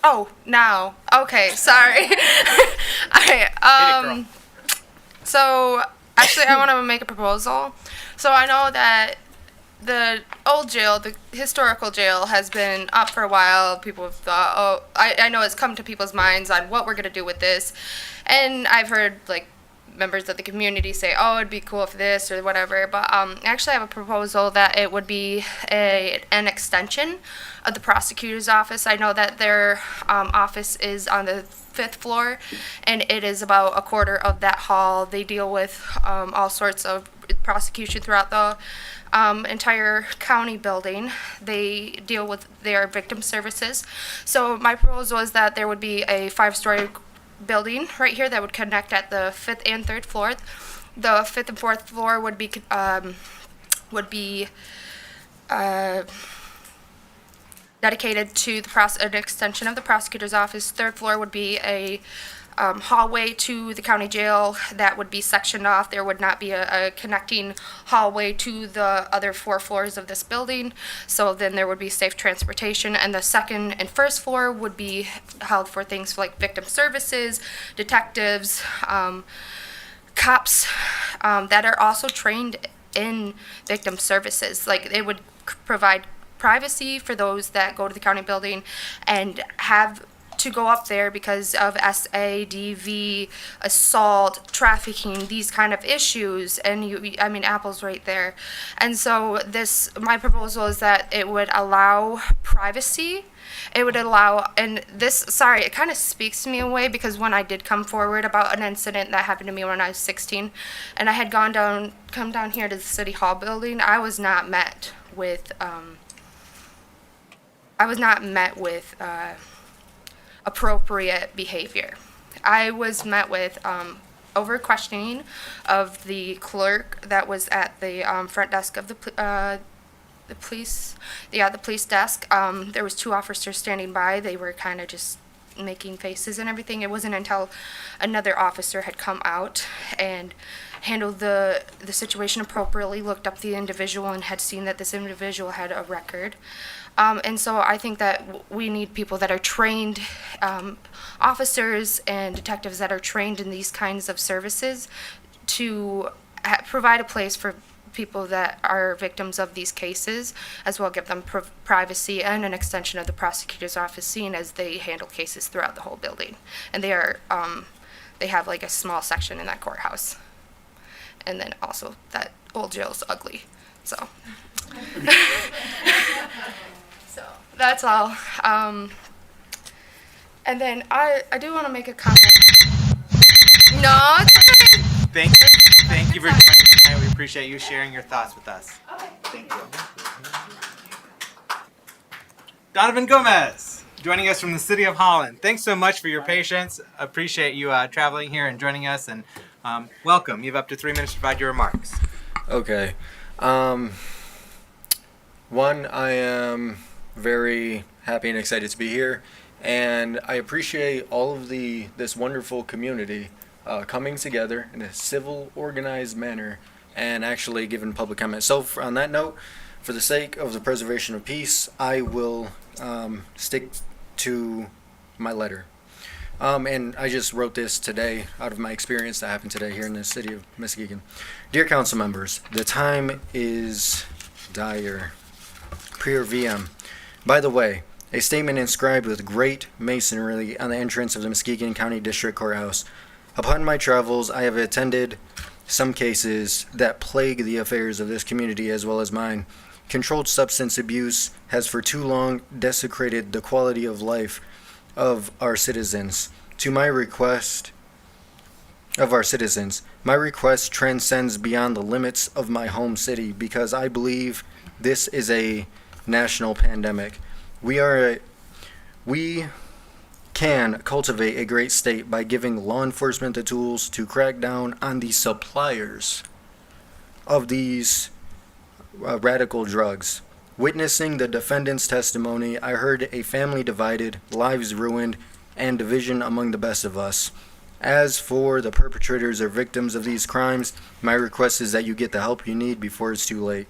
Oh, now. Okay, sorry. Alright, so actually I want to make a proposal. So I know that the old jail, the historical jail, has been up for a while. People have thought, I know it's come to people's minds on what we're going to do with this. And I've heard, members of the community say, oh, it'd be cool if this or whatever. But actually I have a proposal that it would be an extension of the prosecutor's office. I know that their office is on the 5th floor, and it is about a quarter of that hall. They deal with all sorts of prosecution throughout the entire county building. They deal with their victim services. So my proposal is that there would be a 5-story building right here that would connect at the 5th and 3rd floor. The 5th and 4th floor would be dedicated to an extension of the prosecutor's office. 3rd floor would be a hallway to the county jail that would be sectioned off. There would not be a connecting hallway to the other 4 floors of this building. So then there would be safe transportation. And the second and first floor would be held for things like victim services, detectives, cops that are also trained in victim services. Like they would provide privacy for those that go to the county building and have to go up there because of SADV, assault, trafficking, these kind of issues. And I mean, Apple's right there. And so my proposal is that it would allow privacy. It would allow, and this, sorry, it kind of speaks to me in a way because when I did come forward about an incident that happened to me when I was 16, and I had come down here to the City Hall building, I was not met with, appropriate behavior. I was met with over questioning of the clerk that was at the front desk of the police desk. There was 2 officers standing by. They were kind of just making faces and everything. It wasn't until another officer had come out and handled the situation appropriately, looked up the individual and had seen that this individual had a record. And so I think that we need people that are trained, officers and detectives that are trained in these kinds of services to provide a place for people that are victims of these cases, as well give them privacy and an extension of the prosecutor's office, seeing as they handle cases throughout the whole building. And they have like a small section in that courthouse. And then also that old jail's ugly, so. So that's all. And then I do want to make a comment. No, it's okay. Thank you for joining us tonight. We appreciate you sharing your thoughts with us. Okay. Thank you. Donovan Gomez, joining us from the City of Holland. Thanks so much for your patience. Appreciate you traveling here and joining us, and welcome. You have up to 3 minutes to provide your remarks. Okay. One, I am very happy and excited to be here, and I appreciate all of this wonderful community coming together in a civil, organized manner and actually giving public comment. So on that note, for the sake of the preservation of peace, I will stick to my letter. And I just wrote this today out of my experience that happened today here in the city of Muskegon. Dear council members, the time is dire. Prior VM. By the way, a statement inscribed with great masonry on the entrance of the Muskegon County District Courthouse. Upon my travels, I have attended some cases that plague the affairs of this community as well as mine. Controlled substance abuse has for too long desecrated the quality of life of our citizens. My request transcends beyond the limits of my home city because I believe this is a national pandemic. We can cultivate a great state by giving law enforcement the tools to crack down on the suppliers of these radical drugs. Witnessing the defendant's testimony, I heard a family divided, lives ruined, and division among the best of us. As for the perpetrators or victims of these crimes, my request is that you get the help you need before it's too late.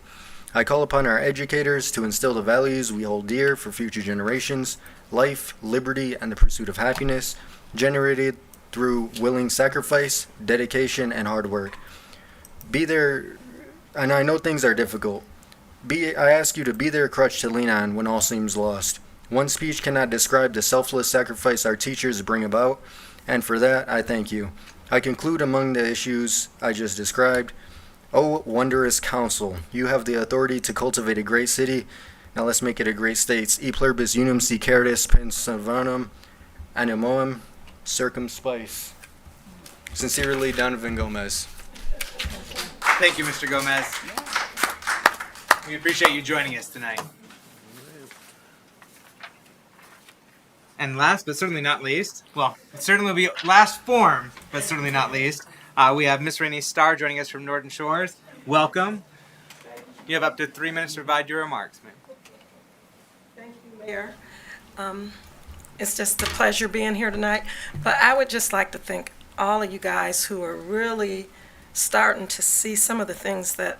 I call upon our educators to instill the values we hold dear for future generations: life, liberty, and the pursuit of happiness, generated through willing sacrifice, dedication, and hard work. Be there, and I know things are difficult. I ask you to be their crutch to lean on when all seems lost. One speech cannot describe the selfless sacrifice our teachers bring about, and for that, I thank you. I conclude among the issues I just described. Oh, wondrous council, you have the authority to cultivate a great city. Now let's make it a great state. E pluribus unum si caritas pensavanum animoem circumspice. Sincerely, Donovan Gomez. Thank you, Mr. Gomez. We appreciate you joining us tonight. And last but certainly not least, well, it certainly will be last form, but certainly not least, we have Miss Renee Starr joining us from Norton Shores. Welcome. You have up to 3 minutes to provide your remarks, ma'am. Thank you, Mayor. It's just a pleasure being here tonight. But I would just like to thank all of you guys who are really starting to see some of the things that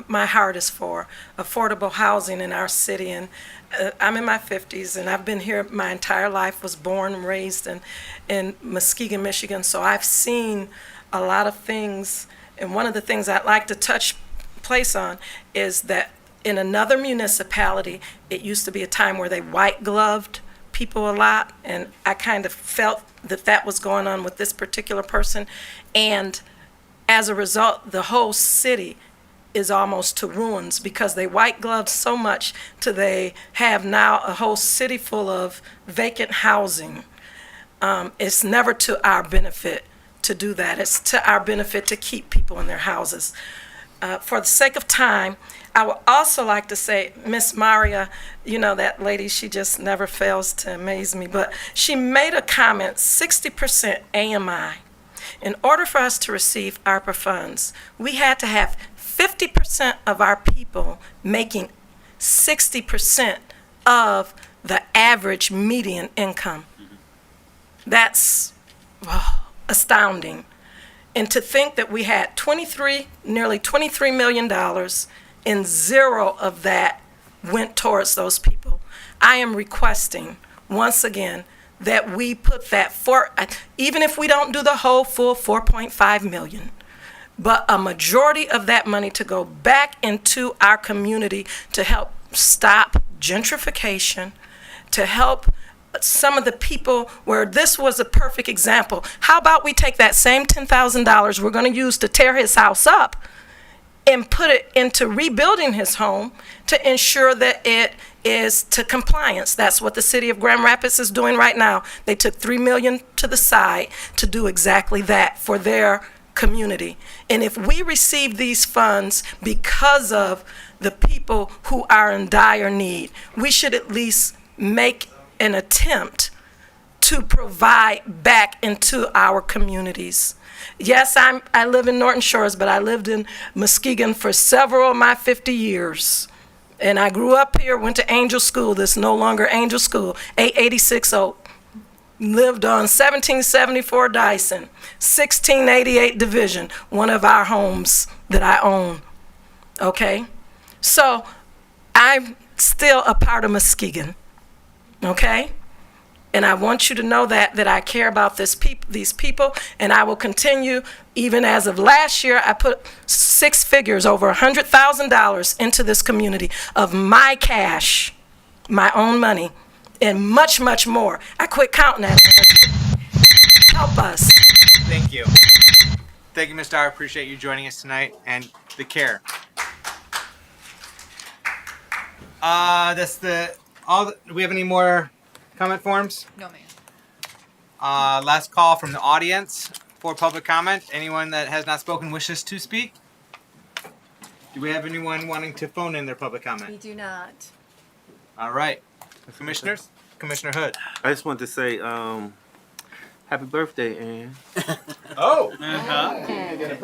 my heart is for, affordable housing in our city. And I'm in my 50s, and I've been here my entire life, was born and raised in Muskegon, Michigan. So I've seen a lot of things. And one of the things I'd like to touch place on is that in another municipality, it used to be a time where they white-gloved people a lot, and I kind of felt that that was going on with this particular person. And as a result, the whole city is almost to ruins because they white gloved so much till they have now a whole city full of vacant housing. It's never to our benefit to do that. It's to our benefit to keep people in their houses. For the sake of time, I would also like to say, Miss Maria, you know, that lady, she just never fails to amaze me, but she made a comment, 60% AMI. In order for us to receive ARPA funds, we had to have 50% of our people making 60% of the average median income. That's astounding. And to think that we had nearly $23 million, and zero of that went towards those people. I am requesting, once again, that we put that even if we don't do the whole full 4.5 million, but a majority of that money to go back into our community to help stop gentrification, to help some of the people where this was a perfect example. How about we take that same $10,000 we're going to use to tear his house up and put it into rebuilding his home to ensure that it is to compliance. That's what the city of Grand Rapids is doing right now. They took $3 million to the side to do exactly that for their community. And if we receive these funds because of the people who are in dire need, we should at least make an attempt to provide back into our communities. Yes, I live in Norton Shores, but I lived in Muskegon for several of my 50 years. And I grew up here, went to Angel School. This is no longer Angel School, 886 Oak. Lived on 1774 Dyson, 1688 Division, one of our homes that I own. Okay? So I'm still a part of Muskegon. Okay? And I want you to know that I care about these people, and I will continue. Even as of last year, I put 6 figures, over $100,000 into this community of my cash, my own money, and much, much more. I quit counting that. Help us. Thank you. Thank you, Ms. Dyer. I appreciate you joining us tonight and the care. Do we have any more comment forms? No, ma'am. Last call from the audience for public comment. Anyone that has not spoken wishes to speak? Do we have anyone wanting to phone in their public comment? We do not. All right. Commissioners? Commissioner Hood. I just want to say, happy birthday, Ann. Oh! Uh-huh.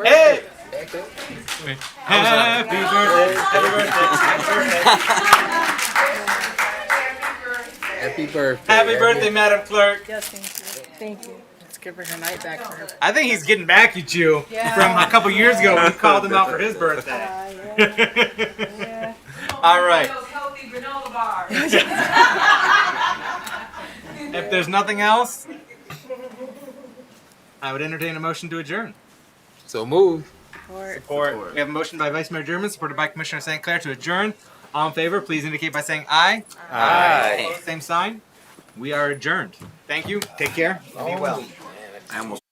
Hey! Happy birthday. Happy birthday. Happy birthday, Madam Clerk. Yes, thank you. Thank you. Let's give her her night back for her. I think he's getting back at you from a couple years ago when you called him out for his birthday. Yeah. All right. If there's nothing else, I would entertain a motion to adjourn. So move. Support. We have a motion by Vice Mayor German, supported by Commissioner St. Clair to adjourn. All in favor, please indicate by saying aye. Aye. Same sign. We are adjourned. Thank you. Take care. Be well. I almost